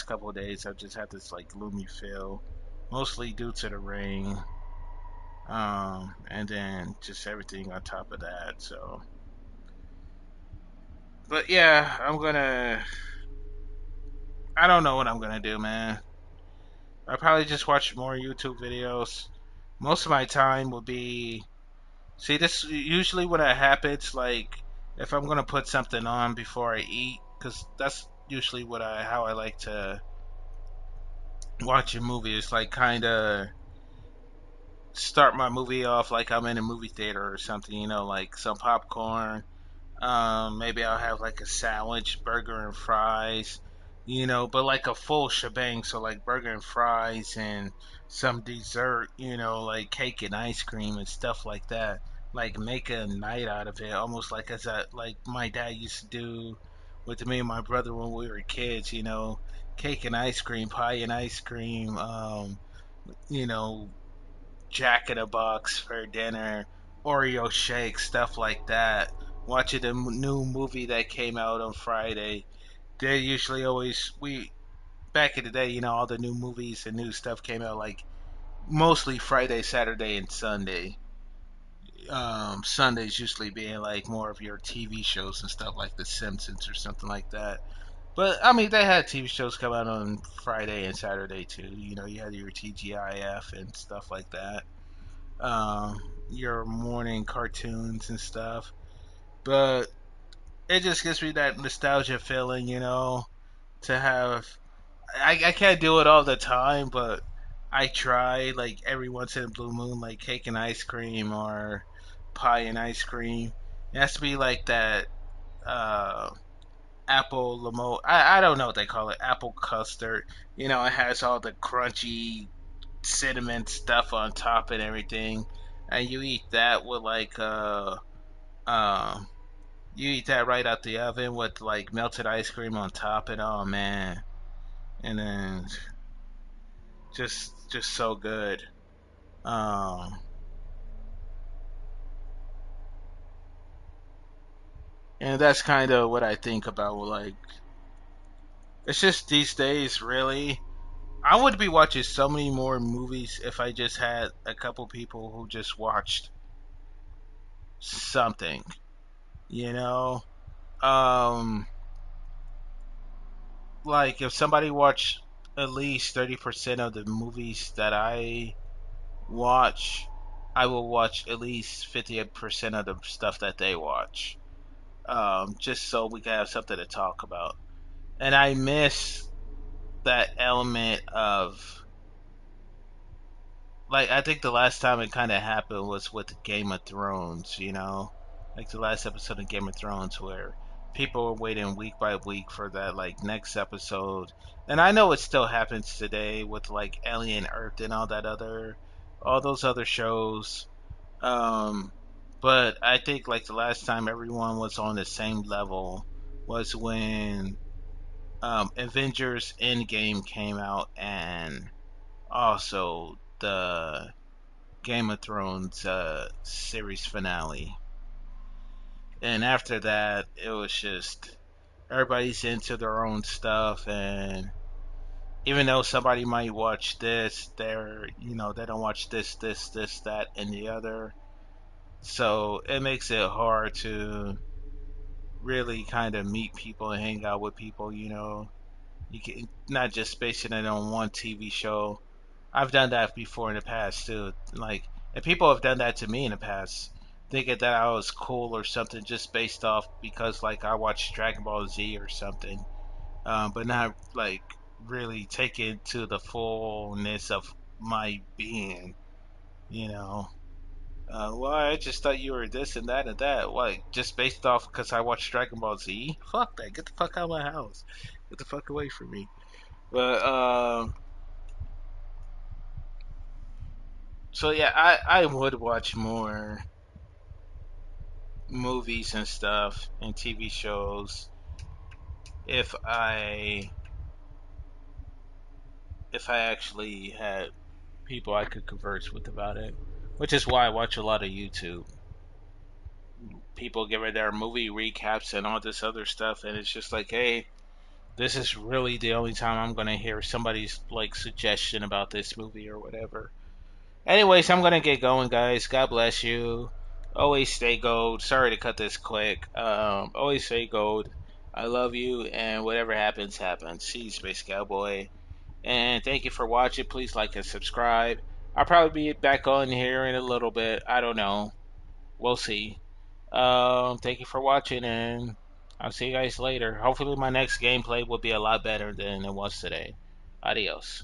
couple of days. I've just had this like gloomy feel, mostly due to the rain, and then just everything on top of that. So, but yeah, I don't know what I'm gonna do, man. I probably just watch more YouTube videos. Most of my time will be. See, this usually when it happens, like if I'm gonna put something on before I eat, because that's usually how I like to watch a movie. It's like kind of start my movie off like I'm in a movie theater or something, you know, like some popcorn. Maybe I'll have like a sandwich, burger and fries, you know, but like a full shebang. So like burger and fries and some dessert, you know, like cake and ice cream and stuff like that. Like make a night out of it, almost like like my dad used to do with me and my brother when we were kids, you know, cake and ice cream, pie and ice cream, you know, Jack in a Box for dinner, Oreo shake, stuff like that. Watching the new movie that came out on Friday. They usually always we back in the day, you know, all the new movies and new stuff came out like mostly Friday, Saturday, and Sunday. Sundays usually being like more of your TV shows and stuff like The Simpsons or something like that. But I mean, they had TV shows come out on Friday and Saturday too. You know, you had your TGIF and stuff like that. Your morning cartoons and stuff. But it just gives me that nostalgia feeling, you know, to have. I can't do it all the time, but I try like every once in a blue moon, like cake and ice cream or pie and ice cream. It has to be like that. Uh, apple limo. I don't know what they call it. Apple custard. You know, it has all the crunchy cinnamon stuff on top and everything. And you eat that with like uh you eat that right out the oven with like melted ice cream on top, and oh man, and then just so good. Um, and that's kind of what I think about. Like, it's just these days, really. I would be watching so many more movies if I just had a couple people who just watched something, you know. Um, like if somebody watched at least 30% of the movies that I watch, I will watch at least 50% of the stuff that they watch. Just so we can have something to talk about. And I miss that element of, like, I think the last time it kind of happened was with Game of Thrones, you know? Like the last episode of Game of Thrones where people were waiting week by week for that, like, next episode. And I know it still happens today with, like, Alien Earth and all those other shows. Um, but I think like the last time everyone was on the same level was when Avengers Endgame came out, and also the Game of Thrones series finale. And after that, it was just everybody's into their own stuff, and even though somebody might watch this, they don't watch this, that, and the other. So it makes it hard to really kind of meet people and hang out with people, you know. You can not just basing it on one TV show. I've done that before in the past too. Like, and people have done that to me in the past, thinking that I was cool or something just based off because like I watched Dragon Ball Z or something, but not like really taken to the fullness of my being, you know. Well, I just thought you were this and that and that. Like, just based off because I watched Dragon Ball Z? Fuck that. Get the fuck out of my house. Get the fuck away from me. But, so yeah, I would watch more movies and stuff and TV shows if I actually had people I could converse with about it. Which is why I watch a lot of YouTube. People giving their movie recaps and all this other stuff, and it's just like, hey, this is really the only time I'm gonna hear somebody's like suggestion about this movie or whatever. Anyways, I'm gonna get going, guys. God bless you. Always stay gold. Sorry to cut this quick. Always stay gold. I love you, and whatever happens, happens. See you, Space Cowboy. And thank you for watching. Please like and subscribe. I'll probably be back on here in a little bit. I don't know. We'll see. Thank you for watching, and I'll see you guys later. Hopefully, my next gameplay will be a lot better than it was today. Adios.